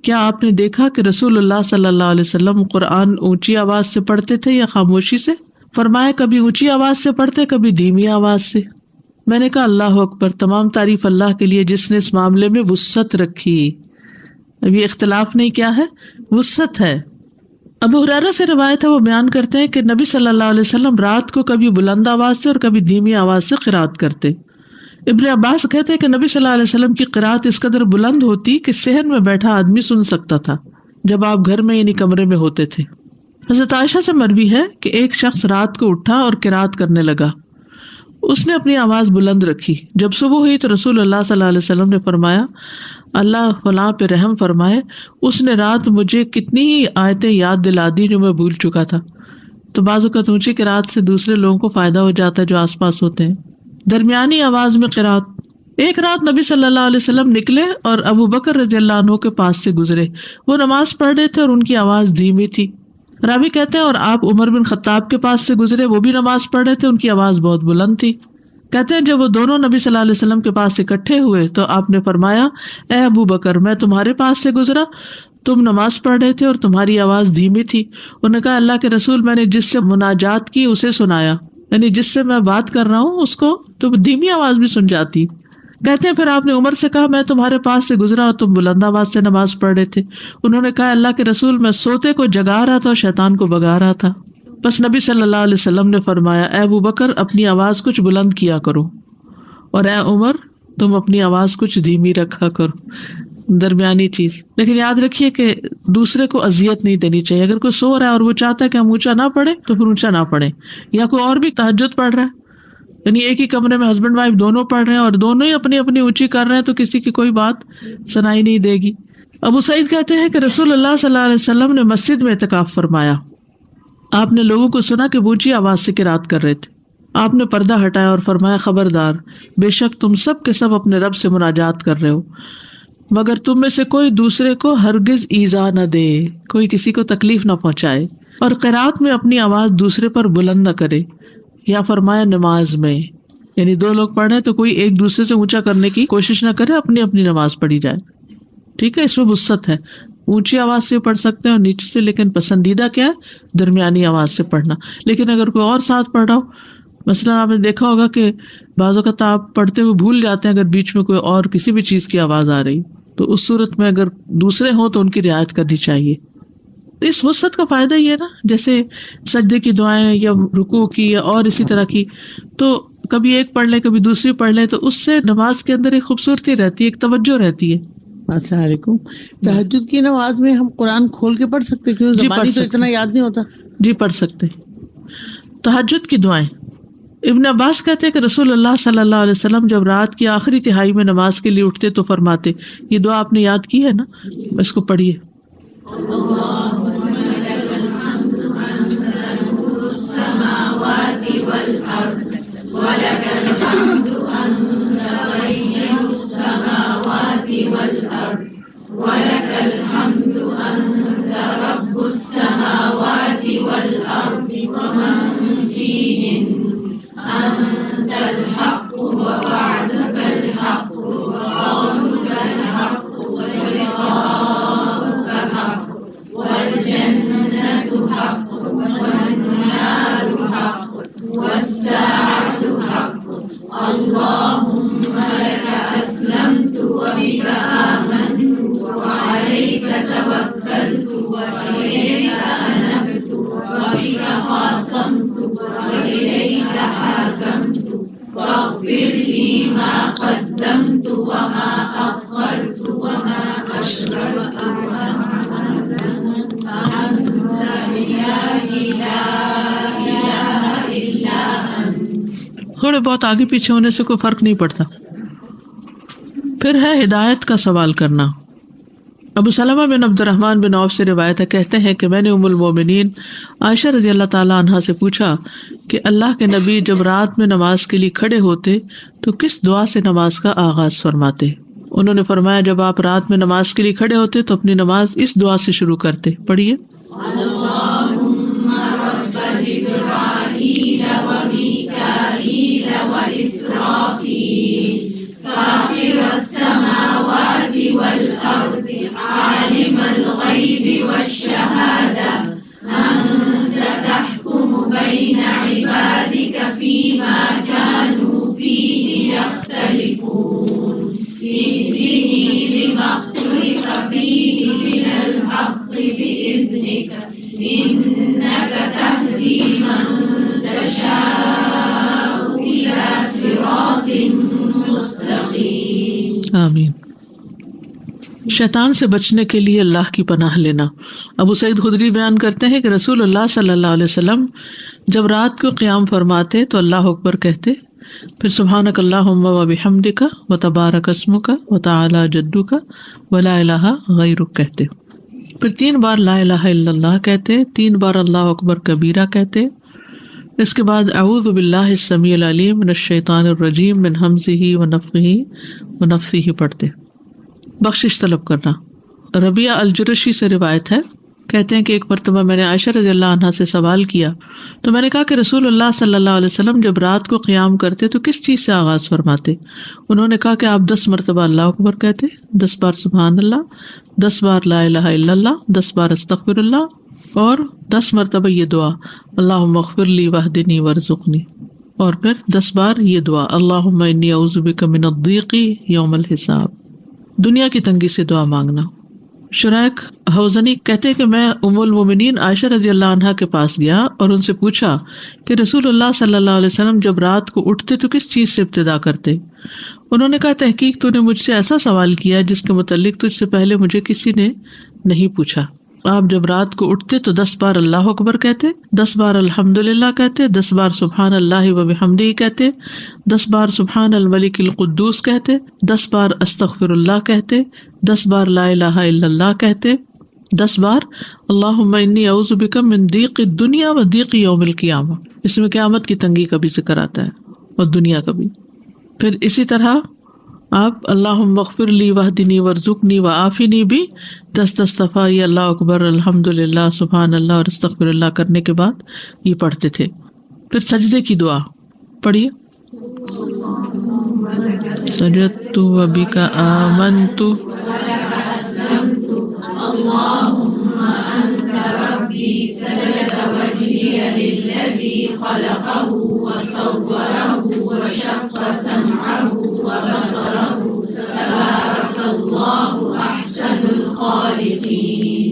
کیا آپ نے دیکھا کہ رسول اللہ صلی اللہ علیہ وسلم قرآن اونچی آواز سے پڑھتے تھے یا خاموشی سے؟ فرمایا کبھی اونچی آواز سے پڑھتے، کبھی دھیمی آواز سے۔ میں نے کہا اللہ اکبر، تمام تعریف اللہ کے لیے جس نے اس معاملے میں وسعت رکھی۔ اب یہ اختلاف نہیں، کیا ہے؟ وسعت ہے۔ ابو ہریرہ سے روایت ہے، وہ بیان کرتے ہیں کہ نبی صلی اللہ علیہ وسلم رات کو کبھی بلند آواز سے اور کبھی دھیمی آواز سے قرات کرتے۔ ابن عباس کہتے ہیں کہ نبی صلی اللہ علیہ وسلم کی قرات اس قدر بلند ہوتی کہ صحن میں بیٹھا آدمی سن سکتا تھا جب آپ گھر میں یعنی کمرے میں ہوتے تھے۔ حضرت عائشہ سے مروی ہے کہ ایک شخص رات کو اٹھا اور قرات کرنے لگا، اس نے اپنی آواز بلند رکھی۔ جب صبح ہوئی تو رسول اللہ صلی اللہ علیہ وسلم نے فرمایا اللہ فلاں پہ رحم فرمائے، اس نے رات مجھے کتنی ہی آیتیں یاد دلا دی جو میں بھول چکا تھا۔ تو بعض اوقات اونچی قرات سے دوسرے لوگوں کو فائدہ ہو جاتا ہے جو آس پاس ہوتے ہیں۔ درمیانی آواز میں قرات۔ ایک رات نبی صلی اللہ علیہ وسلم نکلے اور ابو بکر رضی اللہ عنہ کے پاس سے گزرے، وہ نماز پڑھ رہے تھے اور ان کی آواز دھیمی تھی۔ راوی کہتے ہیں اور آپ عمر بن خطاب کے پاس سے گزرے، وہ بھی نماز پڑھ رہے تھے، ان کی آواز بہت بلند تھی۔ کہتے ہیں جب وہ دونوں نبی صلی اللہ علیہ وسلم کے پاس اکٹھے ہوئے تو آپ نے فرمایا اے ابو بکر، میں تمہارے پاس سے گزرا، تم نماز پڑھ رہے تھے اور تمہاری آواز دھیمی تھی۔ انہوں نے کہا اللہ کے رسول، میں نے جس سے مناجات کی اسے سنایا، یعنی جس سے میں بات کر رہا ہوں اس کو تو دھیمی آواز بھی سن جاتی۔ کہتے ہیں پھر آپ نے عمر سے کہا میں تمہارے پاس سے گزرا اور تم بلند آواز سے نماز پڑھ رہے تھے۔ انہوں نے کہا اللہ کے رسول، میں سوتے کو جگا رہا تھا اور شیطان کو بگا رہا تھا۔ بس نبی صلی اللہ علیہ وسلم نے فرمایا اے ابو بکر، اپنی آواز کچھ بلند کیا کرو، اور اے عمر، تم اپنی آواز کچھ دھیمی رکھا کرو، درمیانی چیز۔ لیکن یاد رکھیے کہ دوسرے کو اذیت نہیں دینی چاہیے۔ اگر کوئی سو رہا ہے اور وہ چاہتا ہے کہ ہم اونچا نہ پڑھیں تو پھر اونچا نہ پڑھیں، یا کوئی اور بھی تہجد پڑھ رہا ہے، یعنی ایک ہی کمرے میں ہسبینڈ وائف دونوں پڑھ رہے ہیں اور دونوں ہی اپنی اپنی اونچی کر رہے ہیں تو کسی کی کوئی بات سنائی نہیں دے گی۔ ابو سعید کہتے ہیں کہ رسول اللہ صلی اللہ علیہ وسلم نے مسجد میں اعتکاف فرمایا، آپ نے لوگوں کو سنا کہ اونچی آواز سے قرات کر رہے تھے۔ آپ نے پردہ ہٹایا اور فرمایا خبردار، بے شک تم سب کے سب اپنے رب سے مناجات کر رہے ہو، مگر تم میں سے کوئی دوسرے کو ہرگز ایذا نہ دے، کوئی کسی کو تکلیف نہ پہنچائے، اور قرات میں اپنی آواز دوسرے پر بلند نہ کرے۔ یا فرمایا نماز میں، یعنی دو لوگ پڑھ رہے ہیں تو کوئی ایک دوسرے سے اونچا کرنے کی کوشش نہ کرے، اپنی اپنی نماز پڑھی جائے۔ ٹھیک ہے، اس میں وسعت ہے، اونچی آواز سے پڑھ سکتے ہیں اور نیچے سے، لیکن پسندیدہ کیا ہے؟ درمیانی آواز سے پڑھنا۔ لیکن اگر کوئی اور ساتھ پڑھ رہا ہو، مثلاً آپ نے دیکھا ہوگا کہ بعض اوقات آپ پڑھتے ہوئے بھول جاتے ہیں اگر بیچ میں کوئی اور کسی بھی چیز کی آواز آ رہی، تو اس صورت میں اگر دوسرے ہوں تو ان کی رعایت کرنی چاہیے۔ اس وسعت کا فائدہ یہ ہے نا، جیسے سجدے کی دعائیں یا رکوع کی یا اور اسی طرح کی، تو کبھی ایک پڑھ لیں کبھی دوسری پڑھ لیں، تو اس سے نماز کے اندر ایک خوبصورتی رہتی ہے، ایک توجہ رہتی ہے۔ السلام علیکم۔ تہجد کی نماز میں ہم قرآن کھول کے پڑھ سکتے کیونکہ زبانی تو اتنا یاد نہیں ہوتا؟ جی پڑھ سکتے۔ تہجد کی دعائیں، ابن عباس کہتے ہیں کہ رسول اللہ صلی اللہ علیہ وسلم جب رات کی آخری تہائی میں نماز کے لیے اٹھتے تو فرماتے، یہ دعا آپ نے یاد کی ہے نا، اس کو پڑھیے۔ أنت الحق ووعدك الحق وقولك الحق ولقاؤك حق والجنة حق والنار حق والساعة حق اللهم لك أسلمت وبك آمنت وعليك توكلت وإليك أنبت وبك خاصمت وإليك حاكمت فاغفر لي ما قدمت وما أخرت وما أسررت وما أنت لا إله إلا أنت. تھوڑے بہت آگے پیچھے ہونے سے کوئی فرق نہیں پڑتا. پھر ہے ہدایت کا سوال کرنا. ابو سلمہ بن عبد الرحمن بن عوف سے روایت ہے، کہتے ہیں کہ میں نے ام المومنین عائشہ رضی اللہ تعالی عنہا سے پوچھا کہ اللہ کے نبی جب رات میں نماز کے لیے کھڑے ہوتے تو کس دعا سے نماز کا آغاز فرماتے؟ انہوں نے فرمایا جب آپ رات میں نماز کے لیے کھڑے ہوتے تو اپنی نماز اس دعا سے شروع کرتے. پڑھیے. اللهم رب جبرائيل وميكائيل وإسرافيل فاطر السماوات والأرض عالم الغيب والشهادة أنت تحكم بين عبادك فيما كانوا فيه يختلفون اهدني لما اختلف فيه من الحق بإذنك إنك تهدي من تشاء إلى صراط مستقيم. آمین. شیطان سے بچنے کے لیے اللہ کی پناہ لینا. ابو سعید خدری بیان کرتے ہیں کہ رسول اللہ صلی اللہ علیہ وسلم جب رات کو قیام فرماتے تو اللہ اکبر کہتے، پھر سبحانک اللہم و بحمدک و تبارک اسمک و تعالی جدک و لا الہ غیرک کہتے، پھر 3 بار لا الہ الا اللہ کہتے، 3 بار اللہ اکبر کبیرہ کہتے، اس کے بعد اعوذ باللہ السمیع العلیم من الشیطان الرجیم من ہمزہ و نفخہ و نفثہ پڑھتے. بخشش طلب کرنا. ربیعہ الجرشی سے روایت ہے، کہتے ہیں کہ ایک مرتبہ میں نے عائشہ رضی اللہ عنہا سے سوال کیا تو میں نے کہا کہ رسول اللہ صلی اللہ علیہ وسلم جب رات کو قیام کرتے تو کس چیز سے آغاز فرماتے؟ انہوں نے کہا کہ آپ 10 مرتبہ اللہ اکبر کہتے، 10 بار سبحان اللہ، 10 بار لا الہ الا اللہ، 10 بار استغفر اللہ، اور 10 مرتبہ یہ دعا اللہم اغفر لی واہدنی وارزقنی، اور پھر 10 بار یہ دعا اللہم انی اعوذ بک من الضیق یوم الحساب، دنیا کی تنگی سے دعا مانگنا. شریک حوزنی کہتے کہ میں ام المومنین عائشہ رضی اللہ عنہا کے پاس گیا اور ان سے پوچھا کہ رسول اللہ صلی اللہ علیہ وسلم جب رات کو اٹھتے تو کس چیز سے ابتدا کرتے؟ انہوں نے کہا تحقیق تو نے مجھ سے ایسا سوال کیا جس کے متعلق تجھ سے پہلے مجھے کسی نے نہیں پوچھا. آپ جب رات کو اٹھتے تو 10 بار اللہ اکبر کہتے، 10 بار الحمدللہ کہتے، 10 بار سبحان اللہ و بحمدہ کہتے، 10 بار سبحان الملک القدوس کہتے، 10 بار استغفر اللہ کہتے، 10 بار لا الہ الا اللہ کہتے، 10 بار اللہم انی اعوذ بک من ضیق الدنیا و ضیق یوم القیامہ. اس میں قیامت کی تنگی کا بھی ذکر آتا ہے اور دنیا کا بھی. پھر اسی طرح آپ اللہم اغفر لی واہدنی وارزقنی وعافنی بھی 10 دفعہ یہ اللہ اکبر الحمدللہ سبحان اللہ اور استغفر اللہ کرنے کے بعد یہ پڑھتے تھے. پھر سجدے کی دعا پڑھیے. سجدت وبک آمنت اللهم أنت ربي سجد وجهي للذي خلقه وصوره وشق سمعه وبصره تبارك الله أحسن الخالقين.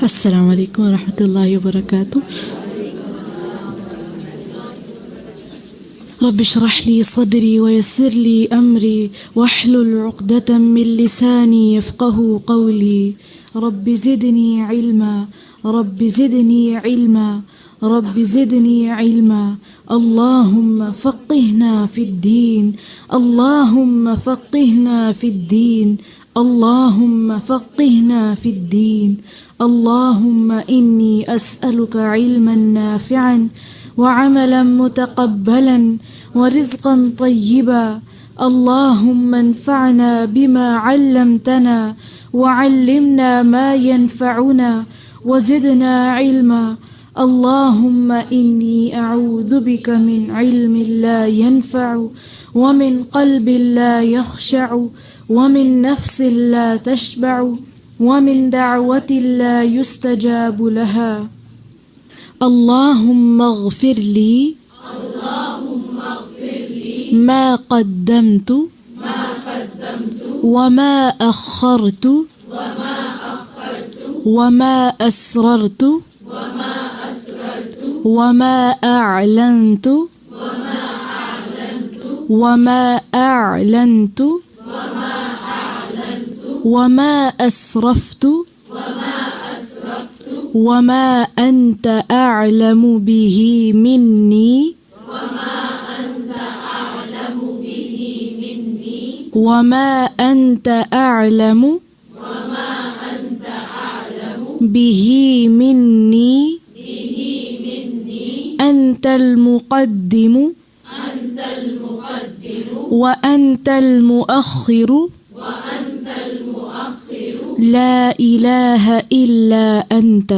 السلام علیکم ورحمۃ اللہ وبرکاتہ. رب اشرح لي صدري ويسر لي أمري واحلل عقدة من لساني يفقهوا قولي. رب زدني علما رب زدني علما رب زدني علما. اللهم فقهنا في الدين اللهم فقهنا في الدين اللهم فقهنا في الدين. اللهم إني أسألك علما نافعا وعملا متقبلا ورزقا طيبا. اللهم انفعنا بما علمتنا وعلمنا ما ينفعنا وزدنا علما. اللهم إني أعوذ بك من علم لا ينفع ومن قلب لا يخشع ومن نفس لا تشبع ومن دعوة لا يستجاب لها. اللهم اغفر لي ما قدمت وما أخرت وما أسررت وما أعلنت وما أعلنت وما أسرفت وما أنت أعلم به مني وما أنت أعلم به مني أنت المقدم وأنت المؤخر لا إله إلا أنت.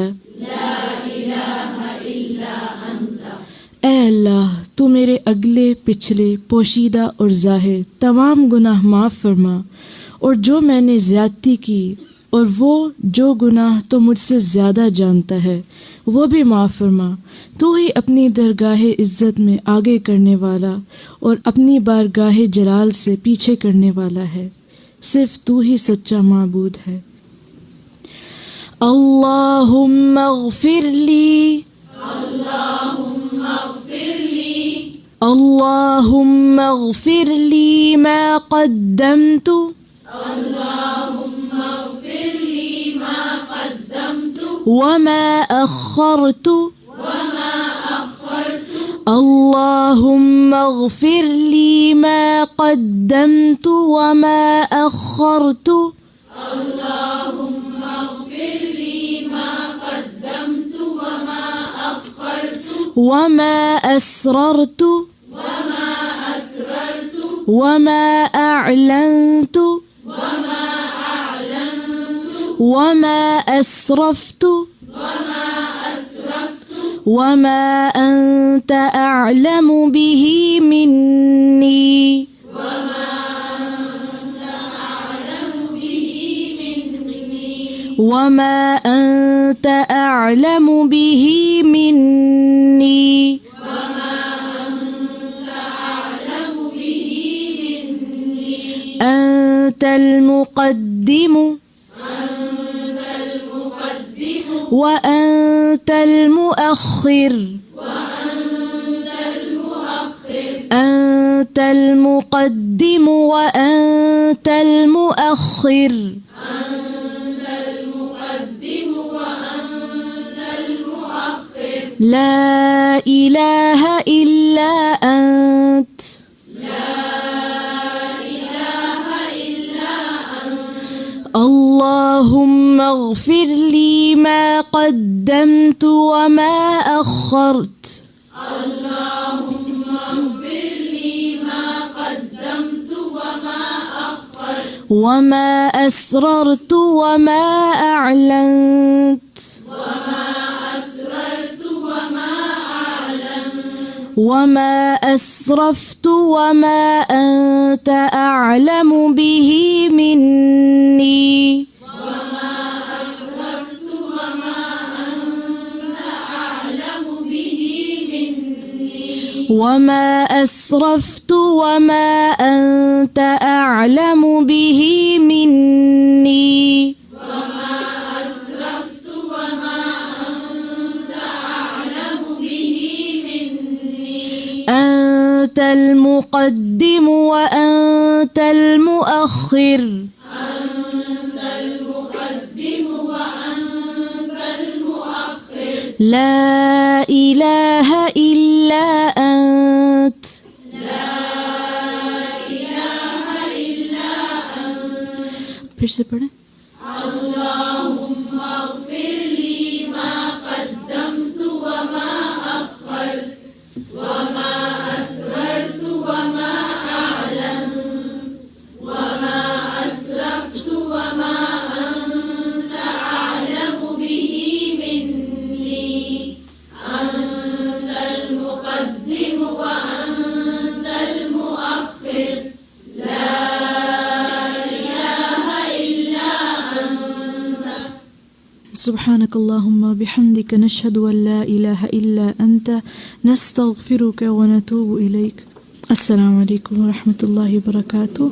اے اللہ تو میرے اگلے پچھلے پوشیدہ اور ظاہر تمام گناہ معاف فرما، اور جو میں نے زیادتی کی اور وہ جو گناہ تو مجھ سے زیادہ جانتا ہے وہ بھی معاف فرما۔ تو ہی اپنی درگاہ عزت میں آگے کرنے والا اور اپنی بارگاہ جلال سے پیچھے کرنے والا ہے، صرف تو ہی سچا معبود ہے۔ اللہم اغفر لی اللہم اغفر لی ما قدمت وما أخرت اللهم اغفر لي ما قدمت وما أخرت وما أسررت وما أعلنت وما أسرفت وما أنت أعلم به مني وما أنت أعلم به مني أنت المقدم وأنت المؤخر أنت المقدم وأنت المؤخر لا إله إلا أنت اللهم اغفر لي ما قدمت وما أخرت وما أسررت وما أعلنت وما أسرفت وما أنت أعلم به مني وما أسرفت وما أنت أعلم به مني أنت المقدم وأنت المؤخر لا إله إلا أنت پھر سے پڑھیں اللهم اغفر لي ما قدمت وما أخرت وما أسررت وما أعلنت وما أسرفت وما أنت أعلم به مني أنت المقدم وأنت المؤخر لا إله إلا سبحانک اللہم بحمدک نشہد ان لا الہ الا انت نستغفرک ونتوب الیک. السلام علیکم ورحمۃ اللہ وبرکاتہ.